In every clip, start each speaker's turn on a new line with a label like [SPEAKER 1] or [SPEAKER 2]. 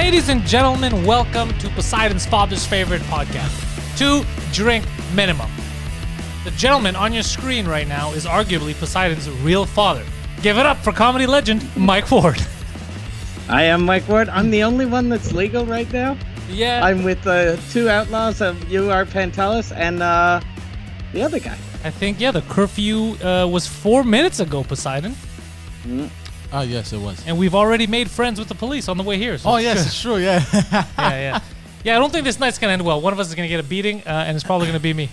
[SPEAKER 1] Ladies and gentlemen, welcome to Poseidon's father's favorite podcast, 2 Drink Minimum. The gentleman on your screen right now is arguably Poseidon's real father. Give it up for comedy legend Mike Ward.
[SPEAKER 2] I am Mike Ward. I'm the only one that's legal right now.
[SPEAKER 1] Yeah.
[SPEAKER 2] I'm with 2 outlaws. You are Pantelis and the other guy.
[SPEAKER 1] I think, the curfew was 4 minutes ago, Poseidon.
[SPEAKER 3] Yes, it was.
[SPEAKER 1] And we've already made friends with the police on the way here. So
[SPEAKER 3] yes, it's true, yeah.
[SPEAKER 1] Yeah, I don't think this night's going to end well. One of us is going to get a beating, and it's probably going to be me.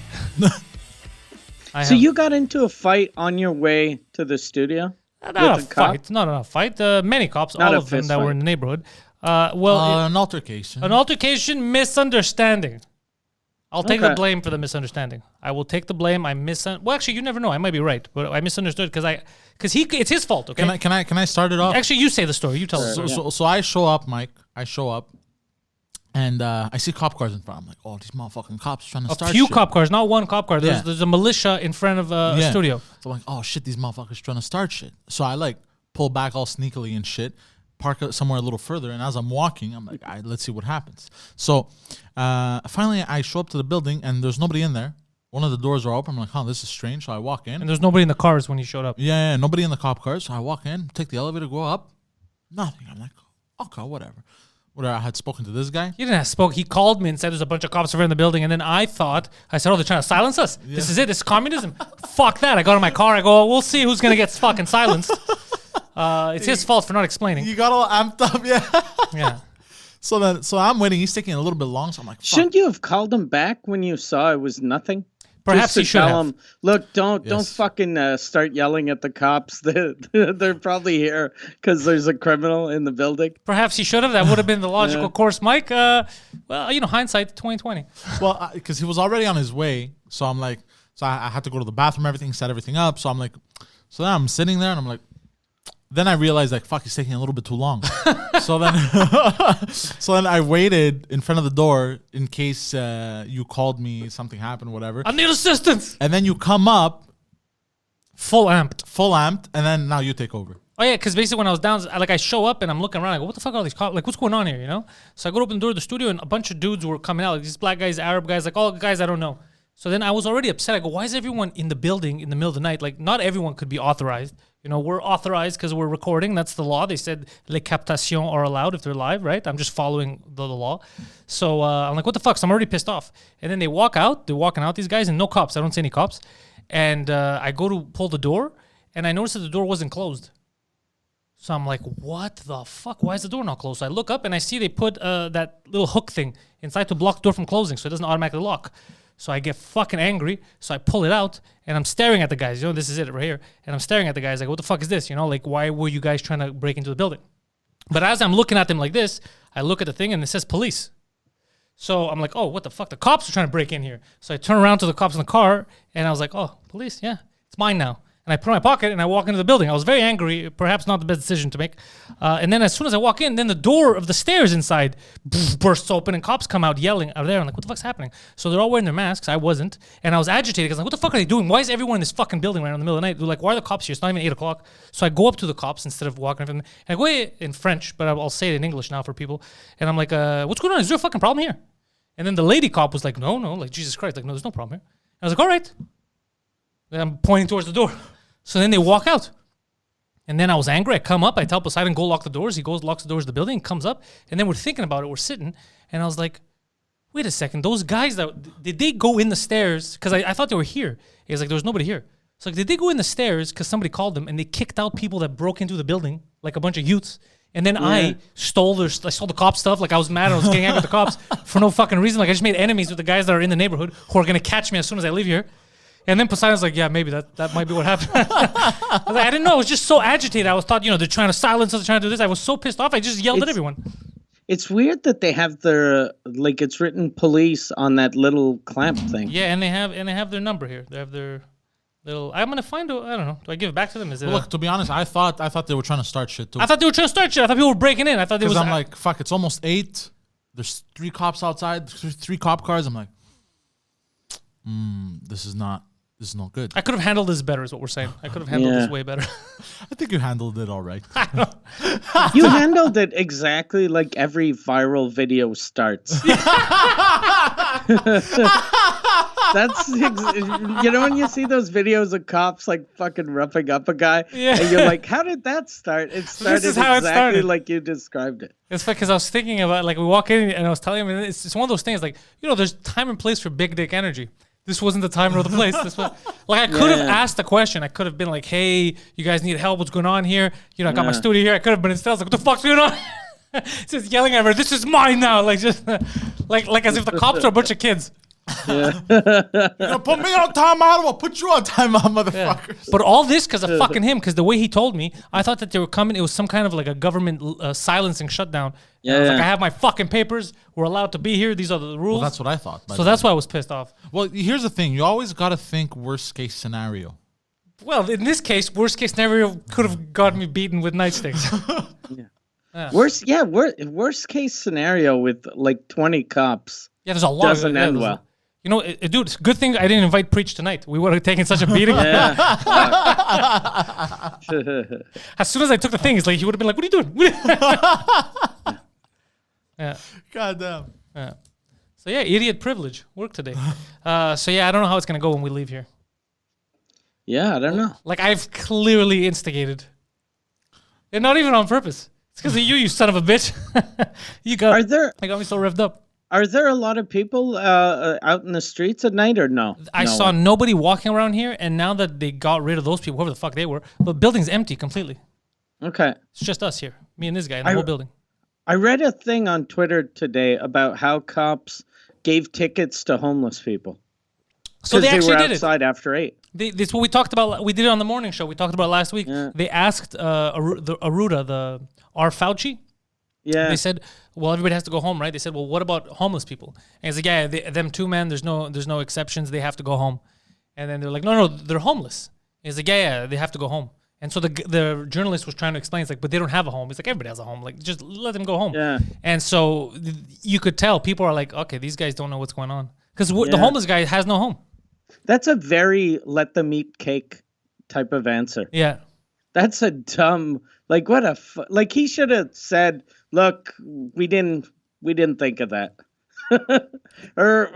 [SPEAKER 2] You got into a fight on your way to the studio?
[SPEAKER 1] Not a fight. Not a fight. Many cops, all of them that were in the neighborhood.
[SPEAKER 3] An altercation.
[SPEAKER 1] An altercation, misunderstanding. I'll take the blame for the misunderstanding. I will take the blame. Well, actually, you never know. I might be right, but I misunderstood because it's his fault. Okay.
[SPEAKER 3] Can I start it off?
[SPEAKER 1] Actually, you say the story. You tell us.
[SPEAKER 3] So I show up, Mike. And I see cop cars in front. I'm like, oh, these motherfucking cops trying to start shit.
[SPEAKER 1] A few cop cars, not one cop car. There's a militia in front of a studio.
[SPEAKER 3] So I'm like, oh shit, these motherfuckers trying to start shit. So I pull back all sneakily and shit, park somewhere a little further, and as I'm walking, I'm like, all right, let's see what happens. So finally I show up to the building and there's nobody in there. One of the doors are open. I'm like, this is strange. So I walk in.
[SPEAKER 1] And there's nobody in the cars when you showed up.
[SPEAKER 3] Yeah, nobody in the cop cars. So I walk in, take the elevator, go up. Nothing. I'm like, okay, whatever. I had spoken to this guy.
[SPEAKER 1] He didn't have spoke. He called me and said there's a bunch of cops over in the building. And then I said, oh, they're trying to silence us. Yeah. This is it. This is communism. Fuck that. I got in my car. I go, we'll see who's going to get fucking silenced. It's his fault for not explaining.
[SPEAKER 3] You got all amped up, yeah.
[SPEAKER 1] Yeah.
[SPEAKER 3] So I'm waiting. He's taking a little bit long. So I'm like, fuck.
[SPEAKER 2] Shouldn't you have called him back when you saw it was nothing?
[SPEAKER 1] Perhaps he should have.
[SPEAKER 2] Him, look, don't fucking start yelling at the cops. They're probably here because there's a criminal in the building.
[SPEAKER 1] Perhaps he should have. That would have been the logical course, Mike. Hindsight 2020.
[SPEAKER 3] Well, because he was already on his way, so I'm like, I had to go to the bathroom, everything, set everything up. So I'm like, so then I'm sitting there and I'm like, then I realized fuck, he's taking a little bit too long. so then I waited in front of the door in case you called me, something happened, whatever.
[SPEAKER 1] I need assistance.
[SPEAKER 3] And then you come up.
[SPEAKER 1] Full amped.
[SPEAKER 3] And then now you take over.
[SPEAKER 1] Oh, yeah, because basically when I was down, I show up and I'm looking around. I go, what the fuck are all these cops? What's going on here, you know? So I go to open the door of the studio and a bunch of dudes were coming out. These black guys, Arab guys, all guys I don't know. So then I was already upset. I go, why is everyone in the building in the middle of the night? Not everyone could be authorized. You know, we're authorized because we're recording. That's the law. They said les captations are allowed if they're live, right? I'm just following the law. So I'm like, what the fuck? So I'm already pissed off. And then they walk out. They're walking out, these guys, and no cops. I don't see any cops. And I go to pull the door, and I notice that the door wasn't closed. So I'm like, what the fuck? Why is the door not closed? So I look up, and I see they put that little hook thing inside to block the door from closing so it doesn't automatically lock. So I get fucking angry. So I pull it out and I'm staring at the guys. You know, this is it right here. And I'm staring at the guys like, what the fuck is this? You know, why were you guys trying to break into the building? But as I'm looking at them like this, I look at the thing and it says police. So I'm like, oh, what the fuck? The cops are trying to break in here. So I turn around to the cops in the car and I was like, oh, police, yeah, it's mine now. And I put it in my pocket and I walk into the building. I was very angry, perhaps not the best decision to make. And then as soon as I walk in, then the door of the stairs inside bursts open and cops come out yelling out there. I'm like, what the fuck's happening? So they're all wearing their masks. I wasn't. And I was agitated because I'm like, what the fuck are they doing? Why is everyone in this fucking building right now in the middle of the night? They're like, why are the cops here? It's not even 8 o'clock. So I go up to the cops instead of walking from them. And I go in French, but I'll say it in English now for people. And I'm like, what's going on? Is there a fucking problem here? And then the lady cop was like, no, Jesus Christ. No, there's no problem here. And I was like, all right. And I'm pointing towards the door. So then they walk out. And then I was angry. I come up. I tell Poseidon, go lock the doors. He goes, locks the doors of the building, comes up. And then we're thinking about it. We're sitting. And I was like, wait a second. Those guys, did they go in the stairs? Because I thought they were here. He was like, there was nobody here. So did they go in the stairs because somebody called them and they kicked out people that broke into the building, like a bunch of youths? And then I stole the cop stuff. I was mad. I was getting angry with the cops for no fucking reason. I just made enemies with the guys that are in the neighborhood who are going to catch me as soon as I leave here. And then Poseidon's like, yeah, maybe that might be what happened. I didn't know. I was just so agitated. I was thought, they're trying to silence us, they're trying to do this. I was so pissed off. I just yelled at everyone.
[SPEAKER 2] It's weird that they have their, it's written police on that little clamp thing.
[SPEAKER 1] Yeah, and they have their number here. They have their little. I'm gonna find. I don't know. Do I give it back to them? Is it?
[SPEAKER 3] Look, to be honest, I thought they were trying to start shit too.
[SPEAKER 1] I thought they were trying to start shit. I thought people were breaking in. I thought
[SPEAKER 3] because I'm like, fuck. It's almost 8. There's 3 cops outside. 3 cop cars. I'm like, this is not this is not good.
[SPEAKER 1] I could have handled this better, is what we're saying. I could have handled this way better.
[SPEAKER 3] I think you handled it all right.
[SPEAKER 2] You handled it exactly like every viral video starts. That's when you see those videos of cops like fucking roughing up a guy, and you're like, how did that start? It started exactly like you described it.
[SPEAKER 1] It's because I was thinking about, like, we walk in and I was telling him, it's one of those things, like, there's time and place for big dick energy. This wasn't the time or the place. This was, like, I could have asked a question. I could have been like, hey, you guys need help? What's going on here? I got my studio here. I could have been instead. I was like, what the fuck's going on? Just yelling at her, this is mine now. Like, just like as if the cops are a bunch of kids.
[SPEAKER 3] You're gonna put me on timeout, I'll put you on timeout, motherfuckers.
[SPEAKER 1] Yeah. But all this because of fucking him, because the way he told me, I thought that they were coming, it was some kind of like a government silencing shutdown. And I was like, I have my fucking papers, we're allowed to be here, these are the rules.
[SPEAKER 3] Well, that's what I thought.
[SPEAKER 1] So that's why I was pissed off.
[SPEAKER 3] Well, here's the thing, you always gotta think worst case scenario.
[SPEAKER 1] Well, in this case, worst case scenario could have gotten me beaten with nightsticks.
[SPEAKER 2] Worst case scenario with like 20 cops.
[SPEAKER 1] Yeah, there's a lot.
[SPEAKER 2] Doesn't end well.
[SPEAKER 1] Dude, it's a good thing I didn't invite Preach tonight. We would have taken such a beating.
[SPEAKER 2] Yeah.
[SPEAKER 1] As soon as I took the thing, he would have been like, what are you doing? Yeah.
[SPEAKER 3] Goddamn.
[SPEAKER 1] Yeah. So yeah, idiot privilege. Work today. So yeah, I don't know how it's going to go when we leave here.
[SPEAKER 2] Yeah, I don't know.
[SPEAKER 1] Like, I've clearly instigated. And not even on purpose. It's because of you son of a bitch. I got me so revved up.
[SPEAKER 2] Are there a lot of people out in the streets at night or no?
[SPEAKER 1] I saw nobody walking around here, and now that they got rid of those people, whoever the fuck they were, the building's empty completely.
[SPEAKER 2] Okay.
[SPEAKER 1] It's just us here. Me and this guy in the whole building.
[SPEAKER 2] I read a thing on Twitter today about how cops gave tickets to homeless people.
[SPEAKER 1] So they actually did it.
[SPEAKER 2] Outside after 8.
[SPEAKER 1] This is what we talked about. We did it on the morning show. We talked about it last week. Yeah. They asked Aruda, our Fauci.
[SPEAKER 2] Yeah.
[SPEAKER 1] They said, well, everybody has to go home, right? They said, well, what about homeless people? And he's like, yeah, them too, man. There's no exceptions. They have to go home. And then they're like, no, they're homeless. And he's like, yeah, they have to go home. And so the journalist was trying to explain, it's like, but they don't have a home. He's like, everybody has a home. Like, just let them go home.
[SPEAKER 2] Yeah.
[SPEAKER 1] And so you could tell people are like, okay, these guys don't know what's going on. Because the homeless guy has no home. That's
[SPEAKER 2] a very let them eat cake type of answer.
[SPEAKER 1] Yeah.
[SPEAKER 2] That's a dumb, like, like he should have said, look, we didn't think of that. Or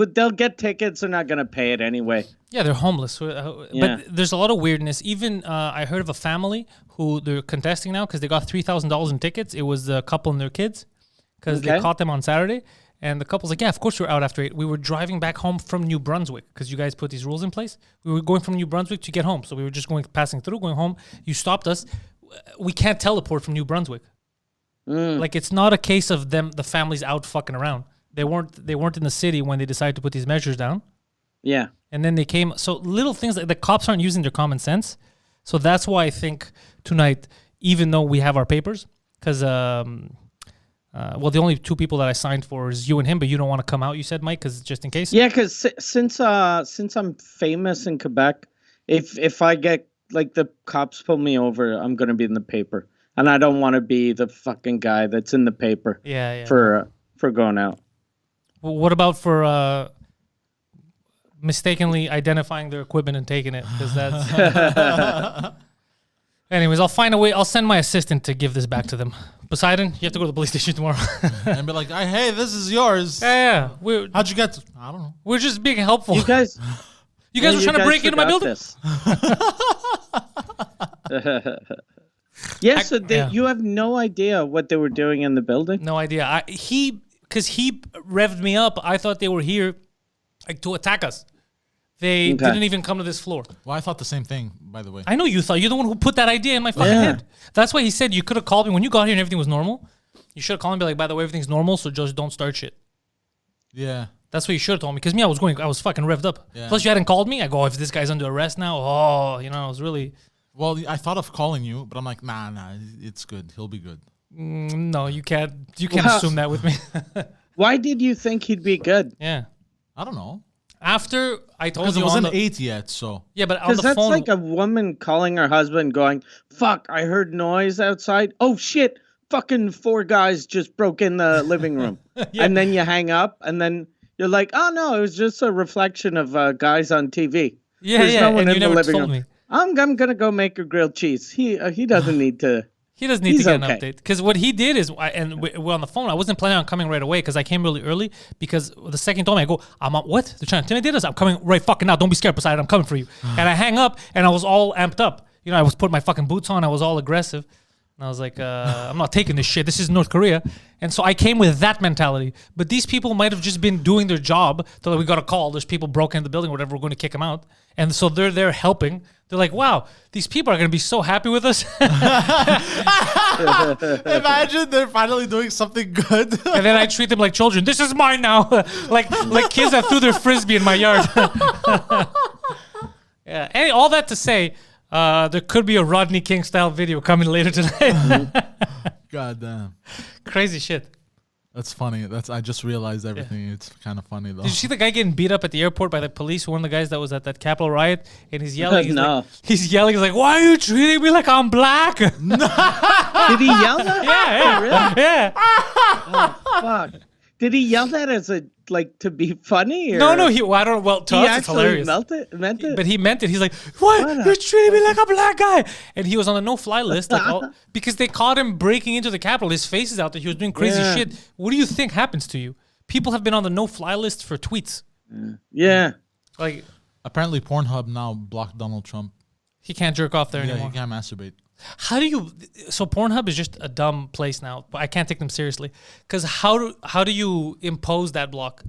[SPEAKER 2] they'll get tickets. They're not going to pay it anyway.
[SPEAKER 1] Yeah, they're homeless. But there's a lot of weirdness. Even I heard of a family who they're contesting now because they got $3,000 in tickets. It was a couple and their kids because they caught them on Saturday. And the couple's like, yeah, of course we're out after 8. We were driving back home from New Brunswick because you guys put these rules in place. We were going from New Brunswick to get home. So we were just passing through, going home. You stopped us. We can't teleport from New Brunswick. Like, it's not a case of the families out fucking around. They weren't in the city when they decided to put these measures down.
[SPEAKER 2] Yeah.
[SPEAKER 1] And then they came. So little things like the cops aren't using their common sense. So that's why I think tonight, even though we have our papers, because well, the only 2 people that I signed for is you and him, but you don't want to come out, you said, Mike, because just in case.
[SPEAKER 2] Yeah, because since I'm famous in Quebec, if I get, like, the cops pull me over, I'm gonna be in the paper, and I don't want to be the fucking guy that's in the paper.
[SPEAKER 1] Yeah.
[SPEAKER 2] For going out.
[SPEAKER 1] Well, what about for mistakenly identifying their equipment and taking it? Because that's. Anyways, I'll find a way. I'll send my assistant to give this back to them. Poseidon, you have to go to the police station tomorrow.
[SPEAKER 3] And be like, hey, this is yours.
[SPEAKER 1] Yeah.
[SPEAKER 3] How'd you get to? I don't know.
[SPEAKER 1] We're just being helpful.
[SPEAKER 2] You guys
[SPEAKER 1] were trying to break into my building?
[SPEAKER 2] You have no idea what they were doing in the building?
[SPEAKER 1] No idea. Because he revved me up, I thought they were here like to attack us. They didn't even come to this floor.
[SPEAKER 3] Well, I thought the same thing, by the way.
[SPEAKER 1] I know you thought. You're the one who put that idea in my fucking head. That's why he said you could have called me when you got here and everything was normal. You should have called me and be like, by the way, everything's normal, so just don't start shit.
[SPEAKER 3] Yeah.
[SPEAKER 1] That's what you should have told me. Because I was fucking revved up. Yeah. Plus, you hadn't called me. I go, if this guy's under arrest now, I was really...
[SPEAKER 3] Well, I thought of calling you, but I'm like, nah, it's good. He'll be good.
[SPEAKER 1] No, you can't assume that with me.
[SPEAKER 2] Why did you think he'd be good?
[SPEAKER 1] Yeah.
[SPEAKER 3] I don't know.
[SPEAKER 1] After I told you,
[SPEAKER 3] because it wasn't 8 yet, so
[SPEAKER 1] yeah, but on the phone,
[SPEAKER 2] that's like a woman calling her husband, going, "Fuck, I heard noise outside. Oh shit, fucking 4 guys just broke in the living room." And then you hang up, and then you're like, "Oh no, it was just a reflection of guys on TV."
[SPEAKER 1] Yeah,
[SPEAKER 2] There's
[SPEAKER 1] yeah,
[SPEAKER 2] no one
[SPEAKER 1] and you
[SPEAKER 2] in the
[SPEAKER 1] never
[SPEAKER 2] living
[SPEAKER 1] told
[SPEAKER 2] room.
[SPEAKER 1] me.
[SPEAKER 2] I'm gonna go make a grilled cheese. He doesn't need to.
[SPEAKER 1] He doesn't need
[SPEAKER 2] He's
[SPEAKER 1] to get
[SPEAKER 2] okay.
[SPEAKER 1] an update because what he did is, we're on the phone. I wasn't planning on coming right away because I came really early. Because the second he told me, I go, I'm on what? They're trying to intimidate us. I'm coming right fucking now. Don't be scared, Poseidon. I'm coming for you. And I hang up, and I was all amped up. You know, I was putting my fucking boots on. I was all aggressive. And I was like, I'm not taking this shit. This is North Korea. And so I came with that mentality. But these people might have just been doing their job. They're like, we got a call. There's people broken in the building or whatever. We're going to kick them out. And so they're there helping. They're like, wow, these people are going to be so happy with us.
[SPEAKER 3] Imagine they're finally doing something good.
[SPEAKER 1] And then I treat them like children. This is mine now. like kids that threw their frisbee in my yard. Yeah. Hey, all that to say, there could be a Rodney King style video coming later tonight.
[SPEAKER 3] God damn.
[SPEAKER 1] Crazy shit.
[SPEAKER 3] That's funny. I just realized everything. It's kind of funny though.
[SPEAKER 1] Did you see the guy getting beat up at the airport by the police? One of the guys that was at that Capitol riot, and he's yelling.
[SPEAKER 2] No.
[SPEAKER 1] He's yelling. He's like, "Why are you treating me like I'm black?"
[SPEAKER 2] Did he yell that?
[SPEAKER 1] Yeah,
[SPEAKER 2] Really?
[SPEAKER 1] yeah.
[SPEAKER 2] Oh, fuck. Did he yell that as to be funny? Or
[SPEAKER 1] No. I don't. Well, to
[SPEAKER 2] he
[SPEAKER 1] us, it's
[SPEAKER 2] actually
[SPEAKER 1] hilarious.
[SPEAKER 2] meant it.
[SPEAKER 1] But he meant it. He's like, "What?
[SPEAKER 2] What
[SPEAKER 1] You're
[SPEAKER 2] a
[SPEAKER 1] treating me like a black guy." And he was on the no-fly list, because they caught him breaking into the Capitol. His face is out there. He was doing crazy
[SPEAKER 2] Yeah.
[SPEAKER 1] shit. What do you think happens to you? People have been on the no-fly list for tweets.
[SPEAKER 2] Yeah.
[SPEAKER 1] Like,
[SPEAKER 3] Apparently, Pornhub now blocked Donald Trump.
[SPEAKER 1] he can't jerk off there
[SPEAKER 3] Yeah,
[SPEAKER 1] anymore.
[SPEAKER 3] you can't masturbate.
[SPEAKER 1] How do you? So Pornhub is just a dumb place now. But I can't take them seriously. Because how do you impose that block?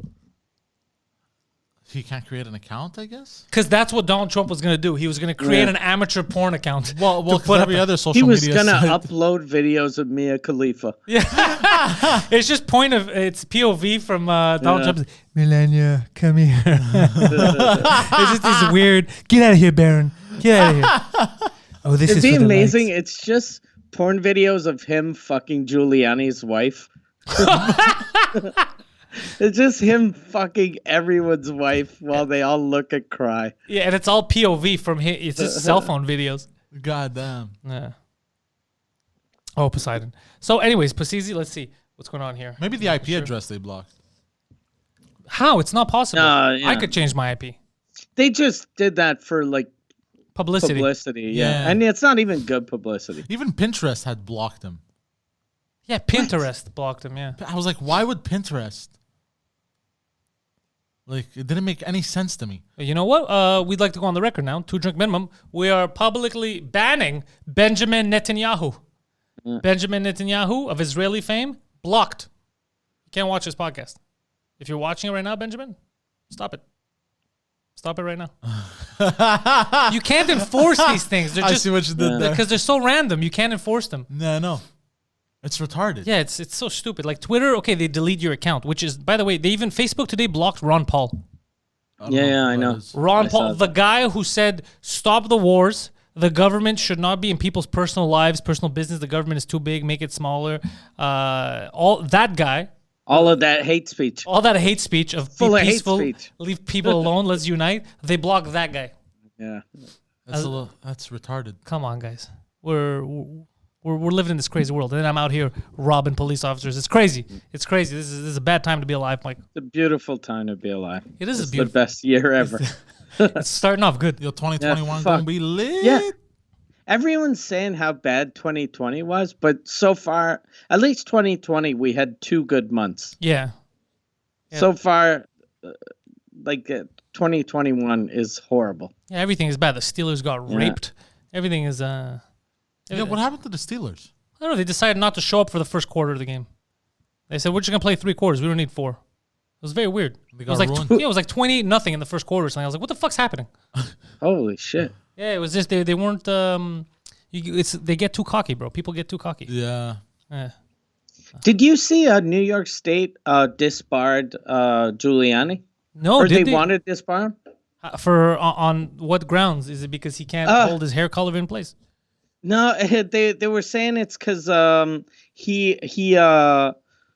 [SPEAKER 3] He can't create an account, I guess.
[SPEAKER 1] Because that's what Donald Trump was gonna do. He was gonna create an amateur porn account.
[SPEAKER 3] Well,
[SPEAKER 1] to put
[SPEAKER 3] every
[SPEAKER 1] up-
[SPEAKER 3] other social
[SPEAKER 2] He was
[SPEAKER 3] media
[SPEAKER 2] gonna
[SPEAKER 3] site-
[SPEAKER 2] upload videos of Mia Khalifa.
[SPEAKER 1] It's just it's POV from Donald
[SPEAKER 2] Yeah.
[SPEAKER 1] Trump. Melania, come here. It's just this weird. Get out of here, Baron. Get out of here. Oh, this
[SPEAKER 2] It'd
[SPEAKER 1] is
[SPEAKER 2] be
[SPEAKER 1] for the
[SPEAKER 2] amazing.
[SPEAKER 1] likes.
[SPEAKER 2] It's just porn videos of him fucking Giuliani's wife. It's just him fucking everyone's wife while they all look and cry.
[SPEAKER 1] Yeah, and it's all POV from him. It's just cell phone videos.
[SPEAKER 3] God damn.
[SPEAKER 1] Yeah. Oh, Poseidon. So, anyways, Pasizi, let's see what's going on here.
[SPEAKER 3] Maybe the IP address they blocked.
[SPEAKER 1] How? It's not possible.
[SPEAKER 2] Yeah.
[SPEAKER 1] I could change my IP.
[SPEAKER 2] They just did that for
[SPEAKER 1] Publicity.
[SPEAKER 2] publicity.
[SPEAKER 3] Yeah.
[SPEAKER 2] And it's not even good publicity.
[SPEAKER 3] Even Pinterest had blocked him.
[SPEAKER 1] Yeah, Pinterest blocked him. Yeah.
[SPEAKER 3] I was like, why would Pinterest? Like, it didn't make any sense to me.
[SPEAKER 1] You know what? We'd like to go on the record now. 2 drink minimum. We are publicly banning Benjamin Netanyahu. Benjamin Netanyahu of Israeli fame, blocked. You can't watch this podcast. If you're watching it right now, Benjamin, stop it. Stop it right now. You can't enforce these things. They're
[SPEAKER 3] I
[SPEAKER 1] just
[SPEAKER 3] see what you did there.
[SPEAKER 1] because they're so random. You can't enforce them.
[SPEAKER 3] No. It's retarded.
[SPEAKER 1] Yeah, it's so stupid. Like Twitter, okay, they delete your account, which is, by the way, Facebook today blocked Ron Paul.
[SPEAKER 2] Yeah, I
[SPEAKER 3] what
[SPEAKER 2] know.
[SPEAKER 3] it is.
[SPEAKER 1] Ron
[SPEAKER 2] I
[SPEAKER 1] Paul,
[SPEAKER 2] saw
[SPEAKER 1] the guy who said, stop the wars. The government should not be in people's personal lives, personal business. The government is too big. Make it smaller. All that guy.
[SPEAKER 2] All of that hate speech.
[SPEAKER 1] All that hate speech of
[SPEAKER 2] Full
[SPEAKER 1] be
[SPEAKER 2] of hate
[SPEAKER 1] peaceful,
[SPEAKER 2] speech.
[SPEAKER 1] leave people alone, let's unite. They block that guy.
[SPEAKER 2] Yeah.
[SPEAKER 3] That's retarded.
[SPEAKER 1] Come on, guys. We're living in this crazy world, and then I'm out here robbing police officers. It's crazy. It's crazy. This is a bad time to be alive, Mike.
[SPEAKER 2] It's a beautiful time to be alive.
[SPEAKER 1] It is
[SPEAKER 2] It's
[SPEAKER 1] beautiful.
[SPEAKER 2] the best year ever.
[SPEAKER 1] It's starting off good.
[SPEAKER 3] Yo, 2021
[SPEAKER 2] Yeah,
[SPEAKER 3] gonna
[SPEAKER 2] fuck.
[SPEAKER 3] be lit.
[SPEAKER 2] Yeah. Everyone's saying how bad 2020 was, but so far, at least 2020, we had 2 good months.
[SPEAKER 1] Yeah. Yeah.
[SPEAKER 2] So far, 2021 is horrible.
[SPEAKER 1] Yeah, everything is bad. The Steelers got
[SPEAKER 2] Yeah.
[SPEAKER 1] raped. Everything is
[SPEAKER 3] Yeah, what happened to the Steelers?
[SPEAKER 1] I don't know. They decided not to show up for the first quarter of the game. They said, we're just going to play 3 quarters. We don't need 4. It was very weird.
[SPEAKER 3] They
[SPEAKER 1] It was
[SPEAKER 3] got
[SPEAKER 1] like
[SPEAKER 3] ruined.
[SPEAKER 1] it was like 20-0 in the first quarter or something. I was like, what the fuck's happening?
[SPEAKER 2] Holy shit.
[SPEAKER 1] Yeah, it was just they weren't they get too cocky, bro. People get too cocky.
[SPEAKER 3] Yeah.
[SPEAKER 1] Yeah.
[SPEAKER 2] Did you see New York State disbarred Giuliani?
[SPEAKER 1] No,
[SPEAKER 2] Or they
[SPEAKER 1] did they?
[SPEAKER 2] wanted to disbar him?
[SPEAKER 1] For on what grounds? Is it because he can't hold his hair color in place?
[SPEAKER 2] No, they were saying it's because he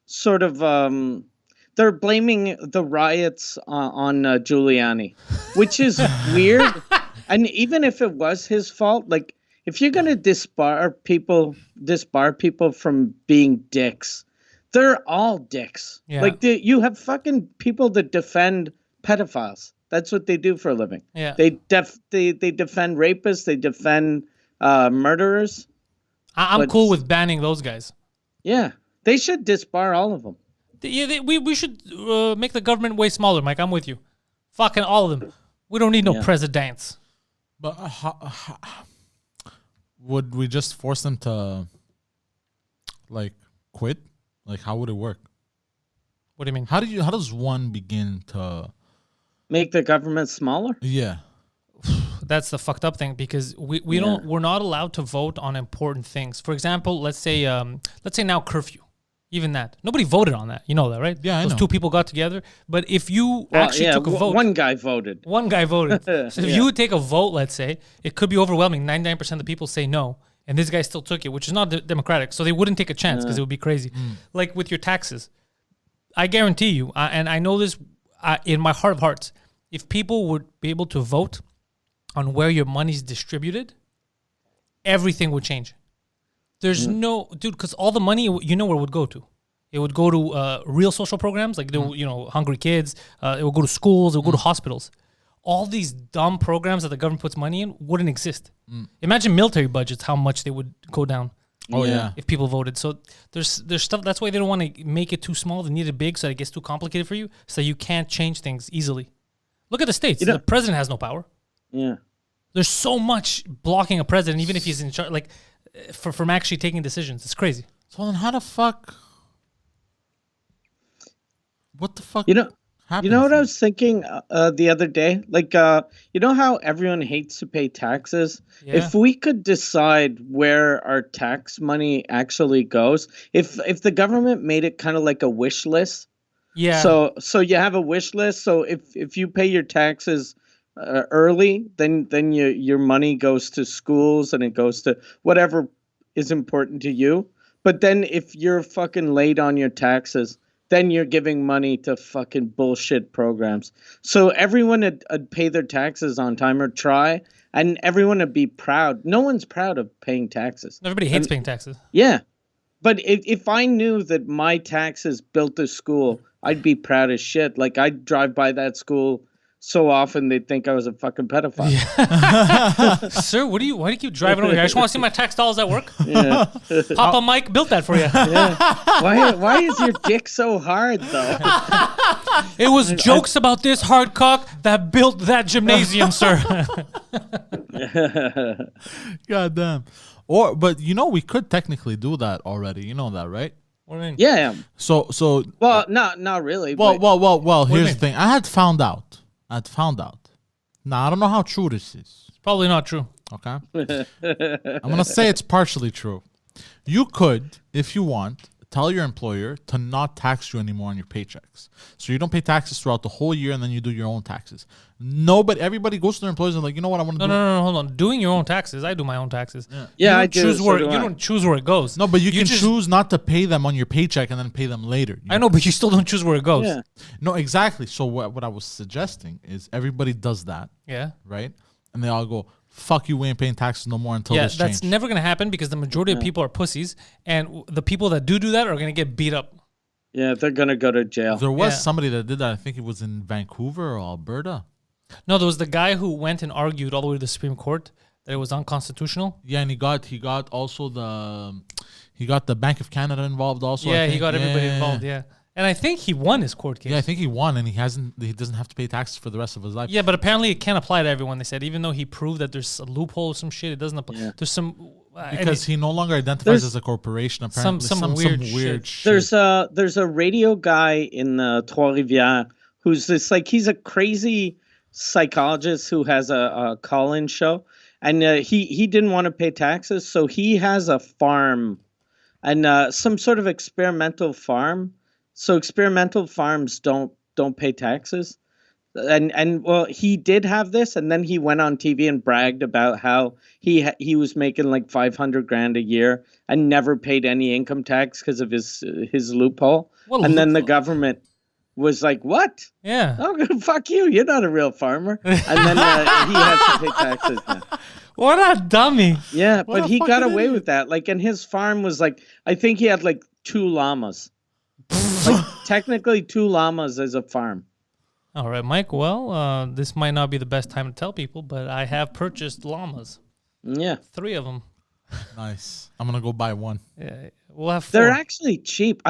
[SPEAKER 2] sort of they're blaming the riots on Giuliani, which is weird. And even if it was his fault, like if you're gonna disbar people from being dicks, they're all dicks.
[SPEAKER 1] Yeah.
[SPEAKER 2] Like you have fucking people that defend pedophiles. That's what they do for a living.
[SPEAKER 1] Yeah.
[SPEAKER 2] They defend rapists. They defend murderers.
[SPEAKER 1] I'm
[SPEAKER 2] But-
[SPEAKER 1] cool with banning those guys.
[SPEAKER 2] Yeah, they should disbar all of them.
[SPEAKER 1] We should make the government way smaller, Mike. I'm with you. Fucking all of them. We don't need no
[SPEAKER 2] Yeah.
[SPEAKER 1] presidents.
[SPEAKER 3] But would we just force them to like quit? Like, how would it work?
[SPEAKER 1] What do you mean?
[SPEAKER 3] How does one begin to?
[SPEAKER 2] Make the government smaller.
[SPEAKER 3] Yeah.
[SPEAKER 1] That's the fucked up thing because we're not allowed to vote on important things. For example, let's say now curfew. Even that. Nobody voted on that. You know that, right?
[SPEAKER 3] Yeah, I
[SPEAKER 1] Those
[SPEAKER 3] know.
[SPEAKER 1] two people got together. But if you actually took a vote.
[SPEAKER 2] One guy voted.
[SPEAKER 1] One guy voted. So if
[SPEAKER 2] Yeah.
[SPEAKER 1] you would take a vote, let's say, it could be overwhelming. 99% of the people say no. And this guy still took it, which is not democratic. So they wouldn't take a chance because it would be crazy. Like with your taxes. I guarantee you, and I know this in my heart of hearts, if people would be able to vote on where your money's distributed, everything would change. There's no, dude, because all the money, you know where it would go to. It would go to real social programs, like, hungry kids. It would go to schools. It would go to hospitals. All these dumb programs that the government puts money in wouldn't exist. Imagine military budgets, how much they would go down
[SPEAKER 3] Oh yeah.
[SPEAKER 1] if people voted. So there's stuff. That's why they don't want to make it too small. They need it big so that it gets too complicated for you, so you can't change things easily. Look at the states. The president has no power.
[SPEAKER 2] Yeah.
[SPEAKER 1] There's so much blocking a president, even if he's in charge, like from actually taking decisions. It's crazy.
[SPEAKER 3] So then, how the fuck? What the fuck?
[SPEAKER 2] You know
[SPEAKER 3] happens?
[SPEAKER 2] what I was thinking the other day? Like, you know how everyone hates to pay taxes?
[SPEAKER 1] Yeah.
[SPEAKER 2] If we could decide where our tax money actually goes, if the government made it kind of like a wish list.
[SPEAKER 1] Yeah.
[SPEAKER 2] So you have a wish list. So if you pay your taxes early, then your money goes to schools and it goes to whatever is important to you. But then if you're fucking late on your taxes, then you're giving money to fucking bullshit programs. So everyone would pay their taxes on time or try, and everyone would be proud. No one's proud of paying taxes.
[SPEAKER 1] Everybody hates paying taxes.
[SPEAKER 2] Yeah. But if I knew that my taxes built a school, I'd be proud as shit. Like, I'd drive by that school so often they'd think I was a fucking pedophile.
[SPEAKER 1] Sir, why do you keep driving over here? I just want to see my tax dollars at work.
[SPEAKER 2] Yeah.
[SPEAKER 1] Papa Mike built that for you.
[SPEAKER 2] Why is your dick so hard, though?
[SPEAKER 1] It was jokes about this hard cock that built that gymnasium, sir.
[SPEAKER 3] God damn. But we could technically do that already. You know that, right?
[SPEAKER 1] What do you mean?
[SPEAKER 2] Yeah.
[SPEAKER 3] So
[SPEAKER 2] Well, not really.
[SPEAKER 3] well,
[SPEAKER 2] but
[SPEAKER 3] well.
[SPEAKER 1] do you
[SPEAKER 3] Here's
[SPEAKER 1] mean?
[SPEAKER 3] the thing. I had found out. Now I don't know how true this is.
[SPEAKER 1] Probably not true.
[SPEAKER 3] Okay. I'm gonna say it's partially true. You could, if you want, tell your employer to not tax you anymore on your paychecks. So you don't pay taxes throughout the whole year and then you do your own taxes. Everybody goes to their employers and like, you know what, I want to do.
[SPEAKER 1] No, hold on. Doing your own taxes. I do my own taxes.
[SPEAKER 2] Yeah, I
[SPEAKER 1] you
[SPEAKER 2] do.
[SPEAKER 1] choose
[SPEAKER 2] So
[SPEAKER 1] where
[SPEAKER 2] do
[SPEAKER 1] you
[SPEAKER 2] I.
[SPEAKER 1] don't choose where it goes.
[SPEAKER 3] No, but you can
[SPEAKER 1] just-
[SPEAKER 3] choose not to pay them on your paycheck and then pay them later.
[SPEAKER 1] I know, but you still don't choose where it goes.
[SPEAKER 2] Yeah.
[SPEAKER 3] No, exactly. So what I was suggesting is everybody does that,
[SPEAKER 1] Yeah.
[SPEAKER 3] right? And they all go, fuck you, we ain't paying taxes no more until
[SPEAKER 1] Yeah,
[SPEAKER 3] this
[SPEAKER 1] that's
[SPEAKER 3] change.
[SPEAKER 1] never going to happen because the majority of people are pussies. And the people that do that are going to get beat up.
[SPEAKER 2] Yeah, they're gonna go to jail.
[SPEAKER 3] There was
[SPEAKER 1] Yeah.
[SPEAKER 3] somebody that did that. I think it was in Vancouver or Alberta.
[SPEAKER 1] No, there was the guy who went and argued all the way to the Supreme Court that it was unconstitutional.
[SPEAKER 3] Yeah, and he got also he got the Bank of Canada involved also. I
[SPEAKER 1] Yeah, he
[SPEAKER 3] think.
[SPEAKER 1] got everybody involved. Yeah. And I think he won his court case.
[SPEAKER 3] Yeah, I think he won, and he doesn't have to pay taxes for the rest of his life.
[SPEAKER 1] Yeah, but apparently it can't apply to everyone. They said even though he proved that there's a loophole or some shit, it doesn't apply.
[SPEAKER 2] Yeah.
[SPEAKER 1] There's some
[SPEAKER 3] Because he no longer identifies as a corporation. Apparently,
[SPEAKER 1] some weird
[SPEAKER 3] shit.
[SPEAKER 2] There's a radio guy in Trois-Rivières who's he's a crazy psychologist who has a call-in show, and he didn't want to pay taxes, so he has a farm, and some sort of experimental farm. So experimental farms don't pay taxes. And well, he did have this, and then he went on TV and bragged about how he was making like $500,000 a year and never paid any income tax because of his loophole.
[SPEAKER 1] What
[SPEAKER 2] And then the
[SPEAKER 1] loophole?
[SPEAKER 2] government was like, "What?
[SPEAKER 1] Yeah.
[SPEAKER 2] Oh, fuck you! You're not a real farmer." And then he has to pay taxes now.
[SPEAKER 1] What a dummy.
[SPEAKER 2] Yeah,
[SPEAKER 3] What
[SPEAKER 2] but
[SPEAKER 3] a
[SPEAKER 2] he got
[SPEAKER 3] fucking
[SPEAKER 2] away
[SPEAKER 3] idiot.
[SPEAKER 2] with that. Like, and his farm was like, I think he had like 2 llamas. Like, technically, 2 llamas is a farm.
[SPEAKER 1] All right, Mike. Well, this might not be the best time to tell people, but I have purchased llamas.
[SPEAKER 2] Yeah.
[SPEAKER 1] 3 of them.
[SPEAKER 3] Nice. I'm gonna go buy one.
[SPEAKER 1] Yeah, we'll have 4.
[SPEAKER 2] They're actually cheap.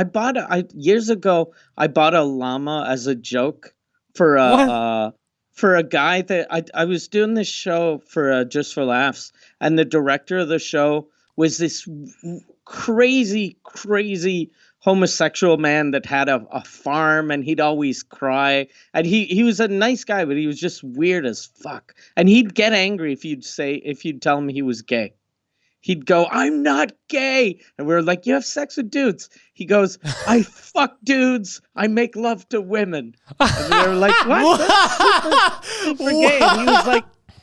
[SPEAKER 2] Years ago I bought a llama as a joke for a guy that I was doing this show for Just for Laughs, and the director of the show was this crazy homosexual man that had a farm, and he'd always cry, and he was a nice guy, but he was just weird as fuck, and he'd get angry if you'd tell him he was gay. He'd go, "I'm not gay." And we were like, "You have sex with dudes." He goes, "I fuck dudes. I make love to women." And we were like, "What? That's super gay." And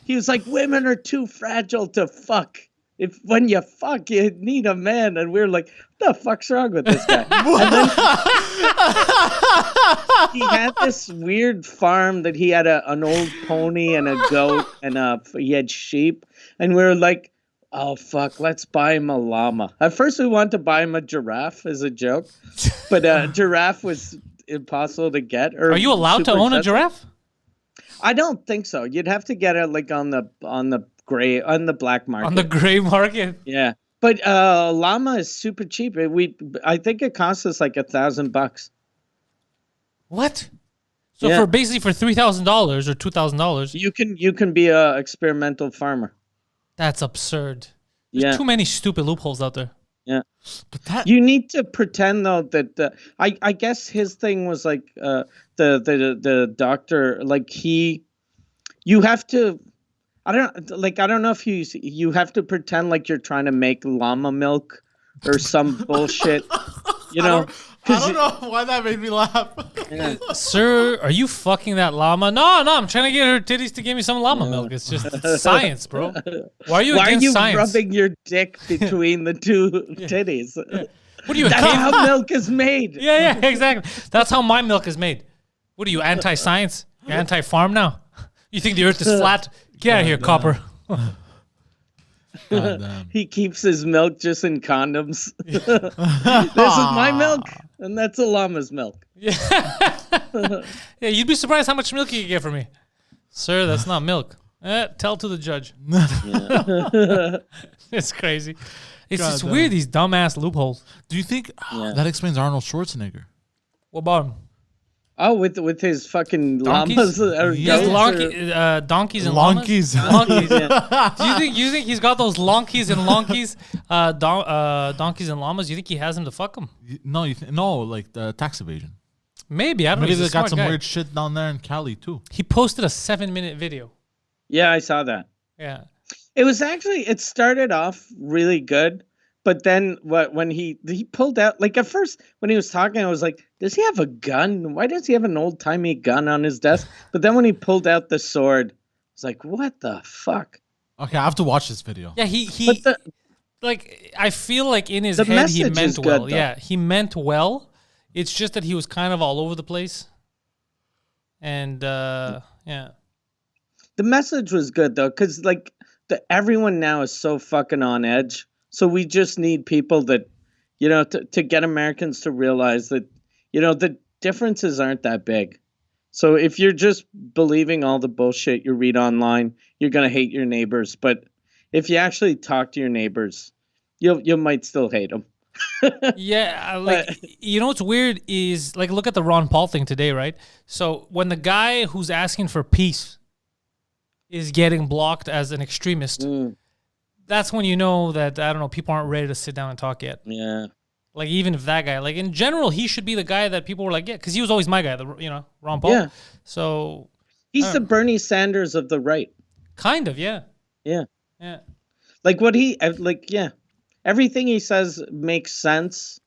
[SPEAKER 2] he was like, "Women are too fragile to fuck. If when you fuck, you need a man." And we were like, "What the fuck's wrong with this guy?" And then he had this weird farm that he had an old pony and a goat, and he had sheep. And we were like, "Oh, fuck, let's buy him a llama." At first, we wanted to buy him a giraffe as a joke, but a giraffe was impossible to get.
[SPEAKER 1] Are you allowed to own a giraffe?
[SPEAKER 2] I don't think so. You'd have to get it like on the black market.
[SPEAKER 1] On the gray market?
[SPEAKER 2] Yeah. But llama is super cheap. I think it costs us like $1,000.
[SPEAKER 1] What? So
[SPEAKER 2] Yeah.
[SPEAKER 1] for $3,000 or $2,000,
[SPEAKER 2] You can be a experimental farmer.
[SPEAKER 1] that's absurd. There's
[SPEAKER 2] Yeah.
[SPEAKER 1] too many stupid loopholes out there.
[SPEAKER 2] Yeah.
[SPEAKER 3] But that
[SPEAKER 2] You need to pretend though that I guess his thing was like the doctor, like you have to, I don't know if you have to pretend like you're trying to make llama milk or some bullshit, you know.
[SPEAKER 3] I don't know why that made me laugh.
[SPEAKER 1] Sir, are you fucking that llama? No, I'm trying to get her titties to give me some llama milk. It's just science, bro. Why are you
[SPEAKER 2] Why are
[SPEAKER 1] against
[SPEAKER 2] you
[SPEAKER 1] science?
[SPEAKER 2] rubbing your dick between the two titties?
[SPEAKER 1] What are you?
[SPEAKER 2] That's how milk is made.
[SPEAKER 1] Yeah, exactly. That's how my milk is made. What are you, anti-science? You're anti-farm now? You think the earth is flat? Get out of here, copper.
[SPEAKER 3] Goddamn.
[SPEAKER 2] He keeps his milk just in condoms. This is my milk, and that's a llama's milk.
[SPEAKER 1] Yeah, you'd be surprised how much milk you can get from me. Sir, that's not milk. Tell to the judge. It's crazy. It's just
[SPEAKER 3] Goddamn.
[SPEAKER 1] weird, these dumbass loopholes.
[SPEAKER 3] Do you think that explains Arnold Schwarzenegger?
[SPEAKER 1] What about him?
[SPEAKER 2] Oh, with his fucking
[SPEAKER 1] Donkeys?
[SPEAKER 2] llamas or
[SPEAKER 1] He has
[SPEAKER 2] goats
[SPEAKER 1] donkeys and
[SPEAKER 3] Lonkeys.
[SPEAKER 1] llamas? Lonkeys. Do you think he's got those lonkeys and donkeys and llamas? Do you think he has them to fuck them?
[SPEAKER 3] No, no, like the tax evasion.
[SPEAKER 1] Maybe, I don't know.
[SPEAKER 3] Maybe
[SPEAKER 1] He's a
[SPEAKER 3] they got
[SPEAKER 1] smart
[SPEAKER 3] some
[SPEAKER 1] guy.
[SPEAKER 3] weird shit down there in Cali too.
[SPEAKER 1] He posted a 7-minute video.
[SPEAKER 2] Yeah, I saw that.
[SPEAKER 1] Yeah.
[SPEAKER 2] It was actually, it started off really good, but then when he pulled out, like at first when he was talking, I was like, does he have a gun? Why does he have an old timey gun on his desk? But then when he pulled out the sword, I was like, what the fuck?
[SPEAKER 3] Okay, I have to watch this video.
[SPEAKER 1] Yeah, like I feel like in his
[SPEAKER 2] The
[SPEAKER 1] head he
[SPEAKER 2] message
[SPEAKER 1] meant
[SPEAKER 2] is good,
[SPEAKER 1] well.
[SPEAKER 2] though.
[SPEAKER 1] Yeah, he meant well. It's just that he was kind of all over the place. And yeah.
[SPEAKER 2] The message was good though, because like everyone now is so fucking on edge. So we just need people that, you know, to get Americans to realize that, you know, the differences aren't that big. So if you're just believing all the bullshit you read online, you're gonna hate your neighbors. But if you actually talk to your neighbors, you might still hate them.
[SPEAKER 1] Yeah, like you know what's weird is like look at the Ron Paul thing today, right? So when the guy who's asking for peace is getting blocked as an extremist, that's when you know that I don't know, people aren't ready to sit down and talk yet.
[SPEAKER 2] Yeah.
[SPEAKER 1] Like even if that guy, like in general, he should be the guy that people were like, yeah, because he was always my guy, Ron Paul.
[SPEAKER 2] Yeah.
[SPEAKER 1] So
[SPEAKER 2] He's the Bernie Sanders of the right.
[SPEAKER 1] kind of, yeah,
[SPEAKER 2] Yeah.
[SPEAKER 1] yeah.
[SPEAKER 2] Like everything he says makes sense,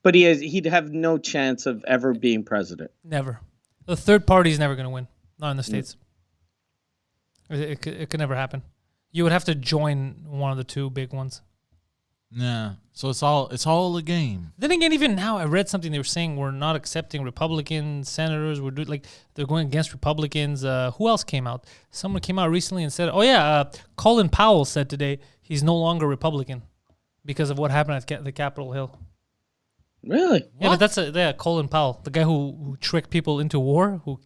[SPEAKER 2] but he'd have no chance of ever being president.
[SPEAKER 1] Never. The third party is never going to win. Not in the States. It could never happen. You would have to join one of the two big ones.
[SPEAKER 3] Yeah. So it's all a game.
[SPEAKER 1] Then again, even now, I read something they were saying we're not accepting Republican senators. They're going against Republicans. Who else came out? Someone came out recently and said, "Oh yeah, Colin Powell said today he's no longer Republican because of what happened at the Capitol Hill."
[SPEAKER 2] Really?
[SPEAKER 1] Yeah, but that's Colin Powell, the guy who tricked people into war, who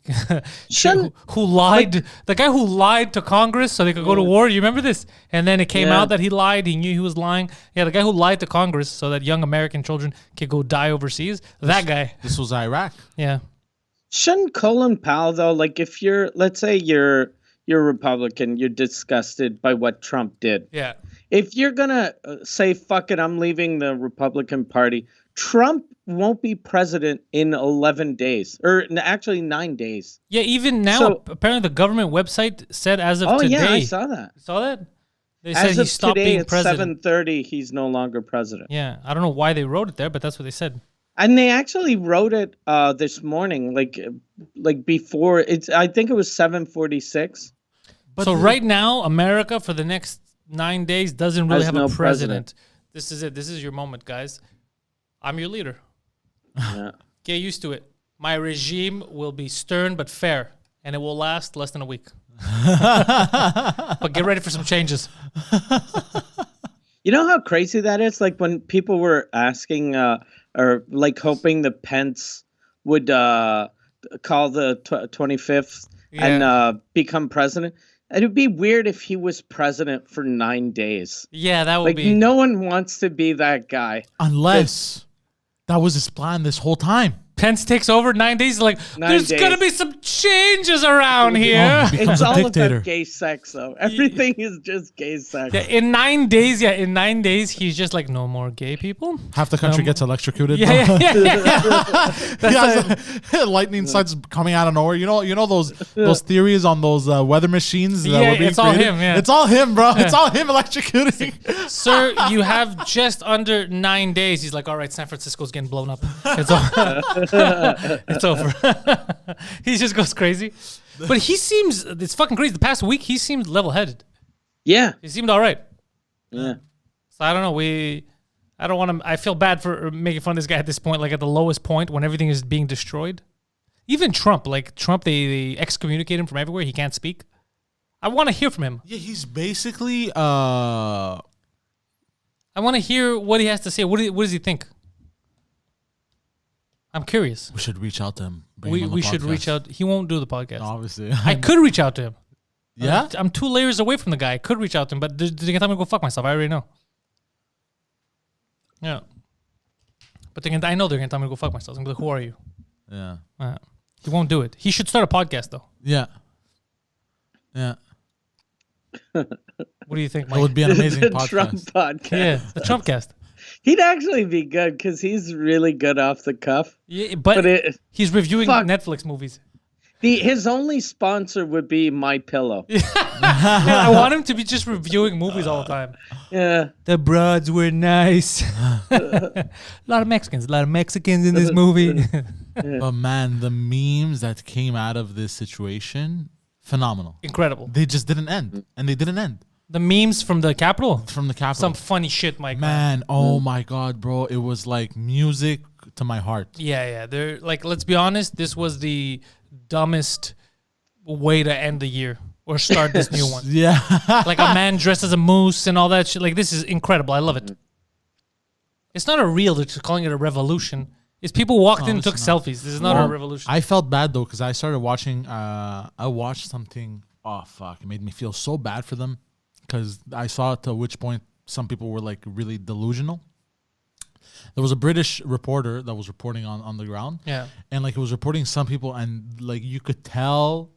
[SPEAKER 2] Shouldn't-
[SPEAKER 1] who lied, the guy who lied to Congress so they could go to war. You remember this? And then it came
[SPEAKER 2] Yeah.
[SPEAKER 1] out that he lied. He knew he was lying. Yeah, the guy who lied to Congress so that young American children could go die overseas. That guy.
[SPEAKER 3] This was Iraq.
[SPEAKER 1] Yeah.
[SPEAKER 2] Shouldn't Colin Powell though, like if you're, let's say you're Republican, you're disgusted by what Trump did.
[SPEAKER 1] Yeah.
[SPEAKER 2] If you're gonna say fuck it, I'm leaving the Republican Party, Trump won't be president in 11 days, or actually 9 days.
[SPEAKER 1] Yeah, even now,
[SPEAKER 2] So-
[SPEAKER 1] apparently the government website said as of
[SPEAKER 2] Oh
[SPEAKER 1] today.
[SPEAKER 2] yeah, I saw that.
[SPEAKER 1] You saw that? They said
[SPEAKER 2] As
[SPEAKER 1] he
[SPEAKER 2] of
[SPEAKER 1] stopped
[SPEAKER 2] today
[SPEAKER 1] being
[SPEAKER 2] at
[SPEAKER 1] president.
[SPEAKER 2] 7:30, he's no longer president.
[SPEAKER 1] Yeah, I don't know why they wrote it there, but that's what they said.
[SPEAKER 2] And they actually wrote it this morning, like before it's. I think it was 7:46.
[SPEAKER 1] So right now, America for the next 9 days doesn't really
[SPEAKER 2] Has
[SPEAKER 1] have
[SPEAKER 2] no
[SPEAKER 1] a president. This is it. This is your moment, guys. I'm your leader.
[SPEAKER 2] Yeah.
[SPEAKER 1] Get used to it. My regime will be stern but fair, and it will last less than a week. But get ready for some changes.
[SPEAKER 2] You know how crazy that is? Like when people were asking or like hoping that Pence would call the 25th and become president. It'd be weird if he was president for 9 days.
[SPEAKER 1] Yeah, that would
[SPEAKER 2] Like
[SPEAKER 1] be.
[SPEAKER 2] no one wants to be that guy.
[SPEAKER 3] Unless that was his plan this whole time.
[SPEAKER 1] Pence takes over 9 days. Like,
[SPEAKER 2] 9
[SPEAKER 1] there's
[SPEAKER 2] days.
[SPEAKER 1] gonna be some changes around here.
[SPEAKER 3] Oh, becomes
[SPEAKER 2] It's
[SPEAKER 3] a
[SPEAKER 2] all
[SPEAKER 3] dictator.
[SPEAKER 2] about gay sex, though. Everything is just gay sex.
[SPEAKER 1] Yeah, in 9 days, in 9 days, he's just like, no more gay people.
[SPEAKER 3] Half the country gets electrocuted.
[SPEAKER 1] Yeah,
[SPEAKER 3] bro.
[SPEAKER 1] yeah, yeah.
[SPEAKER 3] Yeah, lightning starts coming out of nowhere. You know those theories on those weather machines that
[SPEAKER 1] Yeah,
[SPEAKER 3] were being
[SPEAKER 1] it's all
[SPEAKER 3] created?
[SPEAKER 1] him, yeah.
[SPEAKER 3] It's all him, bro. It's all him electrocuting.
[SPEAKER 1] Sir, you have just under 9 days. He's like, all right, San Francisco's getting blown up. It's over. It's over. He just goes crazy. But he seems, it's fucking crazy. The past week, he seemed level-headed.
[SPEAKER 2] Yeah.
[SPEAKER 1] He seemed all right.
[SPEAKER 2] Yeah.
[SPEAKER 1] So I don't know. I don't want to, I feel bad for making fun of this guy at this point, like at the lowest point when everything is being destroyed. Even Trump, they excommunicate him from everywhere. He can't speak. I want to hear from him.
[SPEAKER 3] Yeah, he's basically
[SPEAKER 1] I want to hear what he has to say. What does he think? I'm curious.
[SPEAKER 3] we should reach out to him. Bring him on the
[SPEAKER 1] We should
[SPEAKER 3] podcast.
[SPEAKER 1] reach out. He won't do the podcast.
[SPEAKER 3] Obviously.
[SPEAKER 1] I could reach out to him.
[SPEAKER 3] Yeah?
[SPEAKER 1] I'm 2 layers away from the guy. I could reach out to him, but they're going to tell me to go fuck myself. I already know. Yeah. But I know they're going to tell me to go fuck myself. I'm going to be like, who are you?
[SPEAKER 3] Yeah.
[SPEAKER 1] He won't do it. He should start a podcast, though.
[SPEAKER 3] Yeah. Yeah.
[SPEAKER 1] What do you think,
[SPEAKER 3] It
[SPEAKER 1] Mike?
[SPEAKER 3] would be an amazing
[SPEAKER 2] The
[SPEAKER 3] podcast.
[SPEAKER 2] Trump podcast.
[SPEAKER 1] Yeah, the Trump cast.
[SPEAKER 2] He'd actually be good because he's really good off the cuff.
[SPEAKER 1] Yeah,
[SPEAKER 2] But
[SPEAKER 1] but
[SPEAKER 2] it,
[SPEAKER 1] he's reviewing
[SPEAKER 2] Fuck.
[SPEAKER 1] Netflix movies.
[SPEAKER 2] his only sponsor would be My Pillow.
[SPEAKER 1] Yeah, I want him to be just reviewing movies all the time.
[SPEAKER 2] Yeah.
[SPEAKER 1] The broads were nice. A lot of Mexicans in this movie.
[SPEAKER 3] But man, the memes that came out of this situation, phenomenal.
[SPEAKER 1] Incredible.
[SPEAKER 3] They just didn't end. And they didn't end.
[SPEAKER 1] The memes from the Capitol.
[SPEAKER 3] From the Capitol.
[SPEAKER 1] Some funny shit, Mike.
[SPEAKER 3] Man, oh my God, bro. It was like music to my heart.
[SPEAKER 1] Yeah. They're like, let's be honest, this was the dumbest way to end the year or start this new one.
[SPEAKER 3] Yeah.
[SPEAKER 1] Like a man dressed as a moose and all that shit. Like, this is incredible. I love it. It's not a reel. They're just calling it a revolution. It's people walked in and took
[SPEAKER 3] it's not.
[SPEAKER 1] selfies. This is not a revolution.
[SPEAKER 3] I felt bad though because I started watching. I watched something. Oh fuck! It made me feel so bad for them because I saw to which point some people were like really delusional. There was a British reporter that was reporting on the ground.
[SPEAKER 1] Yeah.
[SPEAKER 3] And like it was reporting some people and like you could tell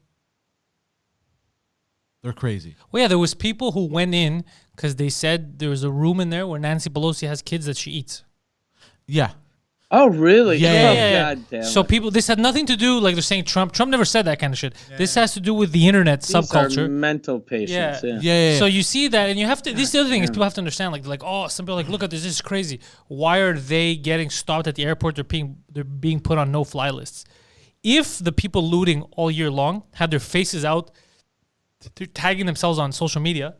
[SPEAKER 3] they're crazy.
[SPEAKER 1] Well, yeah, there was people who went in because they said there was a room in there where Nancy Pelosi has kids that she eats.
[SPEAKER 3] Yeah.
[SPEAKER 2] Oh, really?
[SPEAKER 3] Yeah.
[SPEAKER 2] Oh, God damn
[SPEAKER 1] So
[SPEAKER 2] it.
[SPEAKER 1] people, this had nothing to do, like they're saying Trump never said that kind of shit. This has to do with the internet
[SPEAKER 2] These are
[SPEAKER 1] subculture.
[SPEAKER 2] mental patients. Yeah.
[SPEAKER 3] Yeah.
[SPEAKER 1] So you see that, and you have to. This is the other thing is people have to understand. Like, oh, some people are like, look at this. This is crazy. Why are they getting stopped at the airport? They're being put on no-fly lists. If the people looting all year long had their faces out, they're tagging themselves on social media.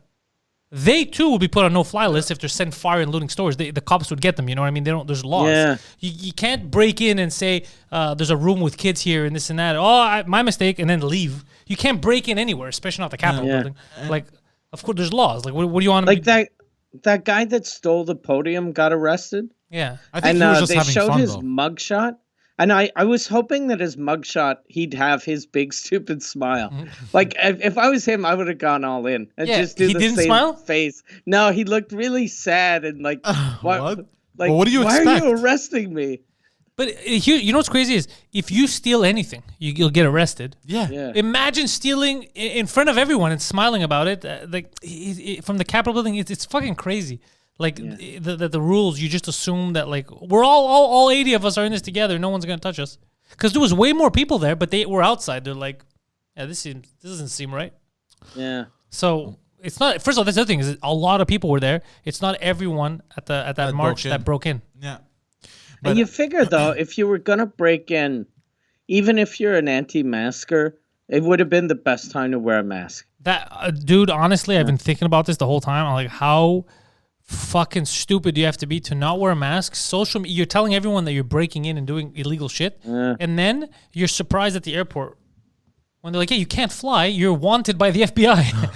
[SPEAKER 1] They too will be put on no-fly lists if they're setting fire and looting stores. The cops would get them. You know what I mean? There's laws.
[SPEAKER 2] Yeah.
[SPEAKER 1] You can't break in and say there's a room with kids here and this and that. Oh, my mistake, and then leave. You can't break in anywhere, especially not the Capitol
[SPEAKER 2] Yeah.
[SPEAKER 1] building. Like, of course, there's laws. Like, what do you want to
[SPEAKER 2] Like that guy that stole the podium got arrested.
[SPEAKER 1] Yeah.
[SPEAKER 3] I think
[SPEAKER 2] And
[SPEAKER 3] he was just
[SPEAKER 2] they
[SPEAKER 3] having
[SPEAKER 2] showed
[SPEAKER 3] fun
[SPEAKER 2] his
[SPEAKER 3] though.
[SPEAKER 2] mugshot. And I was hoping that his mugshot, he'd have his big stupid smile. Like if I was him, I would have gone all in and
[SPEAKER 1] Yeah,
[SPEAKER 2] just do
[SPEAKER 1] he
[SPEAKER 2] the
[SPEAKER 1] didn't
[SPEAKER 2] same
[SPEAKER 1] smile?
[SPEAKER 2] face. No, he looked really sad and like,
[SPEAKER 3] What?
[SPEAKER 2] Like,
[SPEAKER 3] But what do you
[SPEAKER 2] why
[SPEAKER 3] expect?
[SPEAKER 2] are you arresting me?
[SPEAKER 1] But here, you know what's crazy is if you steal anything, you'll get arrested.
[SPEAKER 3] Yeah.
[SPEAKER 2] Yeah.
[SPEAKER 1] Imagine stealing in front of everyone and smiling about it. From the Capitol building, it's fucking crazy. Like the rules, you just assume that like we're all 80 of us are in this together. No one's gonna touch us because there was way more people there, but they were outside. They're like, yeah, this doesn't seem right.
[SPEAKER 2] Yeah.
[SPEAKER 1] So it's not. First of all, that's the other thing is a lot of people were there. It's not everyone at that march that broke in.
[SPEAKER 3] Yeah.
[SPEAKER 2] And you figure though, if you were gonna break in, even if you're an anti-masker, it would have been the best time to wear a mask.
[SPEAKER 1] That dude, honestly, I've been thinking about this the whole time. I'm like, how fucking stupid do you have to be to not wear a mask? You're telling everyone that you're breaking in and doing illegal shit, and then you're surprised at the airport when they're like, "Yeah, you can't fly. You're wanted by the FBI."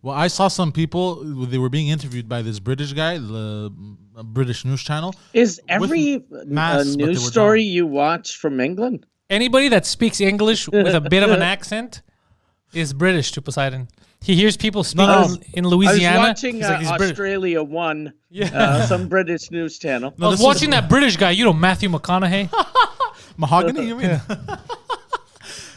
[SPEAKER 3] Well, I saw some people. They were being interviewed by this British guy, the British news channel.
[SPEAKER 2] Is every
[SPEAKER 3] masks, but they
[SPEAKER 2] news
[SPEAKER 3] were
[SPEAKER 2] story you watch from England?
[SPEAKER 1] Anybody that speaks English with a bit of an accent is British to Poseidon. He hears people speak in Louisiana.
[SPEAKER 2] I was watching
[SPEAKER 1] he's like, he's British.
[SPEAKER 2] Australia One,
[SPEAKER 1] Yeah.
[SPEAKER 2] some British news channel.
[SPEAKER 1] I was watching that British guy, Matthew McConaughey.
[SPEAKER 3] Mahogany, you mean?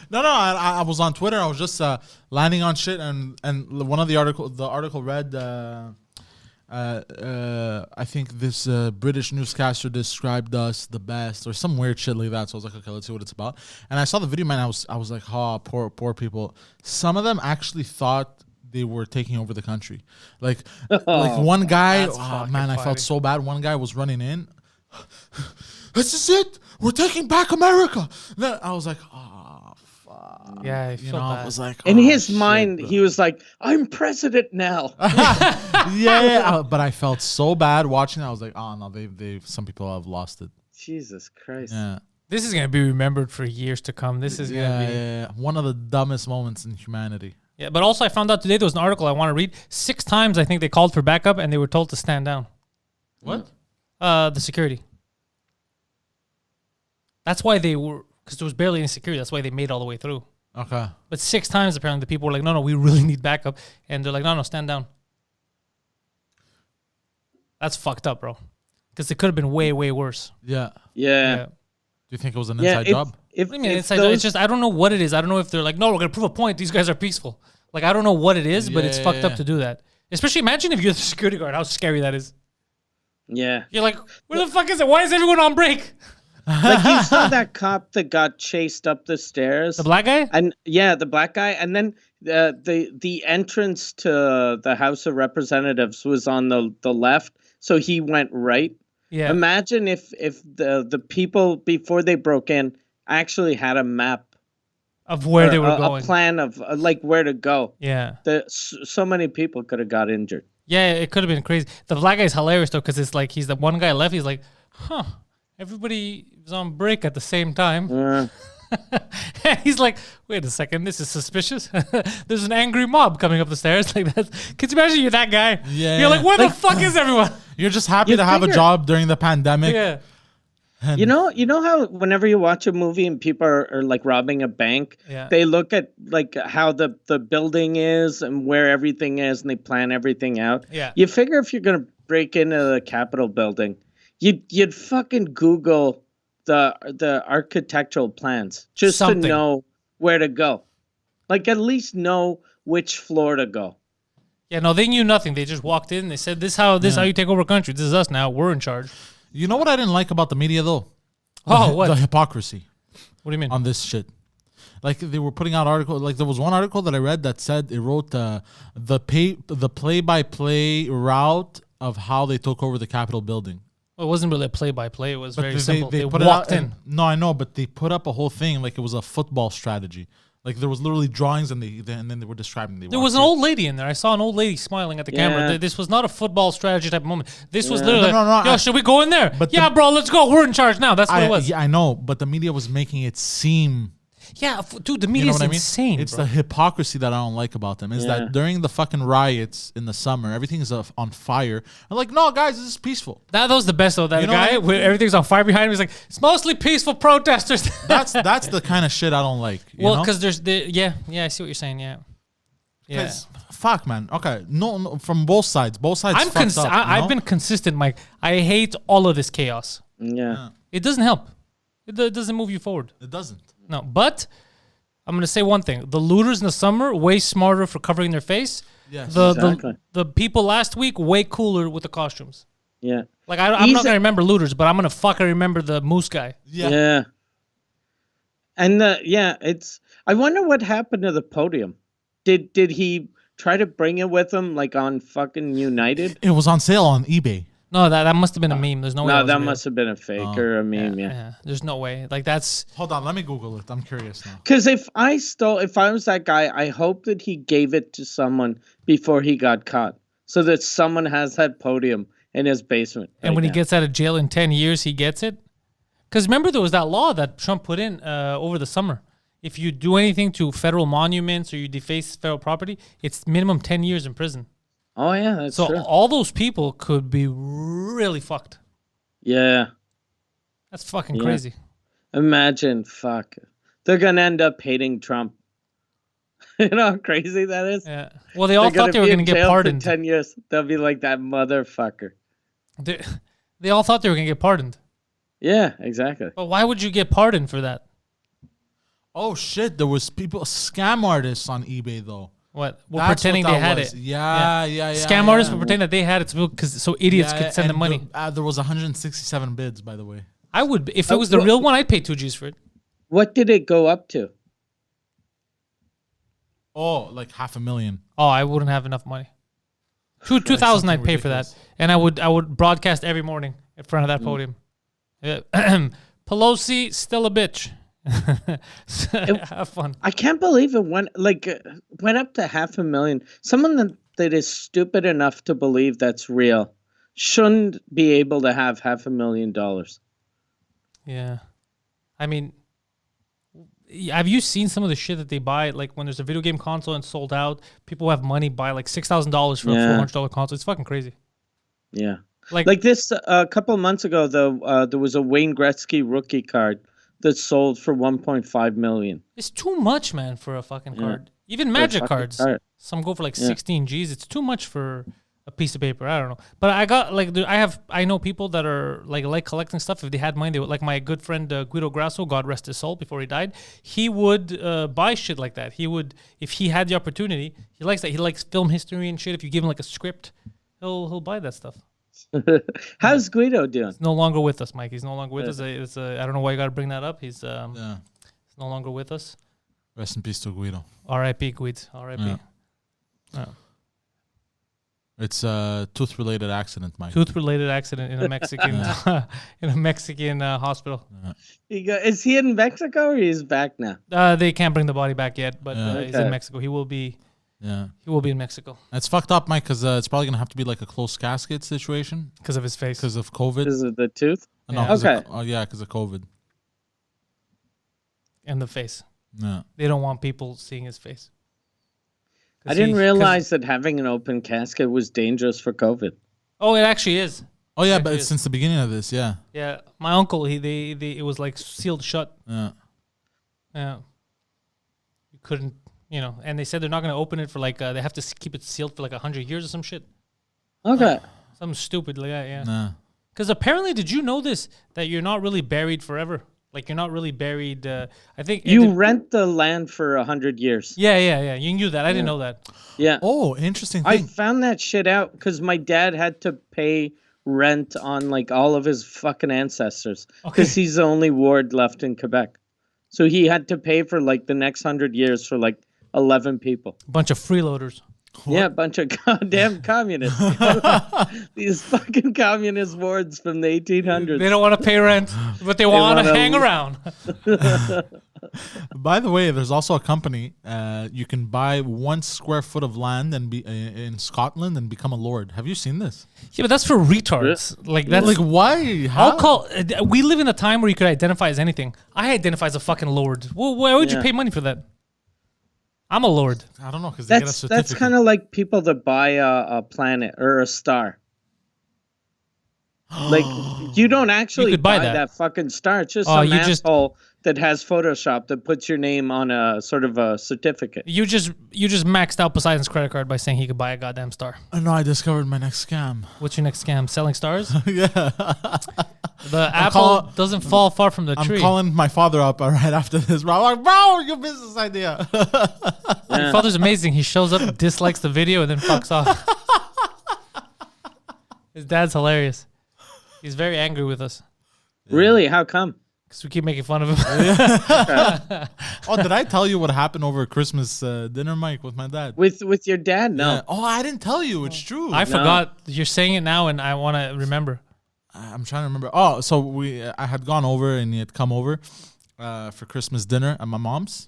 [SPEAKER 3] No, I was on Twitter. I was just landing on shit, and one of the article read. I think this British newscaster described us the best, or some weird shit like that. So I was like, okay, let's see what it's about. And I saw the video, man. I was like, oh, poor people. Some of them actually thought they were taking over the country. Like one guy, man, I felt so bad. One guy was running in. This is it. We're taking back America. Then I was like, oh, fuck.
[SPEAKER 1] Yeah, I felt
[SPEAKER 3] I
[SPEAKER 1] bad.
[SPEAKER 3] was like,
[SPEAKER 2] In
[SPEAKER 3] oh,
[SPEAKER 2] his
[SPEAKER 3] shit,
[SPEAKER 2] mind,
[SPEAKER 3] bro.
[SPEAKER 2] he was like, "I'm president now."
[SPEAKER 3] But I felt so bad watching. I was like, oh no, they some people have lost it.
[SPEAKER 2] Jesus Christ.
[SPEAKER 3] Yeah.
[SPEAKER 1] This is gonna be remembered for years to come. This is gonna be
[SPEAKER 3] Yeah. One of the dumbest moments in humanity.
[SPEAKER 1] Yeah, but also I found out today there was an article I want to read. 6 times I think they called for backup and they were told to stand down.
[SPEAKER 3] What?
[SPEAKER 1] The security. That's why they were, because there was barely any security. That's why they made it all the way through.
[SPEAKER 3] Okay.
[SPEAKER 1] But 6 times apparently the people were like, no, we really need backup. And they're like, no, stand down. That's fucked up, bro. Because it could have been way, way worse.
[SPEAKER 3] Yeah.
[SPEAKER 2] Yeah.
[SPEAKER 3] Do you think it was an
[SPEAKER 2] Yeah.
[SPEAKER 3] inside job?
[SPEAKER 2] If,
[SPEAKER 1] I mean,
[SPEAKER 2] if
[SPEAKER 1] inside,
[SPEAKER 2] those-
[SPEAKER 1] it's just, I don't know what it is. I don't know if they're like, no, we're going to prove a point. These guys are peaceful. Like, I don't know what it is, but it's fucked up to do that. Especially imagine if you're the security guard, how scary that is.
[SPEAKER 2] Yeah.
[SPEAKER 1] You're like, where the fuck is it? Why is everyone on break?
[SPEAKER 2] Like you saw that cop that got chased up the stairs.
[SPEAKER 1] The black guy?
[SPEAKER 2] And yeah, the black guy, and then the entrance to the House of Representatives was on the left, so he went right.
[SPEAKER 1] Yeah.
[SPEAKER 2] Imagine if the people before they broke in actually had a map
[SPEAKER 1] Of where they were
[SPEAKER 2] a
[SPEAKER 1] going.
[SPEAKER 2] plan of like where to go.
[SPEAKER 1] Yeah.
[SPEAKER 2] So many people could have got injured.
[SPEAKER 1] Yeah, it could have been crazy. The black guy's hilarious though, because it's like he's the one guy left. He's like, huh, everybody was on break at the same time. He's like, wait a second, this is suspicious. There's an angry mob coming up the stairs like that. Can you imagine you're that guy?
[SPEAKER 3] Yeah.
[SPEAKER 1] You're like, where the fuck is everyone?
[SPEAKER 3] You're just happy
[SPEAKER 2] You
[SPEAKER 3] to have a
[SPEAKER 2] figure-
[SPEAKER 3] job during the pandemic.
[SPEAKER 1] Yeah.
[SPEAKER 3] And
[SPEAKER 2] You know how whenever you watch a movie and people are like robbing a bank,
[SPEAKER 1] Yeah.
[SPEAKER 2] they look at like how the building is and where everything is, and they plan everything out.
[SPEAKER 1] Yeah.
[SPEAKER 2] You figure if you're gonna break into the Capitol building, you'd fucking Google the architectural plans just
[SPEAKER 1] Something.
[SPEAKER 2] to know where to go, like at least know which floor to go.
[SPEAKER 1] Yeah, no, they knew nothing. They just walked in. They said, this how you take over a country. This is us now. We're in charge.
[SPEAKER 3] you know what I didn't like about the media though?
[SPEAKER 1] Oh, what?
[SPEAKER 3] The hypocrisy
[SPEAKER 1] What do you mean?
[SPEAKER 3] on this shit. Like they were putting out articles. Like there was one article that I read that said it wrote the play-by-play route of how they took over the Capitol building.
[SPEAKER 1] Well, it wasn't really a play-by-play. It was very
[SPEAKER 3] they,
[SPEAKER 1] simple. They
[SPEAKER 3] put
[SPEAKER 1] walked
[SPEAKER 3] it out,
[SPEAKER 1] in.
[SPEAKER 3] No, I know, but they put up a whole thing like it was a football strategy. Like there was literally drawings, and then they were describing.
[SPEAKER 1] There was an old lady in there. I saw an old lady smiling at the camera.
[SPEAKER 2] Yeah.
[SPEAKER 1] This was not a football strategy type of moment. This was literally,
[SPEAKER 3] No,
[SPEAKER 1] yo, should we go in there?
[SPEAKER 3] But
[SPEAKER 1] yeah, bro, let's go. We're in charge now. That's what it was.
[SPEAKER 3] Yeah, I know, but the media was making it seem
[SPEAKER 1] Yeah, dude, the
[SPEAKER 3] You
[SPEAKER 1] media
[SPEAKER 3] know
[SPEAKER 1] is
[SPEAKER 3] what I mean?
[SPEAKER 1] insane.
[SPEAKER 3] It's
[SPEAKER 1] bro.
[SPEAKER 3] the hypocrisy that I don't like about them. Is
[SPEAKER 2] Yeah.
[SPEAKER 3] that during the fucking riots in the summer, everything's on fire. I'm like, no, guys, this is peaceful.
[SPEAKER 1] That was the best though. That
[SPEAKER 3] You know what
[SPEAKER 1] guy
[SPEAKER 3] I mean?
[SPEAKER 1] with everything's on fire behind him. He's like, it's mostly peaceful protesters.
[SPEAKER 3] That's the kind of shit I don't like.
[SPEAKER 1] Well, because there's yeah, I see what you're saying. Yeah.
[SPEAKER 3] Fuck, man. Okay, no, from both sides. Both sides.
[SPEAKER 1] I'm
[SPEAKER 3] fucked up, you
[SPEAKER 1] I've
[SPEAKER 3] know?
[SPEAKER 1] been consistent, Mike. I hate all of this chaos.
[SPEAKER 2] Yeah.
[SPEAKER 1] It doesn't help. It doesn't move you forward.
[SPEAKER 3] It doesn't.
[SPEAKER 1] No, but I'm gonna say one thing: the looters in the summer way smarter for covering their face.
[SPEAKER 3] Yes.
[SPEAKER 2] Exactly.
[SPEAKER 1] The people last week way cooler with the costumes.
[SPEAKER 2] Yeah.
[SPEAKER 1] Like I'm not gonna remember looters, but I'm gonna fucking remember the moose guy.
[SPEAKER 2] Yeah. And it's. I wonder what happened to the podium. Did he try to bring it with him, like on fucking United?
[SPEAKER 3] It was on sale on eBay.
[SPEAKER 1] No, that must have been a meme. There's no way.
[SPEAKER 2] No,
[SPEAKER 1] was
[SPEAKER 2] that
[SPEAKER 1] real.
[SPEAKER 2] must have been a fake or a meme. Yeah.
[SPEAKER 1] Yeah, there's no way. Like that's
[SPEAKER 3] Hold on, let me Google it. I'm curious now.
[SPEAKER 2] Because if I was that guy, I hope that he gave it to someone before he got caught, so that someone has that podium in his basement.
[SPEAKER 1] and when he gets out of jail in 10 years, he gets it. Because remember, there was that law that Trump put in over the summer. If you do anything to federal monuments or you deface federal property, it's minimum 10 years in prison.
[SPEAKER 2] Oh yeah, that's
[SPEAKER 1] So
[SPEAKER 2] true.
[SPEAKER 1] all those people could be really fucked.
[SPEAKER 2] Yeah.
[SPEAKER 1] That's fucking
[SPEAKER 2] Yeah.
[SPEAKER 1] crazy.
[SPEAKER 2] Imagine, fuck. They're gonna end up hating Trump. You know how crazy that is?
[SPEAKER 1] Yeah. Well, they all thought they were
[SPEAKER 2] be
[SPEAKER 1] going
[SPEAKER 2] in
[SPEAKER 1] to get
[SPEAKER 2] jail for
[SPEAKER 1] pardoned.
[SPEAKER 2] 10 years. They'll be like that motherfucker.
[SPEAKER 1] They all thought they were going to get pardoned.
[SPEAKER 2] Yeah, exactly.
[SPEAKER 1] But why would you get pardoned for that?
[SPEAKER 3] Oh shit, there was scam artists on eBay though.
[SPEAKER 1] What? Well,
[SPEAKER 3] That's
[SPEAKER 1] pretending
[SPEAKER 3] what
[SPEAKER 1] they
[SPEAKER 3] that
[SPEAKER 1] had
[SPEAKER 3] was.
[SPEAKER 1] it.
[SPEAKER 3] Yeah.
[SPEAKER 1] Scam artists would pretend that they had it because so idiots
[SPEAKER 3] Yeah,
[SPEAKER 1] could send them
[SPEAKER 3] and
[SPEAKER 1] money.
[SPEAKER 3] There was 167 bids, by the way.
[SPEAKER 1] I would, if it was the real one, I'd pay 2 G's for it.
[SPEAKER 2] What did it go up to?
[SPEAKER 3] Oh, like $500,000.
[SPEAKER 1] Oh, I wouldn't have enough money. 2,000
[SPEAKER 3] something
[SPEAKER 1] I'd pay for that,
[SPEAKER 3] ridiculous.
[SPEAKER 1] and I would broadcast every morning in front of that podium. Yeah. Pelosi still a bitch. Have fun.
[SPEAKER 2] I can't believe it went up to 500,000. Someone that is stupid enough to believe that's real shouldn't be able to have $500,000.
[SPEAKER 1] Yeah, I mean, have you seen some of the shit that they buy? Like when there's a video game console and sold out, people who have money buy like $6,000 for a $400 console. It's fucking crazy.
[SPEAKER 2] Yeah.
[SPEAKER 1] Like
[SPEAKER 2] this a couple of months ago, though, there was a Wayne Gretzky rookie card that sold for 1.5 million.
[SPEAKER 1] it's too much, man, for a fucking card. Even Magic
[SPEAKER 2] fucking
[SPEAKER 1] cards,
[SPEAKER 2] card.
[SPEAKER 1] some go for like 16 G's. It's too much for a piece of paper. I don't know, but I got like I know people that are like collecting stuff. If they had money, they would, like my good friend Guido Grasso, God rest his soul, before he died. He would buy shit like that. He would, if he had the opportunity. He likes that. He likes film history and shit. If you give him like a script, he'll buy that stuff.
[SPEAKER 2] How's Guido doing?
[SPEAKER 1] He's no longer with us, Mike. He's no longer with us. I don't know why you got to bring that up. He's no longer with us.
[SPEAKER 3] Rest in peace to Guido.
[SPEAKER 1] R.I.P. Guido. R.I.P.
[SPEAKER 3] Yeah.
[SPEAKER 1] Oh.
[SPEAKER 3] It's a tooth-related accident, Mike.
[SPEAKER 1] Tooth-related accident in a Mexican in a Mexican hospital.
[SPEAKER 2] Is he in Mexico or he's back now?
[SPEAKER 1] They can't bring the body back yet, but he's in
[SPEAKER 2] Okay.
[SPEAKER 1] Mexico. He will be.
[SPEAKER 3] Yeah.
[SPEAKER 1] He will be in Mexico
[SPEAKER 3] It's fucked up, Mike, because it's probably going to have to be like a closed casket situation
[SPEAKER 1] because of his face.
[SPEAKER 3] because of COVID.
[SPEAKER 2] Is it the tooth?
[SPEAKER 3] No,
[SPEAKER 1] Yeah.
[SPEAKER 3] 'cause of-
[SPEAKER 2] Okay.
[SPEAKER 3] because of COVID.
[SPEAKER 1] And the face.
[SPEAKER 3] Yeah.
[SPEAKER 1] They don't want people seeing his face.
[SPEAKER 2] I didn't realize that having an open casket was dangerous for COVID.
[SPEAKER 1] Oh, it actually is.
[SPEAKER 3] Oh, yeah,
[SPEAKER 1] It
[SPEAKER 3] but
[SPEAKER 1] is.
[SPEAKER 3] it's since the beginning of this, yeah.
[SPEAKER 1] Yeah, my uncle. It was like sealed shut.
[SPEAKER 3] Yeah.
[SPEAKER 1] Yeah. You couldn't, and they said they're not going to open it for like, they have to keep it sealed for like 100 years or some shit.
[SPEAKER 2] Okay.
[SPEAKER 1] Something stupid like that, yeah.
[SPEAKER 3] Nah.
[SPEAKER 1] Because apparently, did you know this? That you're not really buried forever. Like, you're not really buried, I think.
[SPEAKER 2] You rent the land for 100 years.
[SPEAKER 1] Yeah. You knew that. I didn't know that.
[SPEAKER 2] Yeah.
[SPEAKER 3] Oh, interesting
[SPEAKER 2] I
[SPEAKER 3] thing.
[SPEAKER 2] found that shit out because my dad had to pay rent on like all of his fucking ancestors because he's the only ward left in Quebec. So he had to pay for like the next 100 years for like 11 people.
[SPEAKER 1] A bunch of freeloaders.
[SPEAKER 2] Yeah, a bunch of goddamn communists. These fucking communist wards from the 1800s.
[SPEAKER 1] They don't want to pay rent, but they want to
[SPEAKER 2] wanna-
[SPEAKER 1] hang around.
[SPEAKER 3] By the way, there's also a company. You can buy 1 square foot of land and be in Scotland and become a lord. Have you seen this?
[SPEAKER 1] Yeah, but that's for retards. Like that's
[SPEAKER 3] Like why? How?
[SPEAKER 1] I'll call. We live in a time where you could identify as anything. I identify as a fucking lord. Well, why would you
[SPEAKER 2] Yeah.
[SPEAKER 1] pay money for that? I'm a lord.
[SPEAKER 3] I don't know because they get a
[SPEAKER 2] That's
[SPEAKER 3] certificate.
[SPEAKER 2] kind of like people that buy a planet or a star. Like you don't actually
[SPEAKER 1] could buy
[SPEAKER 2] buy
[SPEAKER 1] that.
[SPEAKER 2] that fucking star. It's just
[SPEAKER 1] Oh,
[SPEAKER 2] some
[SPEAKER 1] you just-
[SPEAKER 2] asshole that has Photoshop that puts your name on a sort of a certificate.
[SPEAKER 1] You just maxed out Poseidon's credit card by saying he could buy a goddamn star.
[SPEAKER 3] Oh, no, I discovered my next scam.
[SPEAKER 1] What's your next scam? Selling stars?
[SPEAKER 3] Yeah.
[SPEAKER 1] The apple doesn't fall far from the
[SPEAKER 3] I'm
[SPEAKER 1] tree.
[SPEAKER 3] calling my father up right after this, bro. I'm like, bro, your business idea.
[SPEAKER 1] Your father's amazing. He shows up, dislikes the video, and then fucks off. His dad's hilarious. He's very angry with us
[SPEAKER 2] Really? How come?
[SPEAKER 1] because we keep making fun of him.
[SPEAKER 3] Oh, did I tell you what happened over Christmas dinner, Mike, with my dad?
[SPEAKER 2] With your dad? No.
[SPEAKER 3] Yeah. Oh, I didn't tell you. It's true.
[SPEAKER 1] I forgot. You're saying it now, and I want to remember.
[SPEAKER 3] I'm trying to remember. Oh, so I had gone over and he had come over for Christmas dinner at my mom's.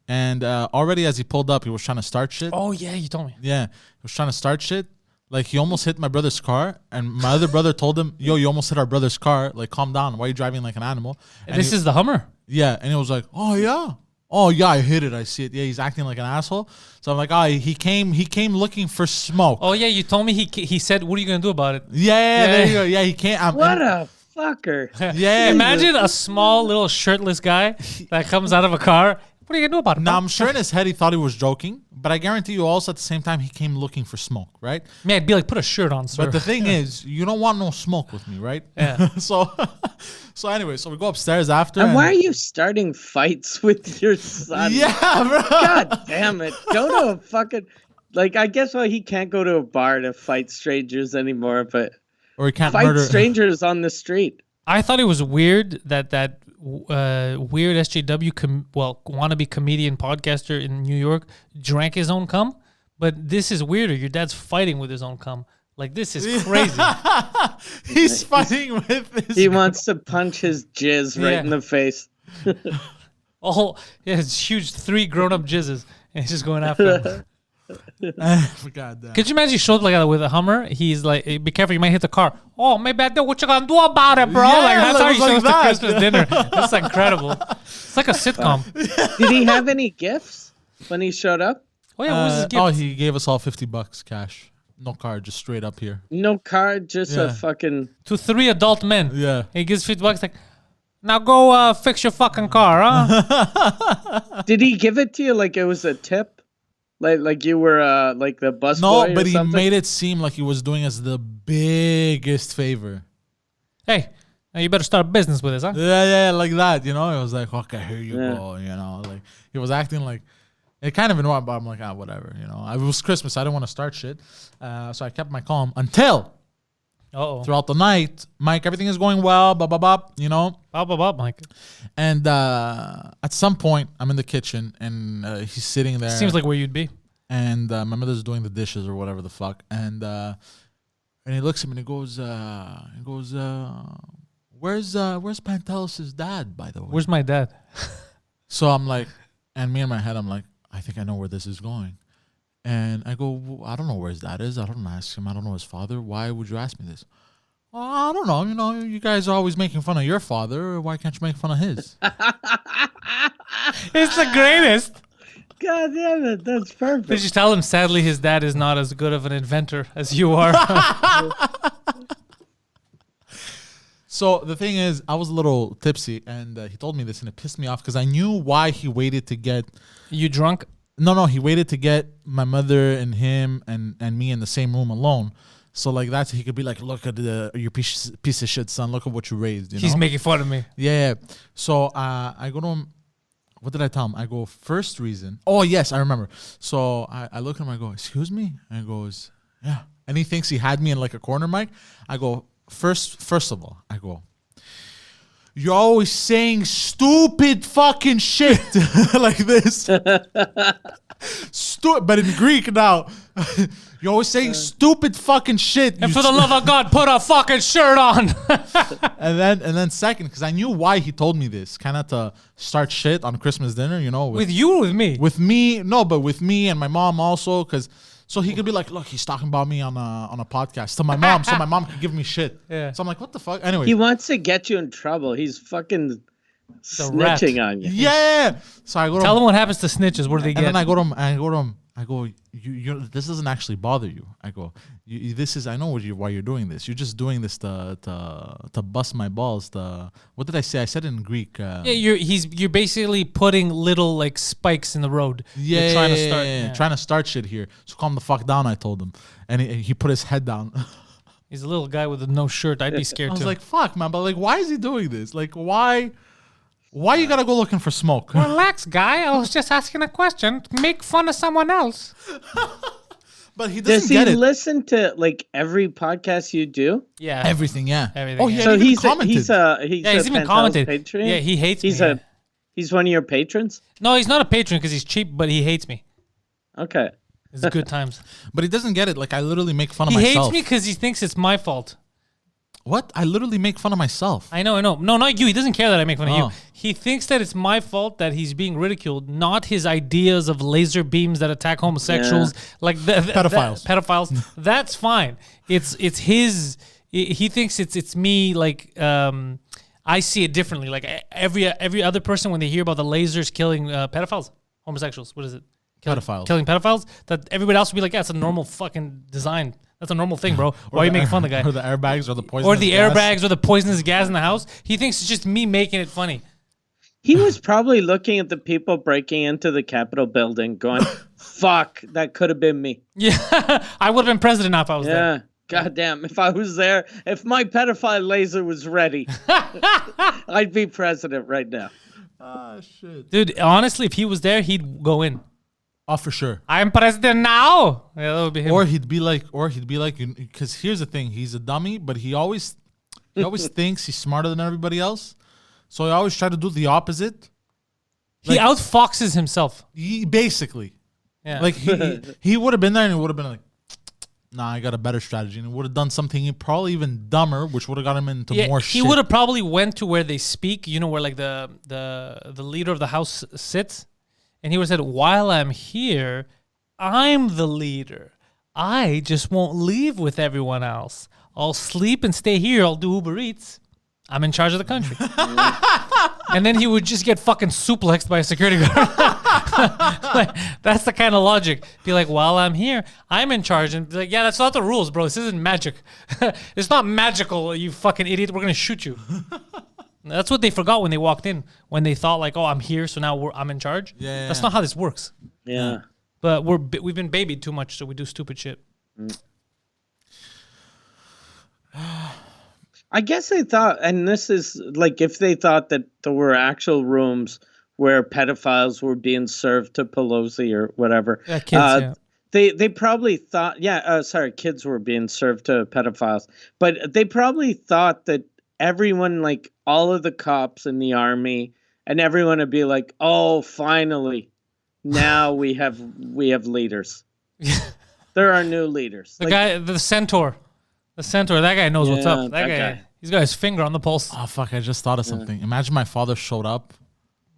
[SPEAKER 3] And already as he pulled up, he was trying to start shit.
[SPEAKER 1] Oh, yeah, you told me.
[SPEAKER 3] Yeah, he was trying to start shit. Like, he almost hit my brother's car. And my other brother told him, yo, you almost hit our brother's car. Like, calm down. Why are you driving like an animal? And
[SPEAKER 1] This is the Hummer.
[SPEAKER 3] Yeah, and it was like, oh, yeah. Oh, yeah, I hit it. I see it. Yeah, he's acting like an asshole. So I'm like, oh, he came looking for smoke.
[SPEAKER 1] Oh, yeah, you told me he said, what are you going to do about it?
[SPEAKER 3] Yeah, there you go. Yeah, he came.
[SPEAKER 2] What a fucker.
[SPEAKER 3] Yeah.
[SPEAKER 1] Imagine a small little shirtless guy that comes out of a car. What are you going to do about it?
[SPEAKER 3] Now,
[SPEAKER 1] bro?
[SPEAKER 3] I'm sure in his head he thought he was joking, but I guarantee you also at the same time he came looking for smoke, right?
[SPEAKER 1] Man, I'd be like, put a shirt on, sir.
[SPEAKER 3] But the thing is, you don't want no smoke with me, right?
[SPEAKER 1] Yeah.
[SPEAKER 3] so anyway, so we go upstairs after.
[SPEAKER 2] And why are you starting fights with your son?
[SPEAKER 3] Yeah, bro.
[SPEAKER 2] God damn it. Go to a fucking... Like, I guess he can't go to a bar to fight strangers anymore, but
[SPEAKER 3] Or he can't
[SPEAKER 2] fight
[SPEAKER 3] murder.
[SPEAKER 2] strangers on the street.
[SPEAKER 1] I thought it was weird that weird SJW wannabe comedian podcaster in New York drank his own cum, but this is weirder. Your dad's fighting with his own cum. Like, this is crazy.
[SPEAKER 3] He's fighting with his.
[SPEAKER 2] He wants to punch his jizz right
[SPEAKER 1] Yeah.
[SPEAKER 2] in the face.
[SPEAKER 1] Oh, yeah, it's huge 3 grown-up jizzes, and he's just going after him.
[SPEAKER 3] God damn.
[SPEAKER 1] Could you imagine he showed up like that with a Hummer? He's like, hey, be careful, you might hit the car. Oh, maybe I do. What you gonna do about it, bro?
[SPEAKER 3] Yeah,
[SPEAKER 1] like, that's how
[SPEAKER 3] like-
[SPEAKER 1] he
[SPEAKER 3] like
[SPEAKER 1] shows
[SPEAKER 3] that.
[SPEAKER 1] the Christmas dinner. That's incredible. It's like a sitcom.
[SPEAKER 2] Did he have any gifts when he showed up?
[SPEAKER 1] Oh, yeah, what was his gift?
[SPEAKER 3] Oh, he gave us all $50 cash. No card, just straight up here.
[SPEAKER 2] No card, just
[SPEAKER 3] Yeah.
[SPEAKER 2] a fucking...
[SPEAKER 1] To 3 adult men.
[SPEAKER 3] Yeah.
[SPEAKER 1] He gives $50, like, now go fix your fucking car, huh?
[SPEAKER 2] Did he give it to you like it was a tip? Like you were like the bus
[SPEAKER 3] No,
[SPEAKER 2] boy or
[SPEAKER 3] but he
[SPEAKER 2] something?
[SPEAKER 3] made it seem like he was doing us the biggest favor.
[SPEAKER 1] Hey, now you better start a business with us, huh?
[SPEAKER 3] Yeah, like that, you know? It was like, okay, here you
[SPEAKER 2] Yeah.
[SPEAKER 3] go, you know? Like, he was acting like, it kind of annoyed, but I'm like, whatever, you know? It was Christmas, I didn't want to start shit. So I kept my calm until
[SPEAKER 1] Uh-oh.
[SPEAKER 3] throughout the night, Mike, everything is going well, blah, blah, blah, you know?
[SPEAKER 1] Bop, Mike.
[SPEAKER 3] And at some point, I'm in the kitchen, and he's sitting there.
[SPEAKER 1] Seems like where you'd be.
[SPEAKER 3] And my mother's doing the dishes or whatever the fuck. And he looks at me and he goes, where's Pantelis' dad, by the way?
[SPEAKER 1] Where's my dad?
[SPEAKER 3] So I'm like, and me in my head, I'm like, I think I know where this is going. And I go, well, I don't know where his dad is. I don't ask him. I don't know his father. Why would you ask me this? Well, I don't know. You know, you guys are always making fun of your father. Why can't you make fun of his?
[SPEAKER 1] It's the greatest.
[SPEAKER 2] God damn it, that's
[SPEAKER 1] Did
[SPEAKER 2] perfect.
[SPEAKER 1] you tell him, sadly, his dad is not as good of an inventor as you are?
[SPEAKER 3] So the thing is, I was a little tipsy, and he told me this, and it pissed me off because I knew why he waited to get.
[SPEAKER 1] You drunk?
[SPEAKER 3] No, he waited to get my mother and him and me in the same room alone. So like that, he could be like, "Look at your piece of shit, son. Look at what you raised." You
[SPEAKER 1] He's
[SPEAKER 3] know?
[SPEAKER 1] making fun of me.
[SPEAKER 3] Yeah. So I go to him. What did I tell him? I go, first reason. Oh yes, I remember. So I look at him. I go, "Excuse me," and he goes, "Yeah." And he thinks he had me in like a corner mic. I go, first of all, I go, you're always saying stupid fucking shit like this. But in Greek now, you're always saying stupid fucking shit.
[SPEAKER 1] And for the love of God, put a fucking shirt on.
[SPEAKER 3] And then second, because I knew why he told me this, kind of to start shit on Christmas dinner, you know.
[SPEAKER 1] With you or with me?
[SPEAKER 3] With me, no, but with me and my mom also, because so he could be like, look, he's talking about me on a podcast to my mom, so my mom could give me shit.
[SPEAKER 1] Yeah.
[SPEAKER 3] So I'm like, what the fuck? Anyway,
[SPEAKER 2] He wants to get you in trouble. He's fucking snitching on you.
[SPEAKER 3] yeah. So I go to
[SPEAKER 1] Tell
[SPEAKER 3] him,
[SPEAKER 1] them what happens to snitches. What do they
[SPEAKER 3] and
[SPEAKER 1] get?
[SPEAKER 3] then I go to him. I go, you. This doesn't actually bother you. I go, this is. I know why you're doing this. You're just doing this to bust my balls. What did I say? I said it in Greek.
[SPEAKER 1] Yeah, you're basically putting little like spikes in the road.
[SPEAKER 3] Yeah,
[SPEAKER 1] You're trying to start.
[SPEAKER 3] trying to start shit here. So calm the fuck down. I told him, and he put his head down.
[SPEAKER 1] He's a little guy with no shirt. I'd be scared
[SPEAKER 3] I was
[SPEAKER 1] too.
[SPEAKER 3] like, fuck, man. But like, why is he doing this? Like, why? Why you gotta go looking for smoke?
[SPEAKER 1] Relax, guy. I was just asking a question. Make fun of someone else.
[SPEAKER 3] But he
[SPEAKER 2] Does
[SPEAKER 3] doesn't
[SPEAKER 2] he
[SPEAKER 3] get it.
[SPEAKER 2] listen to like every podcast you do?
[SPEAKER 1] Yeah.
[SPEAKER 3] Everything, yeah.
[SPEAKER 1] Everything,
[SPEAKER 3] Oh,
[SPEAKER 1] yeah.
[SPEAKER 3] yeah.
[SPEAKER 2] So
[SPEAKER 3] He
[SPEAKER 2] he's
[SPEAKER 3] commented.
[SPEAKER 2] he's
[SPEAKER 1] even
[SPEAKER 2] Pantelis
[SPEAKER 1] commented.
[SPEAKER 2] Patreon?
[SPEAKER 1] Yeah, he hates
[SPEAKER 2] He's
[SPEAKER 1] me. Yeah.
[SPEAKER 2] he's one of your patrons.
[SPEAKER 1] No, he's not a patron because he's cheap, but he hates me.
[SPEAKER 2] Okay.
[SPEAKER 1] It's good times.
[SPEAKER 3] But he doesn't get it. Like, I literally make fun of
[SPEAKER 1] He
[SPEAKER 3] myself.
[SPEAKER 1] hates me because he thinks it's my fault.
[SPEAKER 3] What? I literally make fun of myself.
[SPEAKER 1] I know. No, not you. He doesn't care that I make fun of you.
[SPEAKER 3] Oh.
[SPEAKER 1] He thinks that it's my fault that he's being ridiculed, not his ideas of laser beams that attack homosexuals, like
[SPEAKER 3] Pedophiles.
[SPEAKER 1] Pedophiles. That's fine. It's his. He thinks it's me. Like I see it differently. Like every other person, when they hear about the lasers killing pedophiles, homosexuals, what is it?
[SPEAKER 3] Pedophiles.
[SPEAKER 1] Killing pedophiles. That everybody else would be like, yeah, it's a normal fucking design. That's a normal thing, bro. Why are you making fun of the guy?
[SPEAKER 3] Or the airbags or the poison.
[SPEAKER 1] Or the airbags or the poisonous gas in the house. He thinks it's just me making it funny.
[SPEAKER 2] He was probably looking at the people breaking into the Capitol building, going, "Fuck, that could have been me."
[SPEAKER 1] Yeah, I would have been president now if I was there.
[SPEAKER 2] Yeah. Goddamn, if I was there, if my pedophile laser was ready, I'd be president right now.
[SPEAKER 3] Ah, shit.
[SPEAKER 1] Dude, honestly, if he was there, he'd go in.
[SPEAKER 3] Oh, for sure.
[SPEAKER 1] I'm president now. Yeah, that would be him.
[SPEAKER 3] Or he'd be like, because here's the thing, he's a dummy, but he always thinks he's smarter than everybody else. So he always try to do the opposite.
[SPEAKER 1] he outfoxes himself.
[SPEAKER 3] He basically,
[SPEAKER 1] Yeah.
[SPEAKER 3] like he would have been there and he would have been like, nah, I got a better strategy, and he would have done something probably even dumber, which would have got him into more shit.
[SPEAKER 1] He would have probably went to where they speak. You know, where like the leader of the house sits, and he would have said, "While I'm here, I'm the leader. I just won't leave with everyone else. I'll sleep and stay here. I'll do Uber Eats. I'm in charge of the country." And then he would just get fucking suplexed by a security guard. Like, that's the kind of logic. Be like, while I'm here, I'm in charge. And be like, yeah, that's not the rules, bro. This isn't magic. It's not magical, you fucking idiot. We're going to shoot you. That's what they forgot when they walked in. When they thought like, oh, I'm here, so now I'm in charge.
[SPEAKER 3] Yeah.
[SPEAKER 1] That's not how this works.
[SPEAKER 2] Yeah.
[SPEAKER 1] But we've been babied too much, so we do stupid shit.
[SPEAKER 2] I guess they thought, and this is like if they thought that there were actual rooms where pedophiles were being served to Pelosi or whatever.
[SPEAKER 1] Yeah, kids, yeah.
[SPEAKER 2] They probably thought, kids were being served to pedophiles. But they probably thought that everyone, like all of the cops in the army and everyone would be like, oh, finally, now we have leaders. There are new leaders.
[SPEAKER 1] The
[SPEAKER 2] Like,
[SPEAKER 1] guy, the centaur. The centaur, that guy knows what's
[SPEAKER 2] Yeah,
[SPEAKER 1] up. That
[SPEAKER 2] that
[SPEAKER 1] guy,
[SPEAKER 2] guy.
[SPEAKER 1] he's got his finger on the pulse.
[SPEAKER 3] Oh fuck! I just thought of something. Imagine my father showed up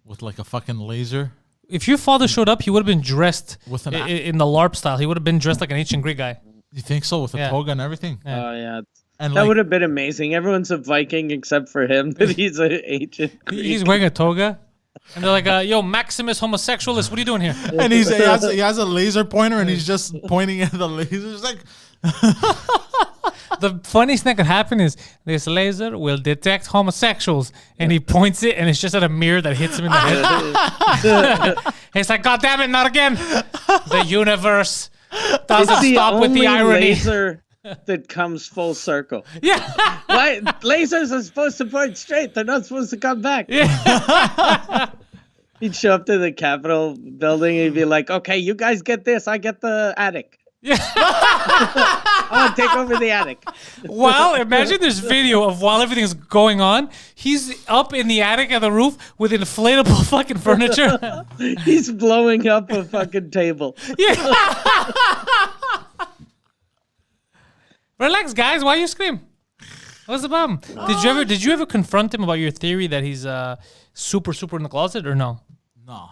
[SPEAKER 3] with like a fucking laser.
[SPEAKER 1] If your father showed up, he would have been dressed
[SPEAKER 3] With an
[SPEAKER 1] in the LARP style. He would have been dressed like an ancient Greek guy.
[SPEAKER 3] You think so? With a
[SPEAKER 1] Yeah.
[SPEAKER 3] toga and everything.
[SPEAKER 2] oh, yeah.
[SPEAKER 3] And
[SPEAKER 2] That
[SPEAKER 3] like,
[SPEAKER 2] would have been amazing. Everyone's a Viking except for him. That he's an ancient Greek.
[SPEAKER 1] He's wearing a toga. And they're like, yo, Maximus homosexualist, what are you doing here?
[SPEAKER 3] and he has a laser pointer and he's just pointing at the laser. It's like,
[SPEAKER 1] The funniest thing that could happen is this laser will detect homosexuals. And he points it, and it's just at a mirror that hits him in the head. He's like, God damn it, not again. The universe doesn't
[SPEAKER 2] It's the
[SPEAKER 1] stop with the
[SPEAKER 2] only
[SPEAKER 1] irony.
[SPEAKER 2] laser that comes full circle.
[SPEAKER 1] Yeah.
[SPEAKER 2] Why lasers are supposed to point straight? They're not supposed to come back. He'd show up to the Capitol building and he'd be like, "Okay, you guys get this. I get the attic." I want to take over the attic.
[SPEAKER 1] While imagine this video of while everything's going on, he's up in the attic of the roof with inflatable fucking furniture.
[SPEAKER 2] He's blowing up a fucking table.
[SPEAKER 1] Yeah. Relax, guys. Why you scream? What's the problem? Did you ever confront him about your theory that he's super in the closet or no?
[SPEAKER 3] No.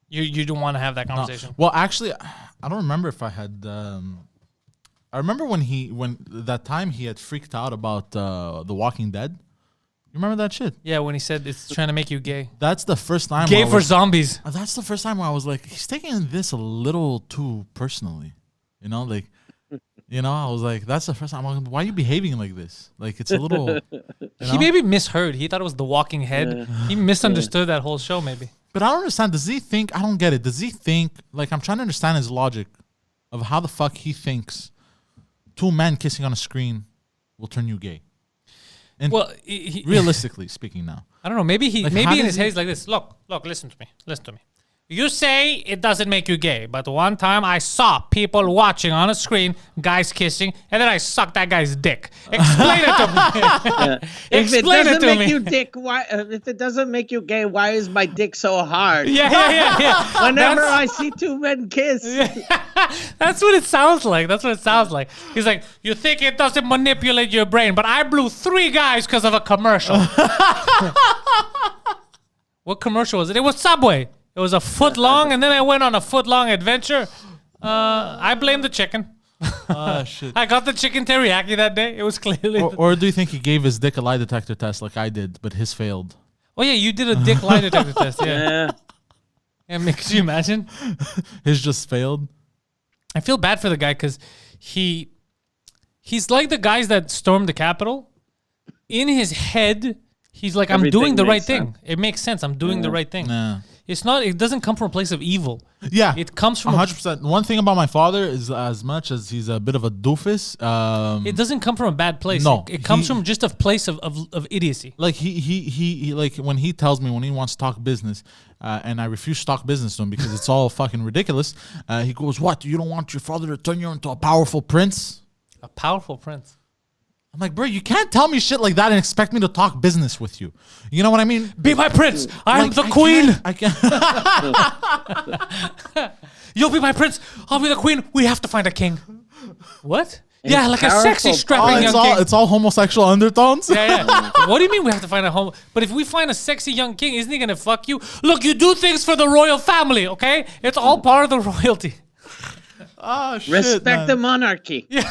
[SPEAKER 1] You don't want to have that conversation.
[SPEAKER 3] Well, actually, I don't remember if I had. I remember when that time he had freaked out about The Walking Dead. You remember that shit?
[SPEAKER 1] Yeah, when he said it's trying to make you gay.
[SPEAKER 3] That's the first time.
[SPEAKER 1] Gay for zombies.
[SPEAKER 3] That's the first time where I was like, he's taking this a little too personally. You know, like, I was like, that's the first time. I'm like, why are you behaving like this? Like, it's a little.
[SPEAKER 1] He maybe misheard. He thought it was The Walking Head. He misunderstood that whole show, maybe.
[SPEAKER 3] But I don't understand. Does he think? I don't get it. Does he think? Like, I'm trying to understand his logic of how the fuck he thinks two men kissing on a screen will turn you gay. And realistically speaking, now
[SPEAKER 1] I don't know. Maybe
[SPEAKER 3] Like,
[SPEAKER 1] maybe in his head he's like this. Look, listen to me. You say it doesn't make you gay, but one time I saw people watching on a screen, guys kissing, and then I sucked that guy's dick. Explain it to me.
[SPEAKER 2] If it
[SPEAKER 1] Explain
[SPEAKER 2] doesn't
[SPEAKER 1] it to
[SPEAKER 2] make
[SPEAKER 1] me.
[SPEAKER 2] you dick, why? If it doesn't make you gay, why is my dick so hard?
[SPEAKER 1] Yeah.
[SPEAKER 2] Whenever I see two men kiss,
[SPEAKER 1] That's what it sounds like. He's like, you think it doesn't manipulate your brain, but I blew 3 guys because of a commercial. What commercial was it? It was Subway. It was a foot long, and then I went on a foot long adventure. I blame the chicken.
[SPEAKER 3] shit.
[SPEAKER 1] I got the chicken teriyaki that day. It was clearly.
[SPEAKER 3] Or do you think he gave his dick a lie detector test like I did, but his failed?
[SPEAKER 1] Oh yeah, you did a dick lie detector test. Yeah. Could you imagine?
[SPEAKER 3] His just failed.
[SPEAKER 1] I feel bad for the guy because he's like the guys that stormed the Capitol. In his head, he's like, I'm
[SPEAKER 2] Everything
[SPEAKER 1] doing the right
[SPEAKER 2] makes
[SPEAKER 1] thing.
[SPEAKER 2] sense.
[SPEAKER 1] It makes sense. I'm doing the right thing.
[SPEAKER 3] Nah.
[SPEAKER 1] It doesn't come from a place of evil.
[SPEAKER 3] Yeah,
[SPEAKER 1] It comes from
[SPEAKER 3] 100%. One thing about my father is, as much as he's a bit of a doofus,
[SPEAKER 1] it doesn't come from a bad place.
[SPEAKER 3] No,
[SPEAKER 1] It comes from just a place of idiocy.
[SPEAKER 3] like he like when he tells me when he wants to talk business, and I refuse to talk business to him because it's all fucking ridiculous. He goes, "What? You don't want your father to turn you into a powerful prince?"
[SPEAKER 1] A powerful prince.
[SPEAKER 3] I'm like, bro, you can't tell me shit like that and expect me to talk business with you. You know what I mean?
[SPEAKER 1] Be my prince. I'm
[SPEAKER 3] Like,
[SPEAKER 1] the queen.
[SPEAKER 3] I can't.
[SPEAKER 1] You'll be my prince. I'll be the queen. We have to find a king. What? Yeah, like a
[SPEAKER 2] powerful.
[SPEAKER 1] sexy, strapping young king.
[SPEAKER 3] It's all homosexual undertones.
[SPEAKER 1] Yeah. What do you mean we have to find a home? But if we find a sexy young king, isn't he gonna fuck you? Look, you do things for the royal family, okay? It's all part of the royalty.
[SPEAKER 3] Oh shit!
[SPEAKER 2] respect the monarchy.
[SPEAKER 1] Yeah,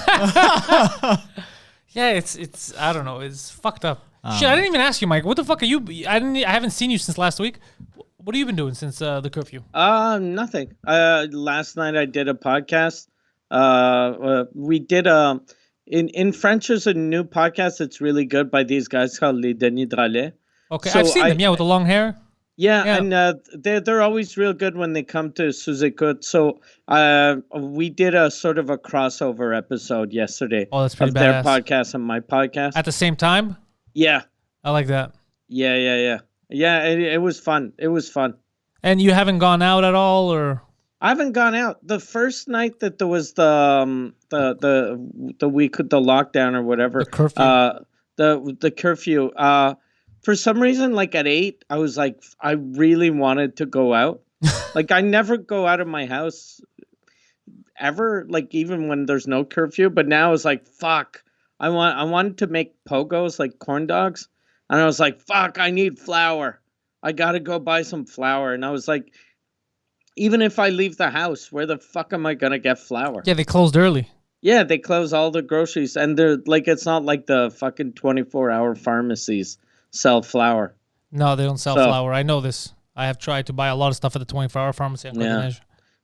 [SPEAKER 1] it's I don't know, it's fucked up. Shit, I didn't even ask you, Mike. What the fuck are you? I haven't seen you since last week. What have you been doing since the curfew?
[SPEAKER 2] Nothing. Last night I did a podcast. We did in French. There's a new podcast that's really good by these guys called Les Denis Drolet.
[SPEAKER 1] Okay,
[SPEAKER 2] So
[SPEAKER 1] I've seen them. Yeah, with the long hair.
[SPEAKER 2] Yeah,
[SPEAKER 1] Yeah.
[SPEAKER 2] and they're always real good when they come to Sous-Écoute. So we did a sort of a crossover episode yesterday
[SPEAKER 1] Oh, that's pretty
[SPEAKER 2] of their
[SPEAKER 1] badass.
[SPEAKER 2] podcast and my podcast.
[SPEAKER 1] At the same time,
[SPEAKER 2] Yeah,
[SPEAKER 1] I like that.
[SPEAKER 2] yeah. It was fun. It was fun.
[SPEAKER 1] And you haven't gone out at all, or
[SPEAKER 2] I haven't gone out. The first night that there was the week of the lockdown or whatever,
[SPEAKER 1] The curfew.
[SPEAKER 2] the curfew. For some reason, like at 8, I was like, I really wanted to go out. Like I never go out of my house ever. Like even when there's no curfew. But now it's like, fuck. I wanted to make pogos, like corn dogs, and I was like, fuck. I need flour. I gotta go buy some flour. And I was like, even if I leave the house, where the fuck am I gonna get flour?
[SPEAKER 1] yeah, they closed early.
[SPEAKER 2] Yeah, they close all the groceries, and they're like, it's not like the fucking 24-hour pharmacies sell flour.
[SPEAKER 1] No, they don't sell
[SPEAKER 2] So-
[SPEAKER 1] flour. I know this. I have tried to buy a lot of stuff at the 24-hour pharmacy.
[SPEAKER 2] Yeah.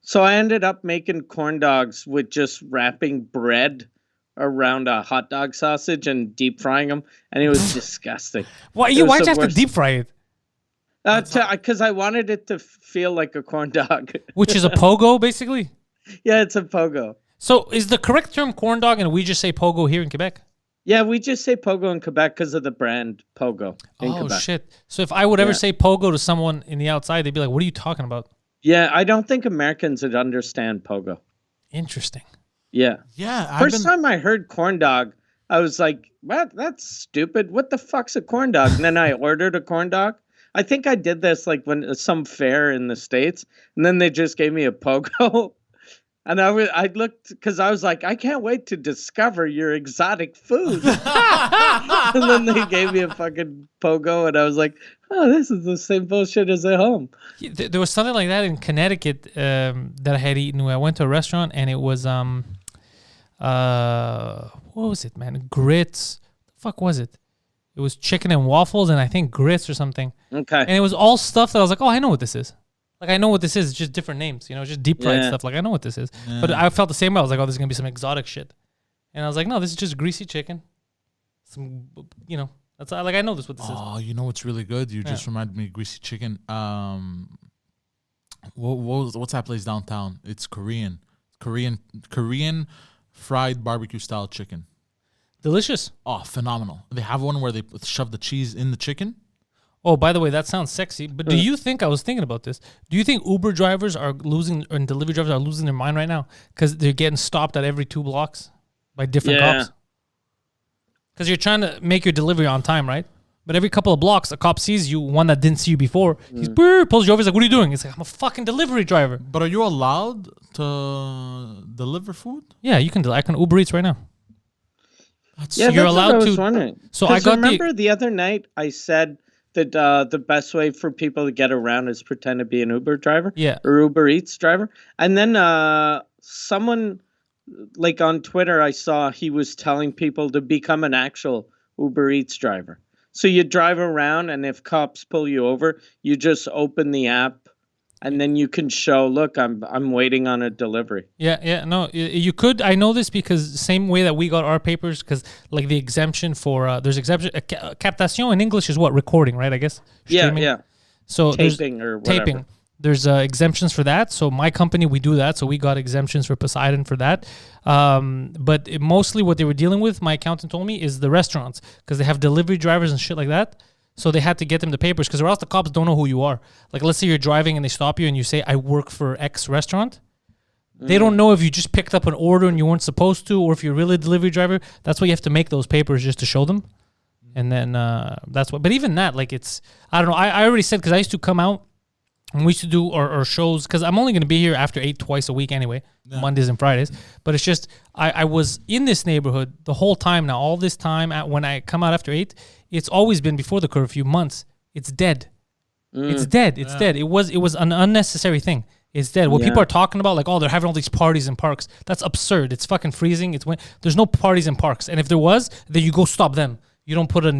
[SPEAKER 2] So I ended up making corn dogs with just wrapping bread around a hot dog sausage and deep frying them, and it was disgusting.
[SPEAKER 1] Why'd
[SPEAKER 2] It
[SPEAKER 1] you
[SPEAKER 2] was the
[SPEAKER 1] have to
[SPEAKER 2] worst.
[SPEAKER 1] deep fry it?
[SPEAKER 2] Because I wanted it to feel like a corn dog.
[SPEAKER 1] Which is a pogo, basically?
[SPEAKER 2] Yeah, it's a pogo.
[SPEAKER 1] So is the correct term corn dog, and we just say pogo here in Quebec?
[SPEAKER 2] Yeah, we just say pogo in Quebec because of the brand Pogo in
[SPEAKER 1] Oh,
[SPEAKER 2] Quebec.
[SPEAKER 1] shit. So if I would ever
[SPEAKER 2] Yeah.
[SPEAKER 1] say pogo to someone in the outside, they'd be like, what are you talking about?
[SPEAKER 2] Yeah, I don't think Americans would understand pogo.
[SPEAKER 1] Interesting.
[SPEAKER 2] Yeah.
[SPEAKER 3] Yeah,
[SPEAKER 2] First time I heard corn dog, I was like, "What? That's stupid. What the fuck's a corn dog?" And then I ordered a corn dog. I think I did this like when some fair in the States, and then they just gave me a pogo. And I looked because I was like, I can't wait to discover your exotic food. And then they gave me a fucking pogo, and I was like, oh, this is the same bullshit as at home.
[SPEAKER 1] There was something like that in Connecticut that I had eaten. I went to a restaurant and it was what was it, man? Grits. The fuck was it? It was chicken and waffles and I think grits or something.
[SPEAKER 2] Okay.
[SPEAKER 1] And it was all stuff that I was like, oh, I know what this is. Like, I know what this is. It's just different names, you know, just deep fried stuff. Like, I know what this is.
[SPEAKER 3] Yeah.
[SPEAKER 1] But I felt the same way. I was like, oh, this is going to be some exotic shit. And I was like, no, this is just greasy chicken. Some, you know, that's like, I know this what this is.
[SPEAKER 3] Oh, you know what's really good? You just reminded me of greasy chicken. What's that place downtown? It's Korean fried barbecue style chicken.
[SPEAKER 1] Delicious.
[SPEAKER 3] Oh, phenomenal. They have one where they shove the cheese in the chicken.
[SPEAKER 1] Oh, by the way, that sounds sexy. But do you think, I was thinking about this, do you think Uber drivers are losing, and delivery drivers are losing their mind right now? Because they're getting stopped at every 2 blocks by different cops? Because you're trying to make your delivery on time, right? But every couple of blocks, a cop sees you, one that didn't see you before. He's pulls you over. He's like, what are you doing? He's like, I'm a fucking delivery driver.
[SPEAKER 3] But are you allowed to deliver food?
[SPEAKER 1] Yeah, you can. I can Uber Eats right now.
[SPEAKER 2] You're allowed to. Wondering.
[SPEAKER 1] So I got
[SPEAKER 2] remember the other night I said that the best way for people to get around is pretend to be an Uber driver.
[SPEAKER 1] Yeah.
[SPEAKER 2] Or Uber Eats driver. And then someone, like on Twitter, I saw he was telling people to become an actual Uber Eats driver. So you drive around, and if cops pull you over, you just open the app, and then you can show, look, I'm waiting on a delivery.
[SPEAKER 1] Yeah, no, you could. I know this because same way that we got our papers, because like the exemption for there's exemption captation in English is what, recording, right? I guess. Streaming.
[SPEAKER 2] Yeah.
[SPEAKER 1] So
[SPEAKER 2] taping or whatever.
[SPEAKER 1] Taping. There's exemptions for that. So my company, we do that. So we got exemptions for Poseidon for that. But mostly what they were dealing with, my accountant told me, is the restaurants, because they have delivery drivers and shit like that. So they had to get them the papers, because or else the cops don't know who you are. Like, let's say you're driving and they stop you and you say, I work for X restaurant. They don't know if you just picked up an order and you weren't supposed to, or if you're really a delivery driver. That's why you have to make those papers just to show them. And then that's what. But even that, like, it's, I don't know. I already said, because I used to come out and we used to do our shows, because I'm only going to be here after 8 twice a week anyway, Mondays and Fridays. But it's just, I was in this neighborhood the whole time now, all this time. When I come out after 8, it's always been before the curfew months. It's dead. It's dead. It's dead. It was an unnecessary thing. It's dead. What people are talking about, like, oh, they're having all these parties in parks. That's absurd. It's fucking freezing. There's no parties in parks. And if there was, then you go stop them. You don't put a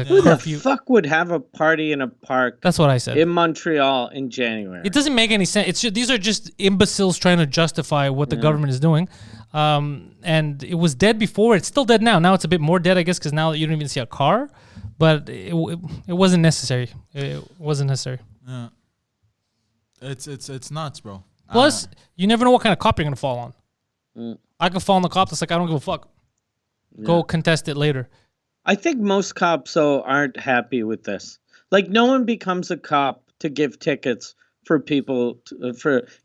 [SPEAKER 2] Who
[SPEAKER 1] curfew.
[SPEAKER 2] the fuck would have a party in a park?
[SPEAKER 1] That's what I said.
[SPEAKER 2] In Montreal in January.
[SPEAKER 1] It doesn't make any sense. It's just, these are just imbeciles trying to justify what the government is doing. And it was dead before. It's still dead now. Now it's a bit more dead, I guess, because now you don't even see a car. But it wasn't necessary. It wasn't necessary.
[SPEAKER 3] Yeah. It's nuts, bro.
[SPEAKER 1] Plus, you never know what kind of cop you're gonna fall on. I could fall on the cop that's like, I don't give a fuck. Go contest it later.
[SPEAKER 2] I think most cops, though, aren't happy with this. Like, no one becomes a cop to give tickets for people,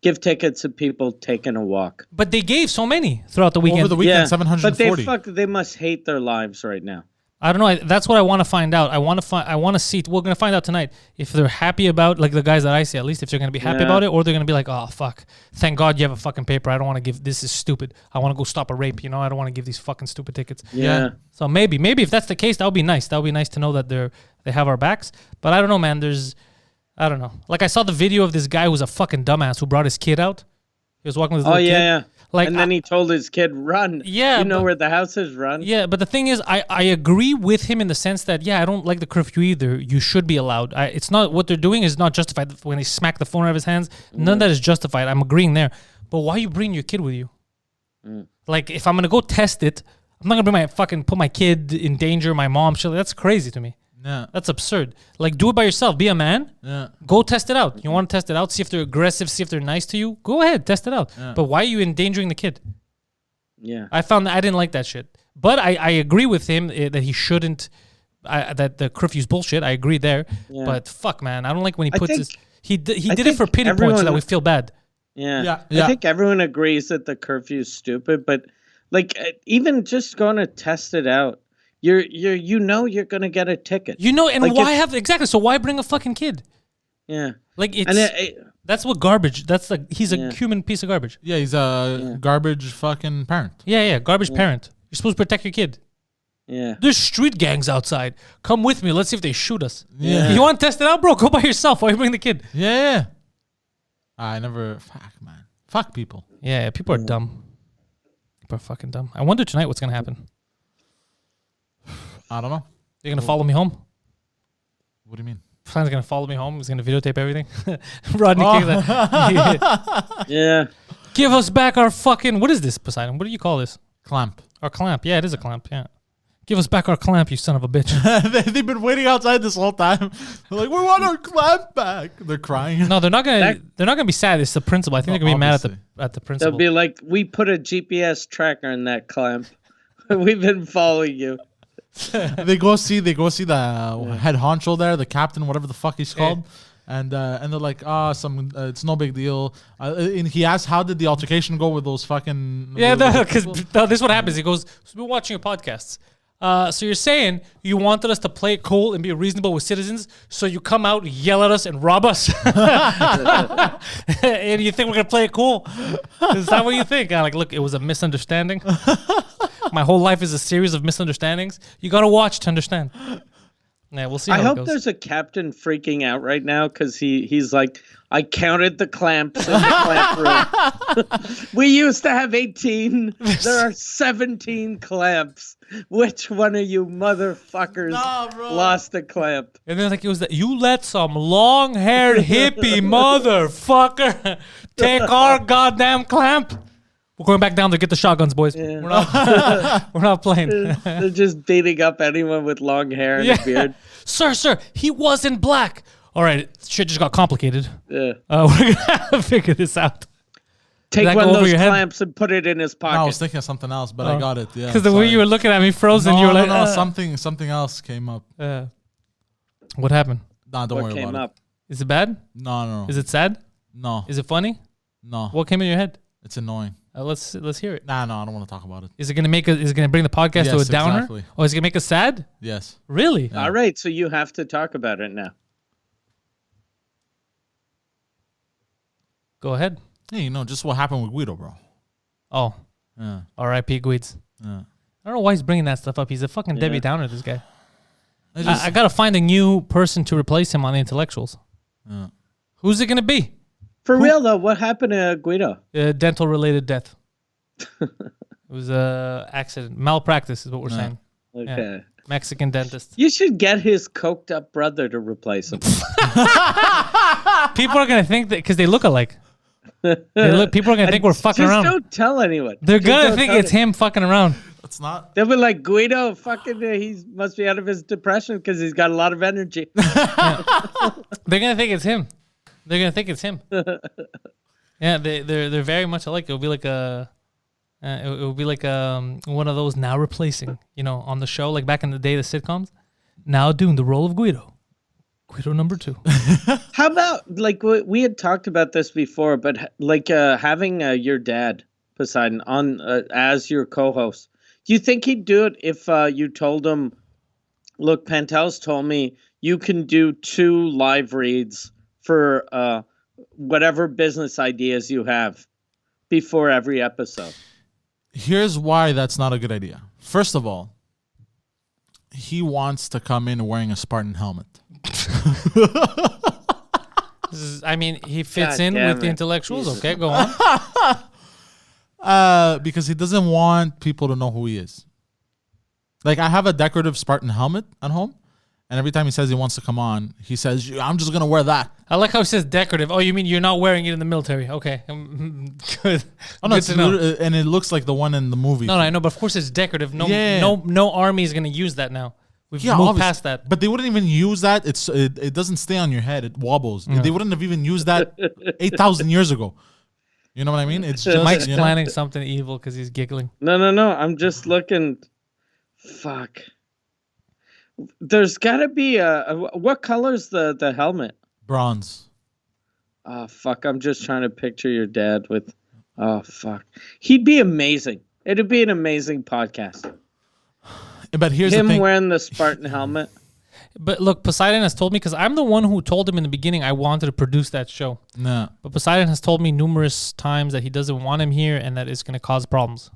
[SPEAKER 2] give tickets to people taking a walk.
[SPEAKER 1] But they gave so many throughout the weekend.
[SPEAKER 3] Over the weekend, 740.
[SPEAKER 2] But they must hate their lives right now.
[SPEAKER 1] I don't know. That's what I want to find out. I want to see. We're gonna find out tonight if they're happy about, like, the guys that I see, at least, if they're gonna be happy about it, or they're gonna be like, oh fuck, thank God you have a fucking paper. I don't want to give. This is stupid. I want to go stop a rape. You know, I don't want to give these fucking stupid tickets.
[SPEAKER 2] Yeah.
[SPEAKER 1] So maybe if that's the case, that would be nice. That would be nice to know that they have our backs. But I don't know, man. I don't know. Like, I saw the video of this guy who's a fucking dumbass who brought his kid out. He was walking with his little kid.
[SPEAKER 2] Yeah.
[SPEAKER 1] Like,
[SPEAKER 2] and then he told his kid, run.
[SPEAKER 1] Yeah.
[SPEAKER 2] You know where the house is, run.
[SPEAKER 1] Yeah, but the thing is, I agree with him in the sense that, I don't like the curfew either. You should be allowed. It's not, what they're doing is not justified. When they smack the phone out of his hands, none of that is justified. I'm agreeing there. But why are you bringing your kid with you? Like, if I'm going to go test it, I'm not going to put my kid in danger, my mom, shit. That's crazy to me.
[SPEAKER 3] Yeah.
[SPEAKER 1] That's absurd. Like, do it by yourself. Be a man.
[SPEAKER 3] Yeah.
[SPEAKER 1] Go test it out. You want to test it out? See if they're aggressive. See if they're nice to you. Go ahead. Test it out. Yeah. But why are you endangering the kid?
[SPEAKER 2] Yeah.
[SPEAKER 1] I found that I didn't like that shit. But I agree with him that he shouldn't, that the curfew's bullshit. I agree there. Yeah. But fuck, man. I don't like when he puts his... He did it for pity points so that we feel bad.
[SPEAKER 2] Yeah.
[SPEAKER 3] Yeah.
[SPEAKER 2] I think everyone agrees that the curfew is stupid, but like even just going to test it out, you're you're gonna get a ticket.
[SPEAKER 1] You know, and
[SPEAKER 2] Like,
[SPEAKER 1] why
[SPEAKER 2] if-
[SPEAKER 1] have exactly? So why bring a fucking kid?
[SPEAKER 2] Yeah.
[SPEAKER 1] Like it's
[SPEAKER 2] And
[SPEAKER 1] that's what garbage. That's like he's
[SPEAKER 2] Yeah.
[SPEAKER 1] a human piece of garbage.
[SPEAKER 3] Yeah, he's a garbage fucking parent.
[SPEAKER 1] Yeah, garbage parent. You're supposed to protect your kid.
[SPEAKER 2] yeah.
[SPEAKER 1] There's street gangs outside. Come with me. Let's see if they shoot us.
[SPEAKER 3] Yeah.
[SPEAKER 1] You want to test it out, bro? Go by yourself. Why you bring the kid?
[SPEAKER 3] Yeah. I never. Fuck, man. Fuck people.
[SPEAKER 1] Yeah, people are dumb. People are fucking dumb. I wonder tonight what's gonna happen.
[SPEAKER 3] I don't know.
[SPEAKER 1] You're gonna follow me home?
[SPEAKER 3] What do you mean?
[SPEAKER 1] Fran's gonna follow me home. He's gonna videotape everything. Rodney
[SPEAKER 3] Oh.
[SPEAKER 1] King's like,
[SPEAKER 2] Yeah.
[SPEAKER 1] give us back our fucking. What is this, Poseidon? What do you call this?
[SPEAKER 3] Clamp.
[SPEAKER 1] Our clamp. Yeah, it is a clamp. Yeah. Give us back our clamp, you son of a bitch.
[SPEAKER 3] They've been waiting outside this whole time. They're like, we want our clamp back. They're crying.
[SPEAKER 1] No, they're not gonna. They're not gonna be sad. It's the principal. I think they're gonna be mad
[SPEAKER 3] obviously.
[SPEAKER 1] at the principal.
[SPEAKER 2] They'll be like, we put a GPS tracker in that clamp. We've been following you.
[SPEAKER 3] They go see the head honcho there, the captain, whatever the fuck he's called. And they're like, it's no big deal. And he asked, how did the altercation go with those fucking?
[SPEAKER 1] Yeah,
[SPEAKER 3] with those
[SPEAKER 1] because
[SPEAKER 3] people?
[SPEAKER 1] this is what happens. He goes, so we're watching your podcasts. So you're saying you wanted us to play it cool and be reasonable with citizens, so you come out, yell at us, and rob us, and you think we're gonna play it cool? Is that what you think? I'm like, look, it was a misunderstanding. My whole life is a series of misunderstandings. You gotta watch to understand. Yeah, we'll see. How
[SPEAKER 2] I
[SPEAKER 1] it
[SPEAKER 2] hope
[SPEAKER 1] goes.
[SPEAKER 2] there's a captain freaking out right now because he's like, I counted the clamps in the clamp room. We used to have 18. There are 17 clamps. Which one of you motherfuckers lost a clamp?
[SPEAKER 1] And then like it was that you let some long-haired hippie motherfucker take our goddamn clamp. We're going back down to get the shotguns, boys.
[SPEAKER 2] Yeah.
[SPEAKER 1] We're not playing.
[SPEAKER 2] They're just beating up anyone with long hair and a beard.
[SPEAKER 1] Sir, he wasn't black. All right, shit just got complicated.
[SPEAKER 2] Yeah.
[SPEAKER 1] We're gonna have to figure this out.
[SPEAKER 2] Take
[SPEAKER 1] that
[SPEAKER 2] one
[SPEAKER 1] go
[SPEAKER 2] of
[SPEAKER 1] over
[SPEAKER 2] those
[SPEAKER 1] your head?
[SPEAKER 2] clamps and put it in his
[SPEAKER 3] No, I was
[SPEAKER 2] pocket.
[SPEAKER 3] thinking of something else, but I got it. Yeah.
[SPEAKER 1] Because the way you were looking at me frozen,
[SPEAKER 3] no,
[SPEAKER 1] you were like,
[SPEAKER 3] no, something else came up.
[SPEAKER 1] What happened?
[SPEAKER 3] Nah, don't
[SPEAKER 2] What
[SPEAKER 3] worry
[SPEAKER 2] came
[SPEAKER 3] about
[SPEAKER 2] up?
[SPEAKER 1] Is it bad?
[SPEAKER 3] it. No.
[SPEAKER 1] Is it sad?
[SPEAKER 3] No.
[SPEAKER 1] Is it funny?
[SPEAKER 3] No.
[SPEAKER 1] What came in your head?
[SPEAKER 3] It's annoying.
[SPEAKER 1] Let's hear it.
[SPEAKER 3] Nah, no, I don't want to talk about it.
[SPEAKER 1] Is it gonna bring the podcast to a
[SPEAKER 3] Yes,
[SPEAKER 1] downer?
[SPEAKER 3] exactly.
[SPEAKER 1] Or is it gonna make us sad?
[SPEAKER 3] Yes.
[SPEAKER 1] Really?
[SPEAKER 2] All right, so you have to talk about it now.
[SPEAKER 1] Go ahead.
[SPEAKER 3] Hey, just what happened with Guido, bro.
[SPEAKER 1] Oh,
[SPEAKER 3] Yeah.
[SPEAKER 1] R.I.P. Guids.
[SPEAKER 3] Yeah.
[SPEAKER 1] I don't know why he's bringing that stuff up. He's a fucking Debbie Downer, this guy.
[SPEAKER 3] I just,
[SPEAKER 1] I gotta find a new person to replace him on the intellectuals.
[SPEAKER 3] yeah.
[SPEAKER 1] Who's it gonna be?
[SPEAKER 2] For real though, what happened to Guido?
[SPEAKER 1] Dental related death. It was a accident, malpractice is what we're saying.
[SPEAKER 2] Okay.
[SPEAKER 1] Mexican dentist.
[SPEAKER 2] You should get his coked up brother to replace him.
[SPEAKER 1] People are gonna think that because they look alike. People are gonna think we're fucking
[SPEAKER 2] Just
[SPEAKER 1] around.
[SPEAKER 2] don't tell anyone.
[SPEAKER 1] They're
[SPEAKER 2] Just
[SPEAKER 1] gonna
[SPEAKER 2] don't
[SPEAKER 1] think
[SPEAKER 2] tell
[SPEAKER 1] it's
[SPEAKER 2] them.
[SPEAKER 1] him fucking around.
[SPEAKER 3] It's not.
[SPEAKER 2] They'll be like, Guido, fucking, he must be out of his depression because he's got a lot of energy.
[SPEAKER 1] They're gonna think it's him. They're gonna think it's him. Yeah, they're very much alike. It'll be like a, it will be like one of those now replacing, on the show like back in the day, the sitcoms, now doing the role of Guido. Guido number 2.
[SPEAKER 2] How about, like, we had talked about this before, but like having your dad, Poseidon, on as your co-host. Do you think he'd do it if you told him, look, Pantelis told me you can do 2 live reads for whatever business ideas you have before every episode?
[SPEAKER 3] Here's why that's not a good idea. First of all, he wants to come in wearing a Spartan helmet.
[SPEAKER 1] He fits
[SPEAKER 2] God
[SPEAKER 1] in
[SPEAKER 2] damn
[SPEAKER 1] with the
[SPEAKER 2] it.
[SPEAKER 1] intellectuals. Okay, go on.
[SPEAKER 3] Because he doesn't want people to know who he is. Like, I have a decorative Spartan helmet at home, and every time he says he wants to come on, he says, I'm just going to wear that.
[SPEAKER 1] I like how it says decorative. Oh, you mean you're not wearing it in the military? Okay, good.
[SPEAKER 3] Oh, no,
[SPEAKER 1] Good
[SPEAKER 3] it's
[SPEAKER 1] to know.
[SPEAKER 3] and it looks like the one in the movie.
[SPEAKER 1] No, I know, but of course it's decorative. No,
[SPEAKER 3] Yeah.
[SPEAKER 1] no army is gonna use that now. We've moved
[SPEAKER 3] obviously.
[SPEAKER 1] past that.
[SPEAKER 3] But they wouldn't even use that. It doesn't stay on your head. It wobbles. They wouldn't have even used that 8,000 years ago. You know what I mean? It's just
[SPEAKER 1] Mike's
[SPEAKER 3] you know?
[SPEAKER 1] planning something evil because he's giggling.
[SPEAKER 2] No. I'm just looking. Fuck. There's got to be what color's the helmet?
[SPEAKER 3] Bronze.
[SPEAKER 2] Oh fuck! I'm just trying to picture your dad with. Oh fuck! He'd be amazing. It'd be an amazing podcast.
[SPEAKER 3] But here's the
[SPEAKER 2] Him
[SPEAKER 3] thing.
[SPEAKER 2] wearing the Spartan helmet.
[SPEAKER 1] But look, Poseidon has told me, because I'm the one who told him in the beginning I wanted to produce that show.
[SPEAKER 3] Nah.
[SPEAKER 1] But Poseidon has told me numerous times that he doesn't want him here and that it's going to cause problems.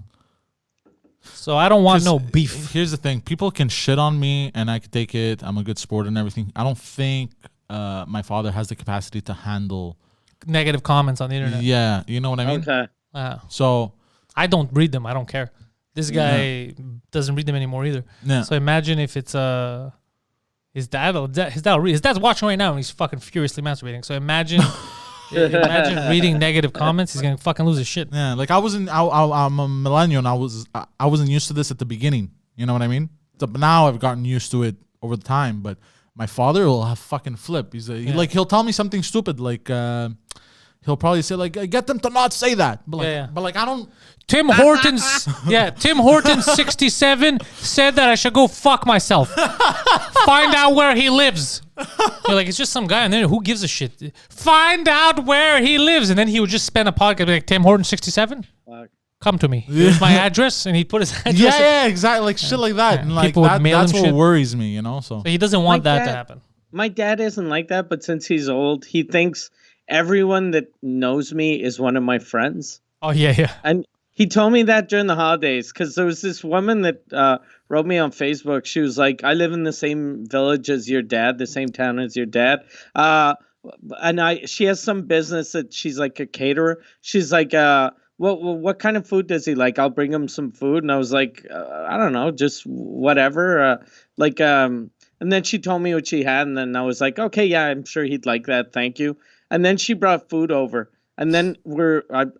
[SPEAKER 1] So I don't want no beef.
[SPEAKER 3] Here's the thing. People can shit on me and I can take it. I'm a good sport and everything. I don't think my father has the capacity to handle
[SPEAKER 1] Negative comments on the internet.
[SPEAKER 3] Yeah, you know what I mean?
[SPEAKER 2] Okay.
[SPEAKER 3] So
[SPEAKER 1] I don't read them. I don't care. This guy doesn't read them anymore either.
[SPEAKER 3] Yeah.
[SPEAKER 1] So imagine if it's his dad. His dad's watching right now and he's fucking furiously masturbating. So imagine reading negative comments. He's gonna fucking lose his shit.
[SPEAKER 3] yeah, like I'm a millennial and I wasn't used to this at the beginning. You know what I mean? So, but now I've gotten used to it over the time. But my father will have fucking flip. He'll tell me something stupid like he'll probably say like get them to not say that. But like I don't.
[SPEAKER 1] Tim Hortons, Tim Hortons 67 said that I should go fuck myself. Find out where he lives. You're like, it's just some guy on there. Who gives a shit? Find out where he lives. And then he would just spend a podcast like, Tim Hortons 67? Come to me. Here's my address. And he'd put his address.
[SPEAKER 3] Yeah, exactly. Like shit like that. And like
[SPEAKER 1] People would mail
[SPEAKER 3] that's
[SPEAKER 1] him
[SPEAKER 3] what
[SPEAKER 1] shit.
[SPEAKER 3] worries me, you know? So
[SPEAKER 1] So he doesn't want that to happen.
[SPEAKER 2] My dad isn't like that, but since he's old, he thinks everyone that knows me is one of my friends.
[SPEAKER 1] Oh, yeah.
[SPEAKER 2] And he told me that during the holidays because there was this woman that wrote me on Facebook. She was like, I live in the same village as your dad, the same town as your dad. And she has some business that she's like a caterer. She's like, what kind of food does he like? I'll bring him some food. And I was like, I don't know, just whatever. And then she told me what she had. And then I was like, okay, yeah, I'm sure he'd like that. Thank you. And then she brought food over. And then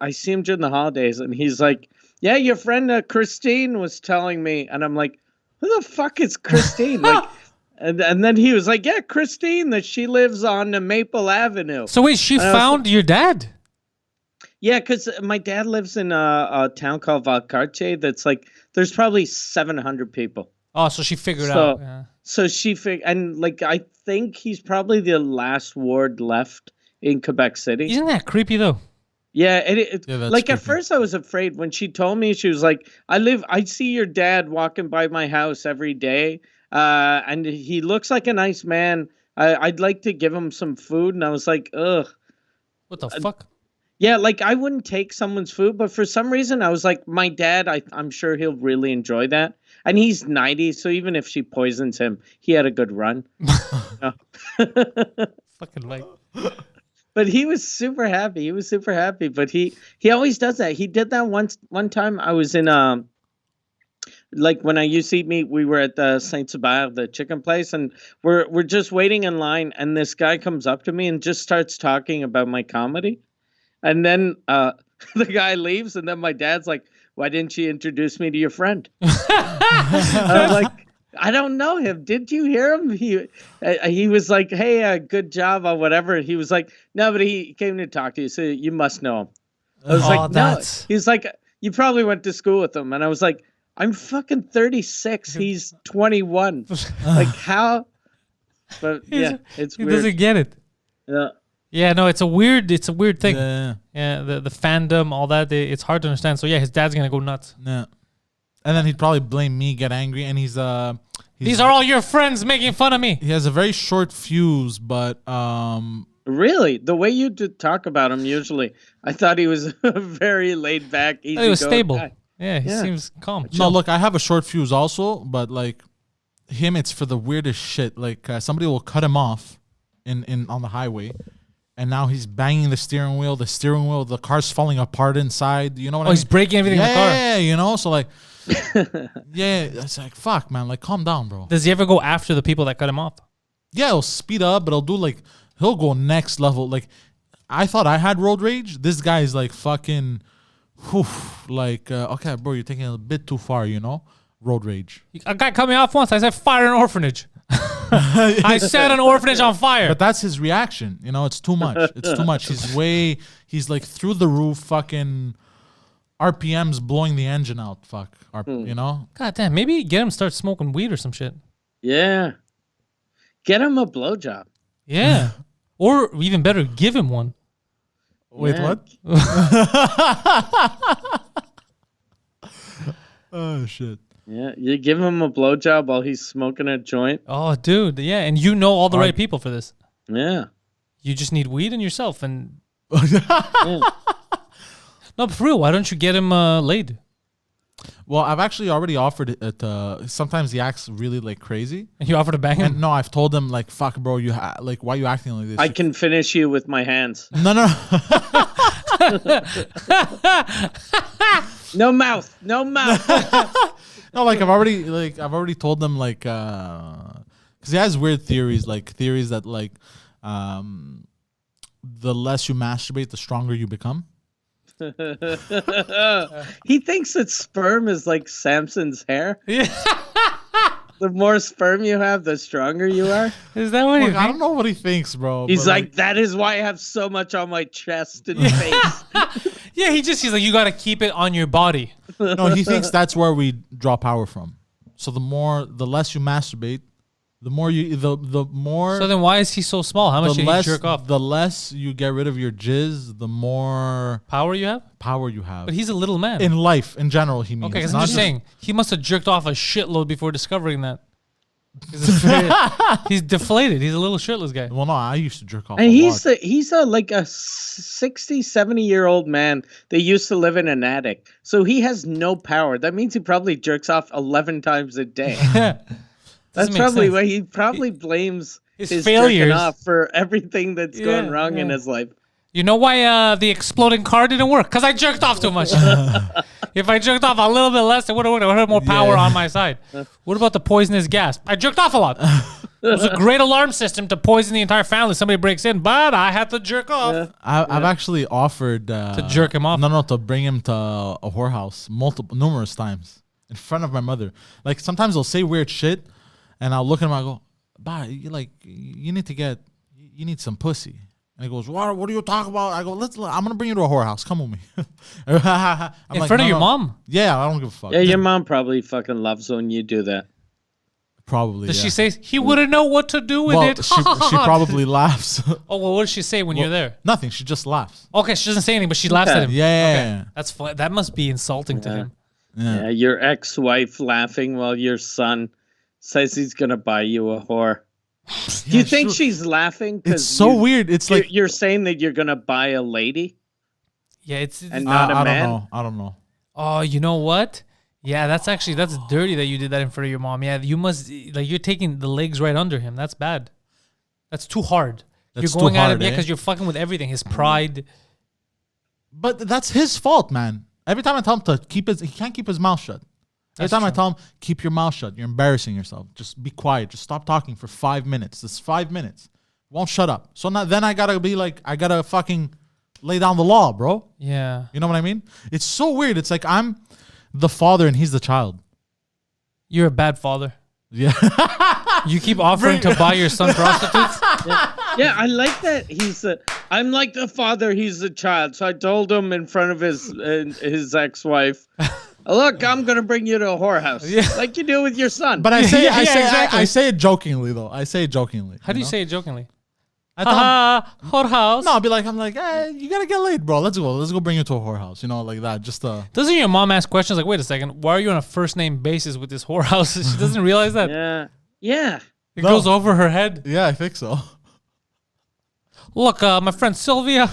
[SPEAKER 2] I see him during the holidays, and he's like, yeah, your friend Christine was telling me. And I'm like, who the fuck is Christine? Like, and then he was like, yeah, Christine, that she lives on Maple Avenue.
[SPEAKER 1] So wait, she found your dad?
[SPEAKER 2] Yeah, because my dad lives in a town called Valcarce that's like, there's probably 700 people.
[SPEAKER 1] Oh, so she figured out. Yeah.
[SPEAKER 2] So she figured, and like, I think he's probably the last ward left in Quebec City.
[SPEAKER 1] Isn't that creepy though?
[SPEAKER 2] Yeah, that's like
[SPEAKER 3] creepy.
[SPEAKER 2] At first I was afraid when she told me. She was like, I see your dad walking by my house every day, and he looks like a nice man. I'd like to give him some food. And I was like, ugh.
[SPEAKER 1] What the fuck?
[SPEAKER 2] Yeah, like I wouldn't take someone's food, but for some reason I was like, my dad, I'm sure he'll really enjoy that. And he's 90, so even if she poisons him, he had a good run.
[SPEAKER 1] Fucking like.
[SPEAKER 2] But he was super happy. But he always does that. He did that one time. I was in like when I used to eat meat, we were at the Saint Sabah, the chicken place, and we're just waiting in line, and this guy comes up to me and just starts talking about my comedy. And then the guy leaves, and then my dad's like, why didn't you introduce me to your friend? I was like, I don't know him. Did you hear him? He was like, hey, good job or whatever. He was like, no, but he came to talk to you, so you must know him. I was like, no. He's like, you probably went to school with him. And I was like, I'm fucking 36. He's 21. Like, how? But yeah, it's weird.
[SPEAKER 1] He doesn't get it.
[SPEAKER 2] Yeah.
[SPEAKER 1] Yeah, no, it's a weird thing.
[SPEAKER 3] Yeah.
[SPEAKER 1] The fandom, all that, it's hard to understand. So yeah, his dad's gonna go nuts.
[SPEAKER 3] Yeah. And then he'd probably blame me, get angry, and he's
[SPEAKER 1] These are all your friends making fun of me.
[SPEAKER 3] He has a very short fuse, but
[SPEAKER 2] Really, the way you talk about him usually, I thought he was a very laid back, easy.
[SPEAKER 1] He was stable.
[SPEAKER 2] Guy.
[SPEAKER 1] Yeah, he seems calm.
[SPEAKER 3] no, look, I have a short fuse also, but like him, it's for the weirdest shit. Like somebody will cut him off in on the highway, and now he's banging the steering wheel. The car's falling apart inside. You know what I mean?
[SPEAKER 1] He's breaking everything in the car.
[SPEAKER 3] Yeah, you know, so like. Yeah, it's like fuck, man. Like, calm down, bro.
[SPEAKER 1] Does he ever go after the people that cut him off?
[SPEAKER 3] Yeah, he'll speed up, but he'll go next level. Like, I thought I had road rage. This guy is like fucking, okay, bro, you're taking it a bit too far, you know? Road rage.
[SPEAKER 1] A guy cut me off once. I said, fire an orphanage. I set an orphanage on fire.
[SPEAKER 3] But that's his reaction. You know, it's too much. It's too much. He's like through the roof, fucking RPMs blowing the engine out. Fuck. You know?
[SPEAKER 1] God damn, maybe get him to start smoking weed or some shit.
[SPEAKER 2] Yeah. Get him a blowjob.
[SPEAKER 1] Yeah. Or even better, give him one.
[SPEAKER 3] Wait,
[SPEAKER 2] Yeah.
[SPEAKER 3] what? Oh shit.
[SPEAKER 2] Yeah, you give him a blowjob while he's smoking a joint.
[SPEAKER 1] Oh, dude, yeah, and you know all the right people for this.
[SPEAKER 2] Yeah.
[SPEAKER 1] You just need weed and yourself, and
[SPEAKER 2] Yeah.
[SPEAKER 1] no, but for real, why don't you get him laid?
[SPEAKER 3] Well, I've actually already offered it. Sometimes he acts really like crazy.
[SPEAKER 1] And you offer to bang him?
[SPEAKER 3] And no, I've told him like, "Fuck, bro, like, why are you acting like this?"
[SPEAKER 2] I can finish you with my hands.
[SPEAKER 3] No.
[SPEAKER 2] No mouth. No mouth.
[SPEAKER 3] No, like I've already told them like, because he has weird theories, like theories that like, the less you masturbate, the stronger you become.
[SPEAKER 2] He thinks that sperm is like Samson's hair.
[SPEAKER 1] Yeah.
[SPEAKER 2] The more sperm you have, the stronger you are.
[SPEAKER 1] Is that what
[SPEAKER 3] Like,
[SPEAKER 1] you
[SPEAKER 3] I don't know what he thinks, bro.
[SPEAKER 2] He's
[SPEAKER 3] but,
[SPEAKER 2] like, that is why I have so much on my chest and face.
[SPEAKER 1] Yeah, he's like, you got to keep it on your body.
[SPEAKER 3] no, he thinks that's where we draw power from. So the less you masturbate, the more the more.
[SPEAKER 1] So then why is he so small? How much
[SPEAKER 3] the
[SPEAKER 1] did
[SPEAKER 3] less
[SPEAKER 1] he jerk off?
[SPEAKER 3] the less you get rid of your jizz, the more
[SPEAKER 1] Power you have?
[SPEAKER 3] power you have.
[SPEAKER 1] But he's a little man.
[SPEAKER 3] In life, in general, he means.
[SPEAKER 1] Okay, because
[SPEAKER 3] Not
[SPEAKER 1] I'm just saying, he must have jerked off a shitload before discovering that. He's deflated. He's a little shirtless guy.
[SPEAKER 3] Well, no, I used to jerk off.
[SPEAKER 2] And
[SPEAKER 3] a
[SPEAKER 2] he's
[SPEAKER 3] lot.
[SPEAKER 2] he's like a 60, 70-year-old man that used to live in an attic. So he has no power. That means he probably jerks off 11 times a day. That's
[SPEAKER 1] make
[SPEAKER 2] probably
[SPEAKER 1] sense.
[SPEAKER 2] why he probably blames
[SPEAKER 1] His
[SPEAKER 2] his
[SPEAKER 1] failures.
[SPEAKER 2] jerking off for everything that's going wrong in
[SPEAKER 1] yeah.
[SPEAKER 2] his life.
[SPEAKER 1] You know why the exploding car didn't work? Because I jerked off too much. If I jerked off a little bit less, it would have worked. I would have more power on my side. What about the poisonous gas? I jerked off a lot. It was a great alarm system to poison the entire family. Somebody breaks in, but I had to jerk off.
[SPEAKER 3] I've actually offered to
[SPEAKER 1] jerk him off?
[SPEAKER 3] No, to bring him to a whorehouse numerous times in front of my mother. Like sometimes they'll say weird shit, and I'll look at him. I go, "Bah, you need some pussy." And he goes, what are you talking about? I go, I'm gonna bring you to a whorehouse. Come with me. I'm
[SPEAKER 1] In
[SPEAKER 3] like,
[SPEAKER 1] front of
[SPEAKER 3] "No,
[SPEAKER 1] your
[SPEAKER 3] no."
[SPEAKER 1] mom?
[SPEAKER 3] Yeah, I don't give a fuck.
[SPEAKER 2] Yeah, your mom probably fucking loves when you do that.
[SPEAKER 3] Probably.
[SPEAKER 1] Does
[SPEAKER 3] yeah.
[SPEAKER 1] she say he wouldn't know what to do with
[SPEAKER 3] Well,
[SPEAKER 1] it?
[SPEAKER 3] she probably laughs.
[SPEAKER 1] Oh, well, what does she say when you're there?
[SPEAKER 3] Nothing. She just laughs.
[SPEAKER 1] Okay, she doesn't say anything, but she laughs at him.
[SPEAKER 3] Yeah.
[SPEAKER 1] That's fun. That must be insulting to him.
[SPEAKER 2] Yeah, your ex-wife laughing while your son says he's gonna buy you a whore. Do you think she's laughing?
[SPEAKER 3] It's so weird. It's like
[SPEAKER 2] you're saying that you're gonna buy a lady
[SPEAKER 1] Yeah, it's
[SPEAKER 2] and not a man.
[SPEAKER 3] I don't know.
[SPEAKER 1] Oh, you know what? Yeah, that's dirty that you did that in front of your mom. Yeah, you must you're taking the legs right under him. That's bad. That's too hard.
[SPEAKER 3] That's
[SPEAKER 1] you're going
[SPEAKER 3] too
[SPEAKER 1] at
[SPEAKER 3] hard,
[SPEAKER 1] him, yeah,
[SPEAKER 3] eh?
[SPEAKER 1] because you're fucking with everything. His pride.
[SPEAKER 3] But that's his fault, man. Every time I tell him to he can't keep his mouth shut. Every time I tell him, keep your mouth shut. You're embarrassing yourself. Just be quiet. Just stop talking for 5 minutes. This 5 minutes. Won't shut up. So then I gotta be like, I gotta fucking lay down the law, bro.
[SPEAKER 1] Yeah.
[SPEAKER 3] You know what I mean? It's so weird. It's like I'm the father and he's the child.
[SPEAKER 1] You're a bad father.
[SPEAKER 3] Yeah.
[SPEAKER 1] You keep offering to buy your son prostitutes?
[SPEAKER 2] Yeah, I like that. I'm like the father. He's the child. So I told him in front of his ex-wife, "Look, I'm gonna bring you to a whorehouse, like you do with your son."
[SPEAKER 3] But I say,
[SPEAKER 1] exactly.
[SPEAKER 3] I say it jokingly though. I say it jokingly.
[SPEAKER 1] How do you
[SPEAKER 3] know?
[SPEAKER 1] say it jokingly?
[SPEAKER 3] I tell him,
[SPEAKER 1] Whorehouse.
[SPEAKER 3] no, I'm like, hey, you gotta get laid, bro. Let's go bring you to a whorehouse. You know, like that. Just
[SPEAKER 1] Doesn't your mom ask questions like, wait a second, why are you on a first name basis with this whorehouse? She doesn't realize that.
[SPEAKER 2] yeah.
[SPEAKER 1] It goes over her head.
[SPEAKER 3] yeah, I think so.
[SPEAKER 1] Look, my friend Sylvia,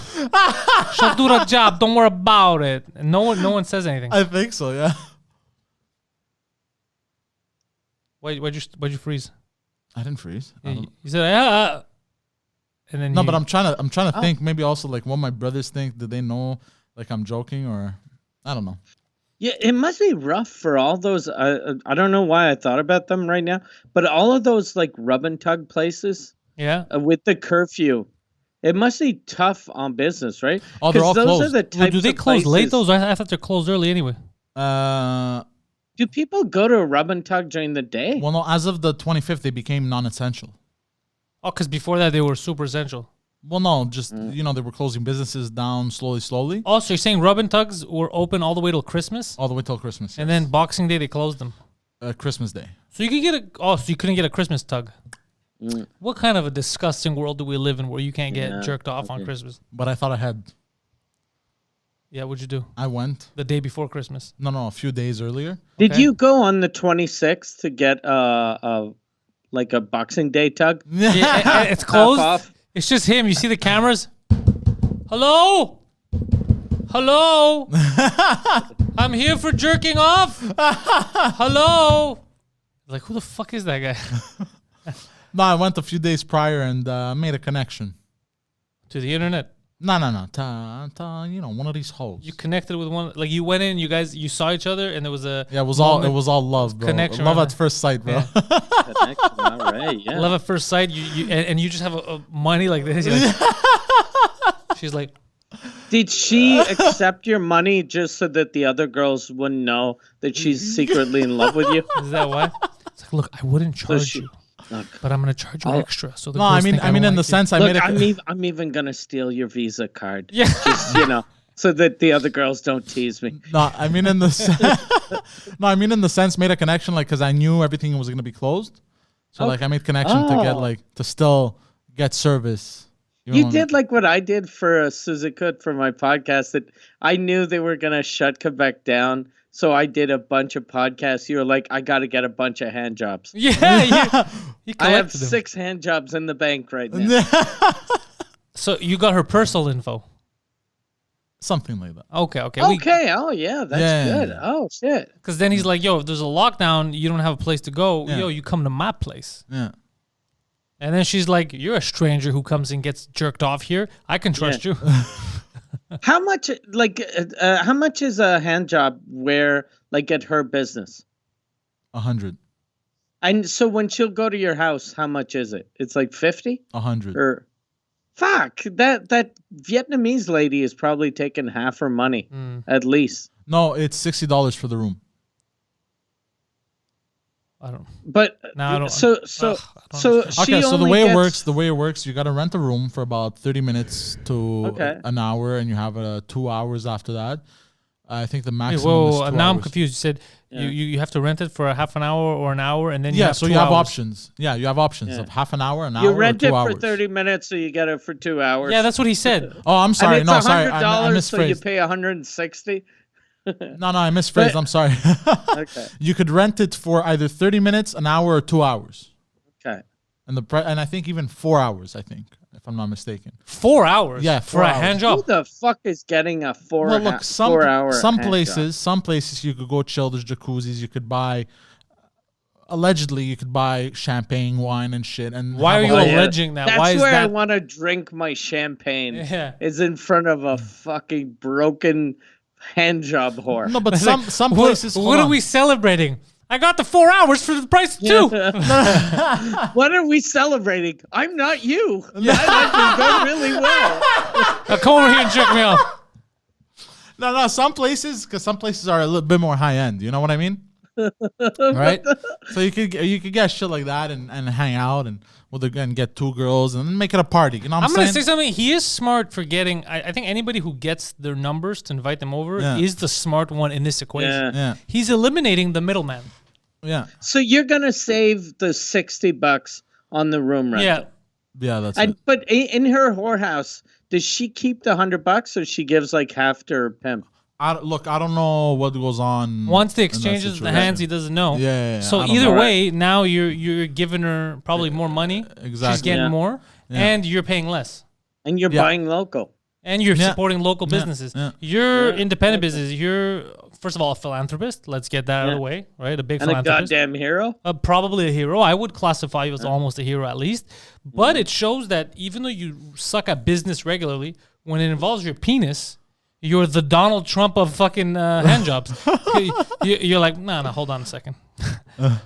[SPEAKER 1] she'll do the job. Don't worry about it. And no one says anything.
[SPEAKER 3] I think so. Yeah.
[SPEAKER 1] Why'd you freeze?
[SPEAKER 3] I didn't freeze. I don't-
[SPEAKER 1] You said and then
[SPEAKER 3] No, but I'm trying to think. Maybe also like what my brothers think. Do they know like I'm joking or I don't know.
[SPEAKER 2] Yeah, it must be rough for all those. I don't know why I thought about them right now, but all of those like rub and tug places
[SPEAKER 1] yeah.
[SPEAKER 2] with the curfew, it must be tough on business, right?
[SPEAKER 3] Oh, they're
[SPEAKER 2] 'Cause
[SPEAKER 3] all
[SPEAKER 2] those
[SPEAKER 3] closed.
[SPEAKER 2] are the
[SPEAKER 1] Well,
[SPEAKER 2] types
[SPEAKER 1] do they
[SPEAKER 2] of
[SPEAKER 1] close late
[SPEAKER 2] places-
[SPEAKER 1] those? I thought they're closed early anyway.
[SPEAKER 2] Do people go to a rub and tug during the day?
[SPEAKER 3] Well, no. As of the 25th, they became non-essential.
[SPEAKER 1] Oh, because before that they were super essential.
[SPEAKER 3] Well, no, just they were closing businesses down slowly,
[SPEAKER 1] Oh, so you're saying rub and tugs were open all the way till Christmas,
[SPEAKER 3] all the way till Christmas.
[SPEAKER 1] and then Boxing Day they closed them.
[SPEAKER 3] Christmas Day.
[SPEAKER 1] So you could get so you couldn't get a Christmas tug. What kind of a disgusting world do we live in where you can't get jerked off on Christmas?
[SPEAKER 3] But I thought I had
[SPEAKER 1] Yeah, what'd you do?
[SPEAKER 3] I went.
[SPEAKER 1] The day before Christmas.
[SPEAKER 3] No, a few days earlier.
[SPEAKER 2] Did
[SPEAKER 1] Okay.
[SPEAKER 2] you go on the 26th to get like a Boxing Day tug?
[SPEAKER 1] Yeah, it's closed.
[SPEAKER 2] off.
[SPEAKER 1] It's just him. You see the cameras? Hello? Hello? I'm here for jerking off. Hello? Like, who the fuck is that guy?
[SPEAKER 3] No, I went a few days prior and made a connection.
[SPEAKER 1] To the internet.
[SPEAKER 3] No. One of these hoes.
[SPEAKER 1] You connected with one, like you went in, you saw each other, and there was a
[SPEAKER 3] Yeah, it was all love, bro.
[SPEAKER 1] Connection,
[SPEAKER 3] Love
[SPEAKER 1] right?
[SPEAKER 3] at first sight, bro.
[SPEAKER 1] Yeah.
[SPEAKER 2] Connection, all right, yeah.
[SPEAKER 1] love at first sight. And you just have a money like this. You're like, she's like,
[SPEAKER 2] Did she accept your money just so that the other girls wouldn't know that she's secretly in love with you?
[SPEAKER 1] is that why? It's like, look, I wouldn't charge
[SPEAKER 2] she-
[SPEAKER 1] you,
[SPEAKER 2] Look,
[SPEAKER 1] but I'm gonna charge you extra. So the
[SPEAKER 3] No,
[SPEAKER 1] girls
[SPEAKER 3] I mean,
[SPEAKER 1] think
[SPEAKER 3] I mean,
[SPEAKER 1] don't
[SPEAKER 3] in the
[SPEAKER 1] like you.
[SPEAKER 3] sense, I
[SPEAKER 2] look,
[SPEAKER 3] made a.
[SPEAKER 2] I'm even gonna steal your Visa card.
[SPEAKER 1] Yeah.
[SPEAKER 2] Just, so that the other girls don't tease me.
[SPEAKER 3] No, I mean in the. No, I mean in the sense, made a connection, like, because I knew everything was gonna be closed. So like, I made connection to get to still get service.
[SPEAKER 2] You did like what I did for Suzukut for my podcast. That I knew they were gonna shut Quebec down, so I did a bunch of podcasts. You were like, I got to get a bunch of hand jobs.
[SPEAKER 1] Yeah, you
[SPEAKER 2] I have
[SPEAKER 1] collected them.
[SPEAKER 2] 6 hand jobs in the bank right now.
[SPEAKER 1] So you got her personal info.
[SPEAKER 3] Something like that.
[SPEAKER 1] Okay.
[SPEAKER 2] Okay. Oh yeah, that's
[SPEAKER 3] Yeah.
[SPEAKER 2] good. Oh shit.
[SPEAKER 1] Because then he's like, yo, if there's a lockdown, you don't have a place to go.
[SPEAKER 3] Yeah.
[SPEAKER 1] Yo, you come to my place.
[SPEAKER 3] Yeah.
[SPEAKER 1] And then she's like, you're a stranger who comes and gets jerked off here. I can trust you.
[SPEAKER 2] How much how much is a hand job where like at her business?
[SPEAKER 3] 100.
[SPEAKER 2] And so when she'll go to your house, how much is it? It's like 50
[SPEAKER 3] 100.
[SPEAKER 2] or fuck, that Vietnamese lady is probably taking half her money at least.
[SPEAKER 3] No, it's $60 for the room.
[SPEAKER 1] I don't.
[SPEAKER 2] But
[SPEAKER 1] No, I don't.
[SPEAKER 2] so
[SPEAKER 1] Ugh, I don't
[SPEAKER 2] she
[SPEAKER 3] Okay, so the
[SPEAKER 2] only
[SPEAKER 3] way
[SPEAKER 2] gets,
[SPEAKER 3] it works, you gotta rent a room for about 30 minutes to an hour, and you have 2 hours after that. I think the maximum is 2
[SPEAKER 1] Whoa,
[SPEAKER 3] hours.
[SPEAKER 1] now I'm confused. You said you have to rent it for a half an hour or an hour, and then you have
[SPEAKER 3] so
[SPEAKER 1] 2
[SPEAKER 3] you have
[SPEAKER 1] hours.
[SPEAKER 3] options. Yeah, you have options of half an hour, an hour,
[SPEAKER 2] you
[SPEAKER 3] or
[SPEAKER 2] rent
[SPEAKER 3] 2
[SPEAKER 2] it
[SPEAKER 3] hours.
[SPEAKER 2] for 30 minutes, so you get it for 2 hours.
[SPEAKER 1] Yeah, that's what he said.
[SPEAKER 3] Oh, I'm sorry.
[SPEAKER 2] And it's
[SPEAKER 3] No, sorry.
[SPEAKER 2] $100,
[SPEAKER 3] I
[SPEAKER 2] so you
[SPEAKER 3] misphrased.
[SPEAKER 2] pay 160.
[SPEAKER 3] No, I misphrased.
[SPEAKER 2] But-
[SPEAKER 3] I'm sorry.
[SPEAKER 2] Okay.
[SPEAKER 3] You could rent it for either 30 minutes, an hour, or 2 hours.
[SPEAKER 2] Okay.
[SPEAKER 3] And and I think even 4 hours, I think, if I'm not mistaken.
[SPEAKER 1] 4 hours.
[SPEAKER 3] Yeah,
[SPEAKER 1] for
[SPEAKER 3] 4
[SPEAKER 1] a
[SPEAKER 3] hours.
[SPEAKER 1] hand
[SPEAKER 2] Who
[SPEAKER 1] job.
[SPEAKER 2] the fuck is getting a 4
[SPEAKER 3] Well, look,
[SPEAKER 2] 4 hour
[SPEAKER 3] some
[SPEAKER 2] hand
[SPEAKER 3] places you could go chill. There's jacuzzis. You could buy. Allegedly, you could buy champagne, wine, and shit. And
[SPEAKER 1] Why are
[SPEAKER 3] have
[SPEAKER 1] you
[SPEAKER 3] a-
[SPEAKER 2] job?
[SPEAKER 1] alleging that?
[SPEAKER 2] That's
[SPEAKER 1] Why is
[SPEAKER 2] where I
[SPEAKER 1] that?
[SPEAKER 2] want to drink my champagne.
[SPEAKER 1] Yeah.
[SPEAKER 2] Is in front of a fucking broken hand job whore.
[SPEAKER 3] No, but
[SPEAKER 1] It's
[SPEAKER 3] some
[SPEAKER 1] like,
[SPEAKER 3] some
[SPEAKER 1] what-
[SPEAKER 3] places.
[SPEAKER 1] What
[SPEAKER 3] hold
[SPEAKER 1] are
[SPEAKER 3] on.
[SPEAKER 1] we celebrating? I got the 4 hours for the price of 2.
[SPEAKER 2] What are we celebrating? I'm not you. That actually go really well.
[SPEAKER 1] Now come over here and jerk me off.
[SPEAKER 3] No, some places, because some places are a little bit more high end. You know what I mean? Right. So you could get shit like that and hang out and get 2 girls and then make it a party. You know what
[SPEAKER 1] I'm
[SPEAKER 3] I'm
[SPEAKER 1] going to
[SPEAKER 3] saying?
[SPEAKER 1] say something. He is smart for getting. I think anybody who gets their numbers to invite them over
[SPEAKER 3] Yeah.
[SPEAKER 1] is the smart one in this equation.
[SPEAKER 3] Yeah,
[SPEAKER 1] He's eliminating the middleman.
[SPEAKER 3] yeah,
[SPEAKER 2] So you're gonna save the $60 on the room rental.
[SPEAKER 1] Yeah.
[SPEAKER 3] yeah. That's
[SPEAKER 2] And
[SPEAKER 3] it.
[SPEAKER 2] but in her whorehouse, does she keep the $100 or she gives like half to her pimp?
[SPEAKER 3] I don't know what goes on.
[SPEAKER 1] Once the
[SPEAKER 3] in that
[SPEAKER 1] exchanges the
[SPEAKER 3] situation.
[SPEAKER 1] hands, he doesn't know.
[SPEAKER 3] Yeah.
[SPEAKER 1] So
[SPEAKER 3] I don't
[SPEAKER 1] either
[SPEAKER 3] know.
[SPEAKER 1] way, now you're giving her probably more money.
[SPEAKER 3] Exactly.
[SPEAKER 1] She's getting
[SPEAKER 2] Yeah.
[SPEAKER 1] more, and you're paying less.
[SPEAKER 2] And you're
[SPEAKER 3] Yeah.
[SPEAKER 2] buying local.
[SPEAKER 1] And you're
[SPEAKER 3] Yeah.
[SPEAKER 1] supporting local
[SPEAKER 3] Yeah.
[SPEAKER 1] businesses.
[SPEAKER 3] Yeah.
[SPEAKER 1] You're
[SPEAKER 2] Yeah.
[SPEAKER 1] independent business. You're first of all a philanthropist. Let's get that out of
[SPEAKER 2] Yeah.
[SPEAKER 1] the way, right? A big
[SPEAKER 2] And a
[SPEAKER 1] philanthropist.
[SPEAKER 2] goddamn hero.
[SPEAKER 1] Probably a hero. I would classify you as almost a hero at least. But it shows that even though you suck at business regularly, when it involves your penis, you're the Donald Trump of fucking hand jobs. You're like, no, hold on a second.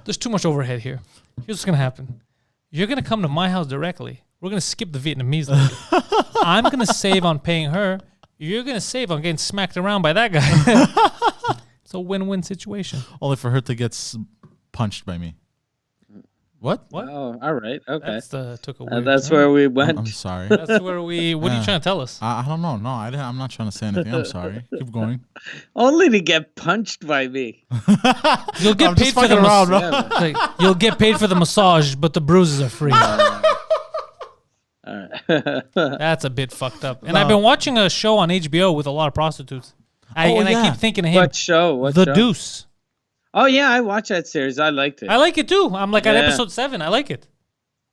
[SPEAKER 1] There's too much overhead here. Here's what's going to happen. You're going to come to my house directly. We're going to skip the Vietnamese lady. I'm going to save on paying her. You're going to save on getting smacked around by that guy. It's a win-win situation.
[SPEAKER 3] Only for her to get punched by me. What?
[SPEAKER 1] What?
[SPEAKER 2] Oh, all right. Okay.
[SPEAKER 1] That's took a weird
[SPEAKER 2] That's
[SPEAKER 1] turn.
[SPEAKER 2] where we went.
[SPEAKER 3] I'm sorry.
[SPEAKER 1] That's where we. What are you
[SPEAKER 3] Yeah.
[SPEAKER 1] trying to tell us?
[SPEAKER 3] I don't know. No, I'm not trying to say anything. I'm sorry. Keep going.
[SPEAKER 2] Only to get punched by me.
[SPEAKER 1] You'll get
[SPEAKER 3] I'm
[SPEAKER 1] paid
[SPEAKER 3] just
[SPEAKER 1] for the
[SPEAKER 3] fucking around, bro.
[SPEAKER 1] Like, you'll get paid for the massage, but the bruises are free. That's a bit fucked up. And I've been watching a show on HBO with a lot of prostitutes. I keep thinking of him.
[SPEAKER 2] What show?
[SPEAKER 1] The Deuce.
[SPEAKER 2] Oh yeah, I watched that series. I liked it.
[SPEAKER 1] I like it too. I'm like at episode 7. I like it.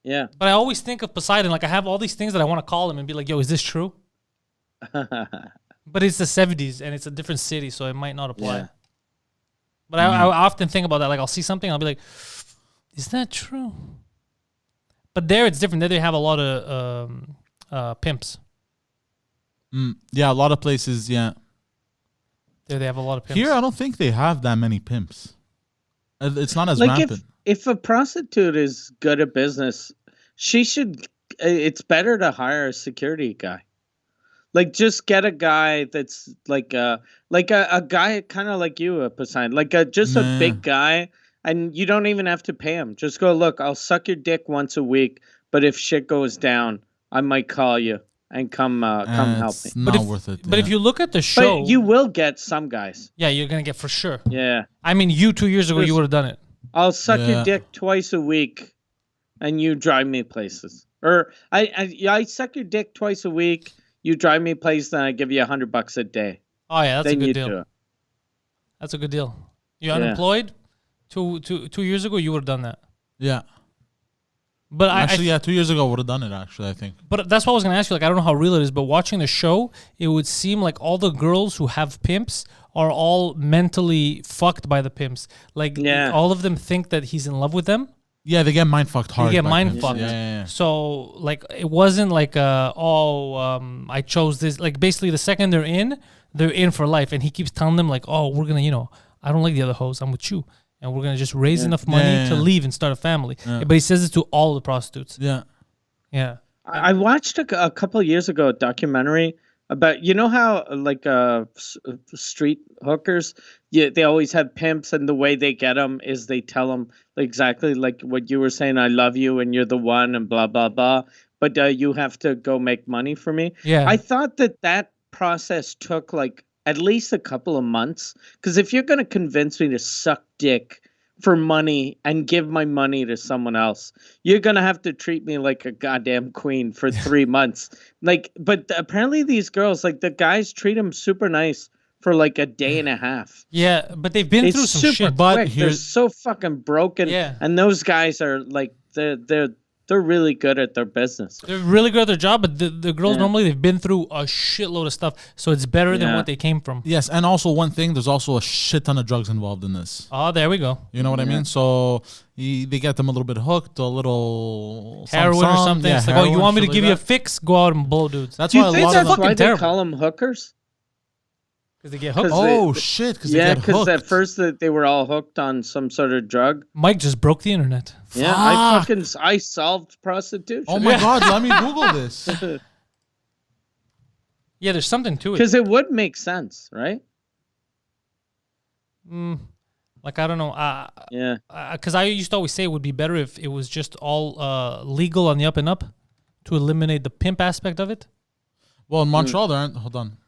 [SPEAKER 2] Yeah.
[SPEAKER 1] But I always think of Poseidon. Like I have all these things that I want to call him and be like, yo, is this true? But it's the 70s and it's a different city, so it might not apply.
[SPEAKER 2] Yeah.
[SPEAKER 1] But I often think about that. Like I'll see something, I'll be like, is that true? But there it's different. There they have a lot of pimps.
[SPEAKER 3] Yeah, a lot of places, yeah.
[SPEAKER 1] There they have a lot of pimps.
[SPEAKER 3] Here, I don't think they have that many pimps. It's not as
[SPEAKER 2] Like
[SPEAKER 3] rampant.
[SPEAKER 2] if a prostitute is good at business, she should. It's better to hire a security guy. Like just get a guy that's like a guy kind of like you, Poseidon, like just a big guy, and you don't even have to pay him. Just go, look, I'll suck your dick once a week, but if shit goes down, I might call you and come help me.
[SPEAKER 3] It's not worth it.
[SPEAKER 1] But if you look at the show,
[SPEAKER 2] But you will get some guys.
[SPEAKER 1] yeah, you're gonna get for sure.
[SPEAKER 2] Yeah,
[SPEAKER 1] I mean, you 2 years ago, you would have done it.
[SPEAKER 2] I'll suck
[SPEAKER 3] Yeah.
[SPEAKER 2] your dick twice a week, and you drive me places. Or I suck your dick twice a week. You drive me places, and I give you $100 a day.
[SPEAKER 1] Oh yeah, that's
[SPEAKER 2] Then
[SPEAKER 1] a good
[SPEAKER 2] you
[SPEAKER 1] deal.
[SPEAKER 2] do it.
[SPEAKER 1] That's a good deal. You're unemployed. 2 years ago, you would have done that.
[SPEAKER 3] yeah.
[SPEAKER 1] But
[SPEAKER 3] Actually, 2 years ago, I would have done it, actually, I think.
[SPEAKER 1] But that's what I was gonna ask you. Like, I don't know how real it is, but watching the show, it would seem like all the girls who have pimps are all mentally fucked by the pimps. Like, all of them think that he's in love with them.
[SPEAKER 3] Yeah, they get mind fucked hard.
[SPEAKER 1] They get
[SPEAKER 3] by
[SPEAKER 1] mind
[SPEAKER 3] pimps.
[SPEAKER 1] fucked.
[SPEAKER 3] Yeah.
[SPEAKER 1] So, like, it wasn't like, I chose this. Like, basically, the second they're in for life. And he keeps telling them, like, oh, we're gonna, I don't like the other hoes. I'm with you. And we're going to just raise enough money to leave and start a family. Yeah. But he says it to all the prostitutes.
[SPEAKER 3] Yeah.
[SPEAKER 1] Yeah.
[SPEAKER 2] I watched a couple of years ago a documentary about, how like street hookers, they always have pimps, and the way they get them is they tell them exactly like what you were saying, I love you and you're the one and blah, blah, blah. But you have to go make money for me.
[SPEAKER 1] Yeah.
[SPEAKER 2] I thought that process took like at least a couple of months, because if you're going to convince me to suck dick for money and give my money to someone else, you're going to have to treat me like a goddamn queen for 3 months. Like, but apparently these girls, like the guys treat them super nice for like a day and a half.
[SPEAKER 1] Yeah, but they've been through some shit.
[SPEAKER 2] But they're so fucking broken.
[SPEAKER 1] Yeah.
[SPEAKER 2] And those guys are like, they're really good at their business.
[SPEAKER 1] They're really good at their job, but the girls normally, they've been through a shitload of stuff, so it's better than what they came from.
[SPEAKER 3] Yes, and also one thing, there's also a shit ton of drugs involved in this.
[SPEAKER 1] Oh, there we go.
[SPEAKER 3] You know what I mean? So they get them a little bit hooked, a little
[SPEAKER 1] heroin or something.
[SPEAKER 3] Yeah,
[SPEAKER 1] it's like, oh, you want me to give you a
[SPEAKER 3] that?
[SPEAKER 1] fix? Go out and blow dudes.
[SPEAKER 3] That's
[SPEAKER 2] Do you
[SPEAKER 3] why a
[SPEAKER 2] think
[SPEAKER 3] lot
[SPEAKER 2] that's
[SPEAKER 3] of them.
[SPEAKER 2] why they
[SPEAKER 1] terrible.
[SPEAKER 2] call them hookers?
[SPEAKER 1] Because they get hooked.
[SPEAKER 3] Oh shit! Because they get
[SPEAKER 2] because
[SPEAKER 3] hooked.
[SPEAKER 2] at first they were all hooked on some sort of drug.
[SPEAKER 1] Mike just broke the internet.
[SPEAKER 2] Yeah, I solved prostitution.
[SPEAKER 3] Oh my god! Let me Google this.
[SPEAKER 1] Yeah, there's something to it.
[SPEAKER 2] Because it would make sense, right?
[SPEAKER 1] Like, I don't know.
[SPEAKER 2] Yeah.
[SPEAKER 1] Because I used to always say it would be better if it was just all legal on the up and up to eliminate the pimp aspect of it.
[SPEAKER 3] Well, in Montreal, there aren't. Hold on.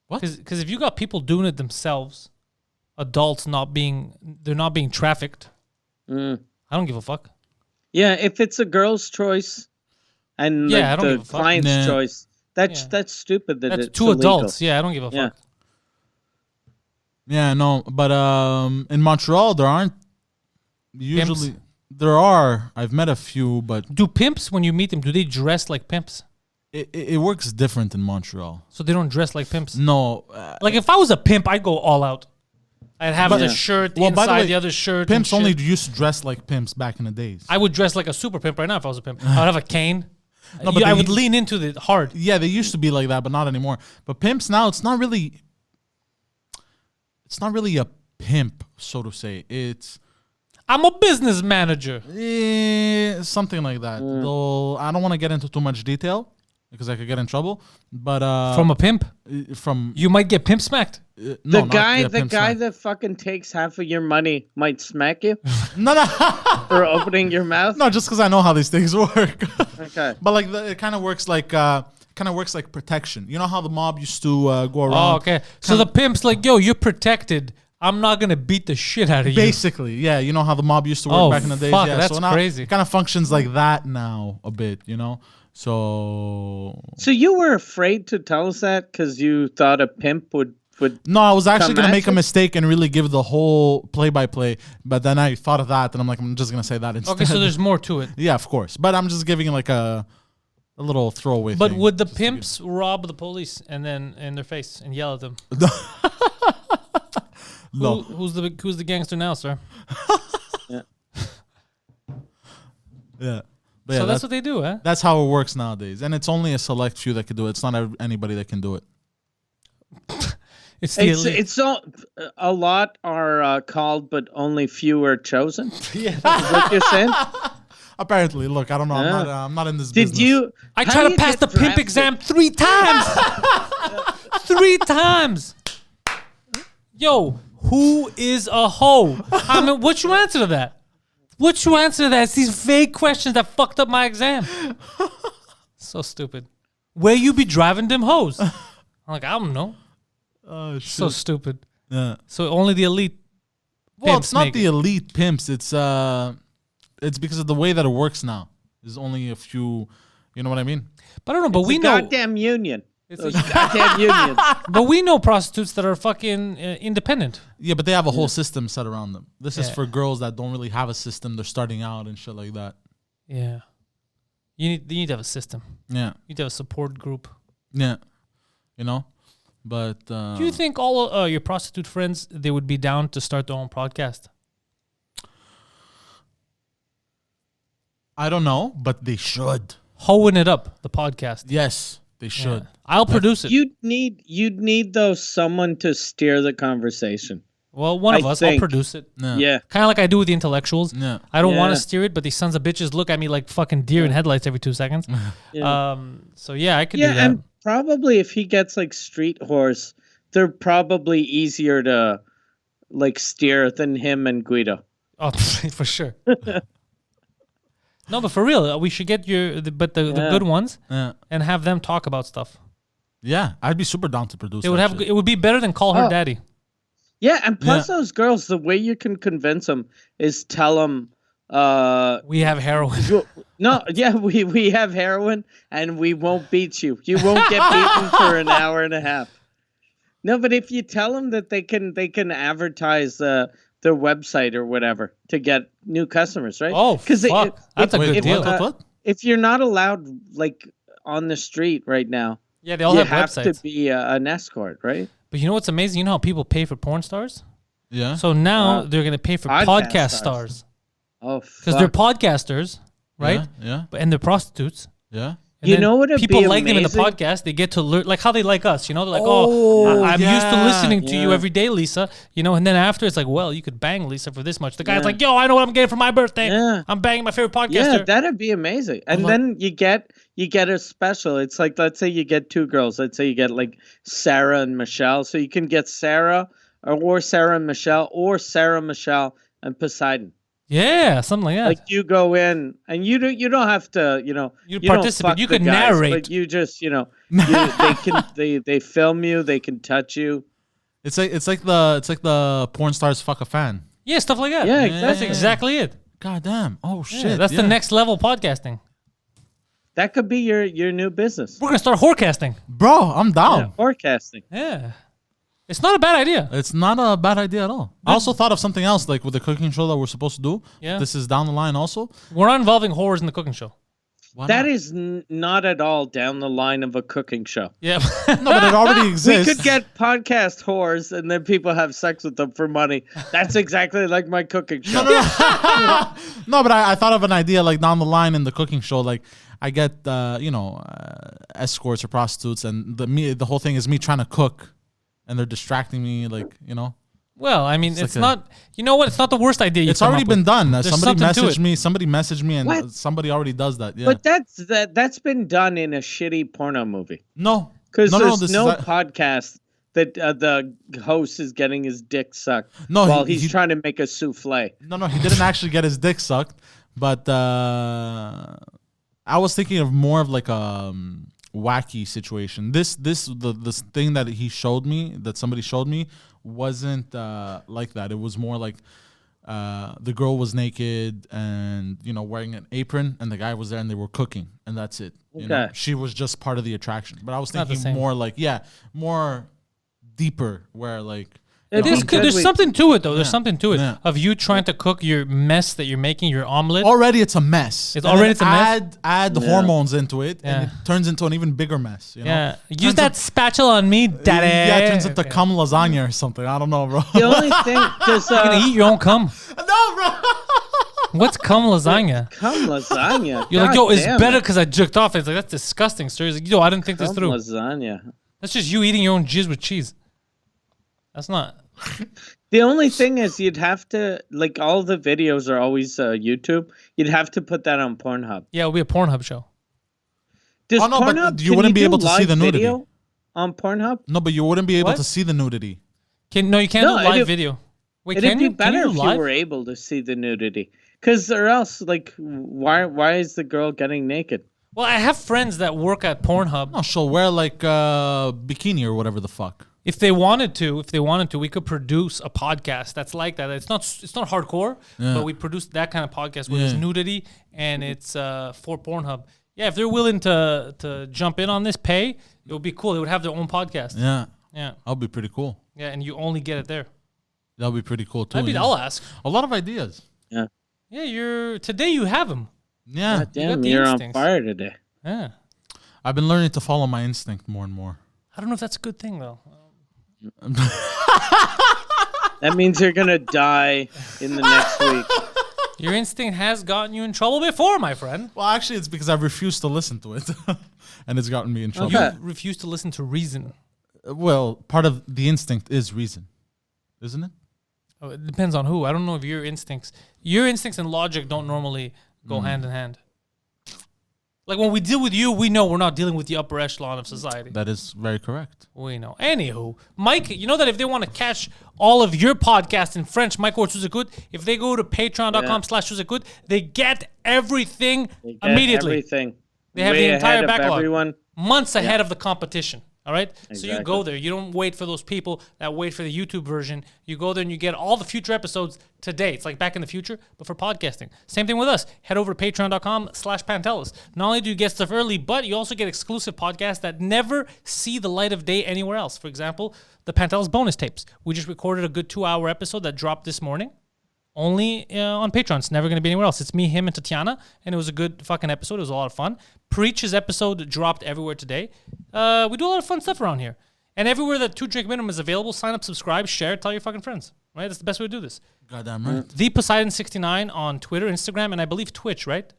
[SPEAKER 3] What?
[SPEAKER 1] Because if you got people doing it themselves, adults not being trafficked, I don't give a fuck.
[SPEAKER 2] Yeah, if it's a girl's choice and
[SPEAKER 1] I don't
[SPEAKER 2] the
[SPEAKER 1] give a fuck.
[SPEAKER 2] client's choice, that's stupid.
[SPEAKER 1] That's
[SPEAKER 2] it's
[SPEAKER 1] two
[SPEAKER 2] illegal.
[SPEAKER 1] adults. Yeah, I don't give a fuck.
[SPEAKER 3] Yeah, no, but in Montreal there aren't usually.
[SPEAKER 1] Pimps?
[SPEAKER 3] There are. I've met a few, but
[SPEAKER 1] Do pimps, when you meet them, do they dress like pimps?
[SPEAKER 3] it works different in Montreal.
[SPEAKER 1] So they don't dress like pimps?
[SPEAKER 3] No,
[SPEAKER 1] Like, if I was a pimp, I'd go all out. I'd have the shirt
[SPEAKER 3] Well, by
[SPEAKER 1] inside
[SPEAKER 3] the way,
[SPEAKER 1] the other shirt.
[SPEAKER 3] pimps
[SPEAKER 1] and
[SPEAKER 3] only
[SPEAKER 1] shit.
[SPEAKER 3] used to dress like pimps back in the days.
[SPEAKER 1] I would dress like a super pimp right now if I was a pimp. I would have a cane.
[SPEAKER 3] No, but
[SPEAKER 1] I
[SPEAKER 3] they-
[SPEAKER 1] would lean into it hard.
[SPEAKER 3] Yeah, they used to be like that, but not anymore. But pimps now, it's not really a pimp, so to say. It's
[SPEAKER 1] I'm a business manager.
[SPEAKER 3] something like that. Though I don't want to get into too much detail because I could get in trouble. But
[SPEAKER 1] From a pimp,
[SPEAKER 3] from
[SPEAKER 1] you might get pimp smacked.
[SPEAKER 3] no,
[SPEAKER 2] The
[SPEAKER 3] not
[SPEAKER 2] guy
[SPEAKER 3] get pimp smacked.
[SPEAKER 2] that fucking takes half of your money might smack you
[SPEAKER 3] no,
[SPEAKER 2] for opening your mouth.
[SPEAKER 3] no, just because I know how these things work.
[SPEAKER 2] Okay.
[SPEAKER 3] But like it kind of works like protection. You know how the mob used to go around.
[SPEAKER 1] Oh, okay. So the pimp's like, yo, you're protected. I'm not gonna beat the shit out of you.
[SPEAKER 3] Basically, yeah. You know how the mob used to work back in the days.
[SPEAKER 1] Fuck,
[SPEAKER 3] Yeah,
[SPEAKER 1] that's
[SPEAKER 3] so now
[SPEAKER 1] crazy.
[SPEAKER 3] It kind of functions like that now a bit. You know, so.
[SPEAKER 2] So you were afraid to tell us that because you thought a pimp would.
[SPEAKER 3] No, I was actually
[SPEAKER 2] come
[SPEAKER 3] gonna
[SPEAKER 2] at
[SPEAKER 3] make a
[SPEAKER 2] you?
[SPEAKER 3] mistake and really give the whole play-by-play, but then I thought of that, and I'm like, I'm just gonna say that instead.
[SPEAKER 1] Okay, so there's more to it.
[SPEAKER 3] yeah, of course, but I'm just giving like a little throwaway.
[SPEAKER 1] But
[SPEAKER 3] thing,
[SPEAKER 1] would the
[SPEAKER 3] just to
[SPEAKER 1] pimps rob the police and then in their face and yell at them?
[SPEAKER 3] No.
[SPEAKER 1] Who's the gangster now, sir?
[SPEAKER 3] Yeah, but
[SPEAKER 1] So
[SPEAKER 3] yeah,
[SPEAKER 1] that's what they do, huh?
[SPEAKER 3] that's how it works nowadays, and it's only a select few that can do it. It's not anybody that can do it.
[SPEAKER 1] It's the elite.
[SPEAKER 2] It's all, a lot are called, but only few are chosen.
[SPEAKER 1] Yeah.
[SPEAKER 2] Is what you're saying?
[SPEAKER 3] Apparently, look, I don't know. I'm not in this
[SPEAKER 2] Did
[SPEAKER 3] business.
[SPEAKER 2] you?
[SPEAKER 1] I
[SPEAKER 2] how
[SPEAKER 1] tried
[SPEAKER 2] do
[SPEAKER 1] to
[SPEAKER 2] you
[SPEAKER 1] pass
[SPEAKER 2] get
[SPEAKER 1] the pimp
[SPEAKER 2] drafted?
[SPEAKER 1] exam 3 times. 3 times. Yo, who is a hoe? I mean, what you answer to that? What you answer to that? It's these vague questions that fucked up my exam. So stupid. Where you be driving them hoes? I'm like, I don't know.
[SPEAKER 3] Oh shit.
[SPEAKER 1] So stupid.
[SPEAKER 3] Yeah.
[SPEAKER 1] So only the elite.
[SPEAKER 3] Well,
[SPEAKER 1] pimps
[SPEAKER 3] it's not
[SPEAKER 1] make
[SPEAKER 3] the
[SPEAKER 1] it.
[SPEAKER 3] elite pimps. It's because of the way that it works now. There's only a few. You know what I mean?
[SPEAKER 1] But I don't know. But
[SPEAKER 2] It's
[SPEAKER 1] we
[SPEAKER 2] a
[SPEAKER 1] know.
[SPEAKER 2] goddamn union.
[SPEAKER 1] It's
[SPEAKER 2] Those
[SPEAKER 1] a-
[SPEAKER 2] goddamn unions.
[SPEAKER 1] But we know prostitutes that are fucking independent.
[SPEAKER 3] Yeah, but they have a whole system set around them. This is
[SPEAKER 1] Yeah.
[SPEAKER 3] for girls that don't really have a system. They're starting out and shit like that.
[SPEAKER 1] Yeah. You need to have a system.
[SPEAKER 3] Yeah,
[SPEAKER 1] You need to have a support group.
[SPEAKER 3] yeah. You know, but
[SPEAKER 1] Do you think all your prostitute friends they would be down to start their own podcast?
[SPEAKER 3] I don't know, but they should.
[SPEAKER 1] Hoeing it up, the podcast.
[SPEAKER 3] Yes, they should.
[SPEAKER 1] Yeah. I'll produce it.
[SPEAKER 2] You'd need though someone to steer the conversation.
[SPEAKER 1] Well, one of
[SPEAKER 2] I
[SPEAKER 1] us. I'll
[SPEAKER 2] think-
[SPEAKER 1] produce it.
[SPEAKER 3] Yeah.
[SPEAKER 2] Yeah.
[SPEAKER 1] Kind of like I do with the intellectuals.
[SPEAKER 3] Yeah.
[SPEAKER 1] I don't want
[SPEAKER 2] Yeah.
[SPEAKER 1] to steer it, but these sons of bitches look at me like fucking deer in headlights every 2 seconds.
[SPEAKER 2] Yeah.
[SPEAKER 1] So yeah, I could do
[SPEAKER 2] Yeah,
[SPEAKER 1] that.
[SPEAKER 2] and probably if he gets like street horse, they're probably easier to like steer than him and Guido.
[SPEAKER 1] Oh, for sure. No, but for real, we should get the
[SPEAKER 2] Yeah.
[SPEAKER 1] good ones
[SPEAKER 3] Yeah.
[SPEAKER 1] and have them talk about stuff.
[SPEAKER 3] Yeah, I'd be super down to produce.
[SPEAKER 1] It would
[SPEAKER 3] that
[SPEAKER 1] have.
[SPEAKER 3] shit.
[SPEAKER 1] It would be better than call her
[SPEAKER 2] Oh.
[SPEAKER 1] daddy.
[SPEAKER 2] Yeah, and plus
[SPEAKER 3] Yeah.
[SPEAKER 2] those girls, the way you can convince them is tell them,
[SPEAKER 1] We have heroin.
[SPEAKER 2] no, yeah, we have heroin and we won't beat you. You won't get beaten for an hour and a half. No, but if you tell them that they can advertise their website or whatever to get new customers, right?
[SPEAKER 1] Oh,
[SPEAKER 2] 'Cause
[SPEAKER 1] fuck. That's a
[SPEAKER 3] Wait,
[SPEAKER 1] good deal.
[SPEAKER 3] what?
[SPEAKER 2] if you're not allowed like on the street right now,
[SPEAKER 1] Yeah, they all
[SPEAKER 2] you
[SPEAKER 1] have
[SPEAKER 2] have
[SPEAKER 1] websites.
[SPEAKER 2] to be an escort, right?
[SPEAKER 1] But you know what's amazing? You know how people pay for porn stars?
[SPEAKER 3] Yeah.
[SPEAKER 1] So now
[SPEAKER 2] Wow.
[SPEAKER 1] they're gonna pay for
[SPEAKER 2] Podcast
[SPEAKER 1] podcast
[SPEAKER 2] stars.
[SPEAKER 1] stars
[SPEAKER 2] Oh,
[SPEAKER 1] because they're
[SPEAKER 2] fuck.
[SPEAKER 1] podcasters, right?
[SPEAKER 3] Yeah.
[SPEAKER 1] And they're prostitutes.
[SPEAKER 3] Yeah.
[SPEAKER 1] And
[SPEAKER 2] You
[SPEAKER 1] then
[SPEAKER 2] know what would
[SPEAKER 1] people
[SPEAKER 2] be
[SPEAKER 1] like them in the
[SPEAKER 2] amazing?
[SPEAKER 1] podcast. They get to learn, like how they like us. You know, they're like,
[SPEAKER 3] Oh,
[SPEAKER 1] I'm used to
[SPEAKER 3] yeah,
[SPEAKER 1] listening to you
[SPEAKER 2] yeah.
[SPEAKER 1] every day, Lisa. You know, and then after it's like, well, you could bang Lisa for this much. The guy's
[SPEAKER 2] Yeah.
[SPEAKER 1] like, yo, I know what I'm getting for my birthday.
[SPEAKER 2] Yeah.
[SPEAKER 1] I'm banging my favorite podcaster.
[SPEAKER 2] Yeah, that'd be amazing. And
[SPEAKER 1] like-
[SPEAKER 2] then you get a special. It's like, let's say you get 2 girls. Let's say you get like Sarah and Michelle. So you can get Sarah or Sarah and Michelle or Sarah, Michelle, and Poseidon.
[SPEAKER 1] Yeah, something like that.
[SPEAKER 2] Like you go in and you don't have to,
[SPEAKER 1] You
[SPEAKER 2] you
[SPEAKER 1] participate.
[SPEAKER 2] Don't fuck
[SPEAKER 1] You
[SPEAKER 2] the
[SPEAKER 1] could
[SPEAKER 2] guys,
[SPEAKER 1] narrate.
[SPEAKER 2] But you just, they film you, they can touch you.
[SPEAKER 3] It's like the porn stars fuck a fan.
[SPEAKER 1] Yeah, stuff like that.
[SPEAKER 2] Yeah,
[SPEAKER 1] That's
[SPEAKER 2] exactly.
[SPEAKER 1] exactly it.
[SPEAKER 3] God damn. Oh shit.
[SPEAKER 1] Yeah, that's the next level podcasting.
[SPEAKER 2] That could be your new business.
[SPEAKER 1] We're gonna start whorecasting.
[SPEAKER 3] Bro, I'm down.
[SPEAKER 2] Forecasting.
[SPEAKER 1] Yeah, it's not a bad idea.
[SPEAKER 3] It's not a bad idea at all. I also thought of something else, like with the cooking show that we're supposed to do.
[SPEAKER 1] Yeah.
[SPEAKER 3] This is down the line also.
[SPEAKER 1] We're not involving horrors in the cooking show.
[SPEAKER 3] Why
[SPEAKER 2] That
[SPEAKER 3] not?
[SPEAKER 2] is not at all down the line of a cooking show.
[SPEAKER 1] Yeah.
[SPEAKER 3] No, but it already
[SPEAKER 2] We
[SPEAKER 3] exists.
[SPEAKER 2] could get podcast whores and then people have sex with them for money. That's exactly like my cooking show.
[SPEAKER 3] No, but I thought of an idea like down the line in the cooking show. Like I get escorts or prostitutes, and the whole thing is me trying to cook, and they're distracting me. Like
[SPEAKER 1] Well, I mean,
[SPEAKER 3] It's
[SPEAKER 1] it's
[SPEAKER 3] like
[SPEAKER 1] not. You know what? It's not the worst idea.
[SPEAKER 3] it's already been done.
[SPEAKER 1] There's
[SPEAKER 3] Somebody
[SPEAKER 1] something to
[SPEAKER 3] messaged
[SPEAKER 1] it.
[SPEAKER 3] me. Somebody messaged me, and
[SPEAKER 2] What?
[SPEAKER 3] somebody already does that. Yeah.
[SPEAKER 2] But that's been done in a shitty porno movie.
[SPEAKER 3] no,
[SPEAKER 2] Because there's
[SPEAKER 3] this
[SPEAKER 2] no
[SPEAKER 3] is
[SPEAKER 2] podcast that the host is getting his dick sucked
[SPEAKER 3] No,
[SPEAKER 2] while
[SPEAKER 3] he-
[SPEAKER 2] he's
[SPEAKER 3] he-
[SPEAKER 2] trying to make a souffle.
[SPEAKER 3] no. He didn't actually get his dick sucked, but I was thinking of more of like wacky situation. This thing that he showed me, that somebody showed me, wasn't like that. It was more like the girl was naked and wearing an apron, and the guy was there and they were cooking, and that's it.
[SPEAKER 2] Okay.
[SPEAKER 3] She was just part of the attraction. But I was
[SPEAKER 1] Not the
[SPEAKER 3] thinking
[SPEAKER 1] same.
[SPEAKER 3] more like more deeper, where like.
[SPEAKER 1] There's something to it though. There's something to it
[SPEAKER 3] Yeah.
[SPEAKER 1] of you trying to cook your mess that you're making, your omelet.
[SPEAKER 3] Already it's a mess.
[SPEAKER 1] It's
[SPEAKER 3] And
[SPEAKER 1] already
[SPEAKER 3] then
[SPEAKER 1] it's a mess?
[SPEAKER 3] Add hormones into it, and
[SPEAKER 1] Yeah.
[SPEAKER 3] it turns into an even bigger mess.
[SPEAKER 1] Yeah, use
[SPEAKER 3] Turns
[SPEAKER 1] that spatula on me, daddy.
[SPEAKER 3] Yeah, it turns into cum lasagna or something. I don't know, bro.
[SPEAKER 2] The only thing, because
[SPEAKER 1] You're gonna eat your own cum.
[SPEAKER 3] No, bro.
[SPEAKER 1] What's cum lasagna?
[SPEAKER 2] cum lasagna.
[SPEAKER 1] You're like,
[SPEAKER 2] God
[SPEAKER 1] yo, it's
[SPEAKER 2] damn
[SPEAKER 1] better
[SPEAKER 2] it.
[SPEAKER 1] because I jerked off. It's like, that's disgusting, sir. He's like, yo, I didn't think this
[SPEAKER 2] Cum
[SPEAKER 1] through.
[SPEAKER 2] lasagna.
[SPEAKER 1] That's just you eating your own jizz with cheese. That's not.
[SPEAKER 2] The only thing is, you'd have to, like, all the videos are always YouTube. You'd have to put that on Pornhub.
[SPEAKER 1] Yeah, it'll be a Pornhub show.
[SPEAKER 2] Does
[SPEAKER 3] Oh, no, but
[SPEAKER 2] Pornhub,
[SPEAKER 3] you
[SPEAKER 2] can
[SPEAKER 3] wouldn't be
[SPEAKER 2] do
[SPEAKER 3] able to see
[SPEAKER 2] live
[SPEAKER 3] the nudity.
[SPEAKER 2] video on Pornhub?
[SPEAKER 3] No, but you wouldn't be able
[SPEAKER 1] What?
[SPEAKER 3] to see the nudity.
[SPEAKER 1] No, you can't
[SPEAKER 2] No,
[SPEAKER 1] do live
[SPEAKER 2] it'd-
[SPEAKER 1] video. Wait,
[SPEAKER 2] It'd
[SPEAKER 1] can
[SPEAKER 2] be
[SPEAKER 1] you?
[SPEAKER 2] better
[SPEAKER 1] Can you
[SPEAKER 2] if
[SPEAKER 1] do live?
[SPEAKER 2] you were able to see the nudity. Because or else, like, why is the girl getting naked?
[SPEAKER 1] Well, I have friends that work at Pornhub.
[SPEAKER 3] No, she'll wear like a bikini or whatever the fuck.
[SPEAKER 1] If they wanted to, we could produce a podcast that's like that. It's not hardcore, but we produce that kind of podcast where there's
[SPEAKER 3] Yeah.
[SPEAKER 1] nudity and it's for Pornhub. Yeah, if they're willing to jump in on this, pay, it would be cool. They would have their own podcast.
[SPEAKER 3] Yeah,
[SPEAKER 1] Yeah,
[SPEAKER 3] that'll be pretty cool.
[SPEAKER 1] yeah, and you only get it there.
[SPEAKER 3] That'll be pretty cool too.
[SPEAKER 1] I'll ask.
[SPEAKER 3] A lot of ideas.
[SPEAKER 2] Yeah.
[SPEAKER 1] Yeah, today you have them.
[SPEAKER 3] Yeah,
[SPEAKER 2] God damn,
[SPEAKER 1] got the
[SPEAKER 2] you're on
[SPEAKER 1] instincts.
[SPEAKER 2] fire today.
[SPEAKER 1] Yeah,
[SPEAKER 3] I've been learning to follow my instinct more and more.
[SPEAKER 1] I don't know if that's a good thing though.
[SPEAKER 2] That means you're gonna die in the next week.
[SPEAKER 1] Your instinct has gotten you in trouble before, my friend.
[SPEAKER 3] Well, actually, it's because I've refused to listen to it, and it's gotten me in trouble.
[SPEAKER 2] Okay.
[SPEAKER 1] You refuse to listen to reason.
[SPEAKER 3] Well, part of the instinct is reason, isn't it?
[SPEAKER 1] Oh, it depends on who. I don't know if your instincts and logic don't normally go hand in hand. Like when we deal with you, we know we're not dealing with the upper echelon of society.
[SPEAKER 3] That is very correct.
[SPEAKER 1] We know. Anywho, Mike, you know that if they want to catch all of your podcasts in French, Mike or Suzekut, if they go to patreon.com/Suzekut, they get everything
[SPEAKER 2] They get
[SPEAKER 1] immediately.
[SPEAKER 2] Everything.
[SPEAKER 1] They have
[SPEAKER 2] Way
[SPEAKER 1] the entire
[SPEAKER 2] ahead of
[SPEAKER 1] backlog.
[SPEAKER 2] Everyone.
[SPEAKER 1] Months ahead of the competition. All right. So you go
[SPEAKER 2] Exactly.
[SPEAKER 1] there. You don't wait for those people that wait for the YouTube version. You go there and you get all the future episodes today. It's like Back in the Future, but for podcasting. Same thing with us. Head over to patreon.com/Pantelis. Not only do you get stuff early, but you also get exclusive podcasts that never see the light of day anywhere else. For example, the Pantelis bonus tapes. We just recorded a good 2-hour episode that dropped this morning. Only on Patreon. It's never going to be anywhere else. It's me, him, and Tatiana, and it was a good fucking episode. It was a lot of fun. Preach's episode dropped everywhere today. We do a lot of fun stuff around here. And everywhere that 2 Drink Minimum is available, sign up, subscribe, share, tell your fucking friends. Right? That's the best way to do this.
[SPEAKER 3] Goddamn right.
[SPEAKER 1] The Poseidon69 on Twitter, Instagram, and I believe Twitch, right?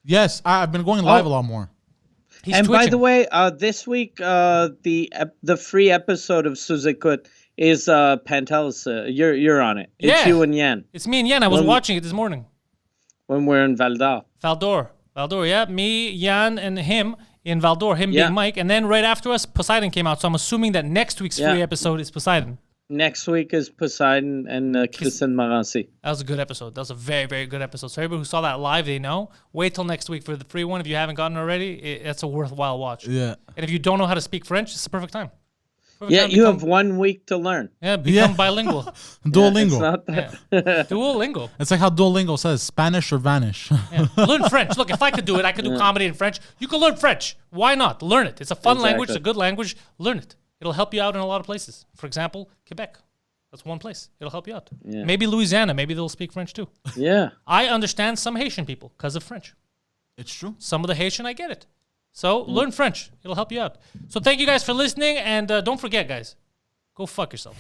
[SPEAKER 3] Yes, I've been going live a lot more.
[SPEAKER 1] He's
[SPEAKER 2] And by
[SPEAKER 1] twitching.
[SPEAKER 2] the way, this week the free episode of Suzekut is Pantelis. You're on it. It's
[SPEAKER 1] Yeah.
[SPEAKER 2] you and Yan
[SPEAKER 1] It's me and Yan. I was
[SPEAKER 2] Well-
[SPEAKER 1] watching it this morning.
[SPEAKER 2] when we're in Valdor.
[SPEAKER 1] Valdor, yeah. Me, Yan, and him in Valdor, him
[SPEAKER 2] Yeah.
[SPEAKER 1] being Mike. And then right after us, Poseidon came out. So I'm assuming that next week's
[SPEAKER 2] Yeah.
[SPEAKER 1] free episode is Poseidon.
[SPEAKER 2] Next week is Poseidon and Kristen Maransi.
[SPEAKER 1] That was a good episode. That was a very, very good episode. So everybody who saw that live, they know. Wait till next week for the free one. If you haven't gotten it already, that's a worthwhile watch.
[SPEAKER 3] Yeah.
[SPEAKER 1] And if you don't know how to speak French, it's the perfect time. Perfect
[SPEAKER 2] Yeah,
[SPEAKER 1] time to
[SPEAKER 2] you
[SPEAKER 1] become-
[SPEAKER 2] have 1 week to learn.
[SPEAKER 1] become
[SPEAKER 3] Yeah.
[SPEAKER 1] bilingual.
[SPEAKER 3] Duolingo.
[SPEAKER 2] It's not that.
[SPEAKER 1] Duolingo.
[SPEAKER 3] It's like how Duolingo says Spanish or vanish.
[SPEAKER 1] Yeah. Learn French. Look, if I could do it, I could do comedy in French. You can learn French. Why not? Learn it. It's a fun language. It's a
[SPEAKER 2] Exactly.
[SPEAKER 1] good language. Learn it. It'll help you out in a lot of places. For example, Quebec. That's one place. It'll help you out.
[SPEAKER 2] Yeah.
[SPEAKER 1] Maybe Louisiana. Maybe they'll speak French too.
[SPEAKER 2] Yeah.
[SPEAKER 1] I understand some Haitian people because of French.
[SPEAKER 3] It's true.
[SPEAKER 1] Some of the Haitian, I get it. So learn French. It'll help you out. So thank you guys for listening. And don't forget, guys, go fuck yourselves.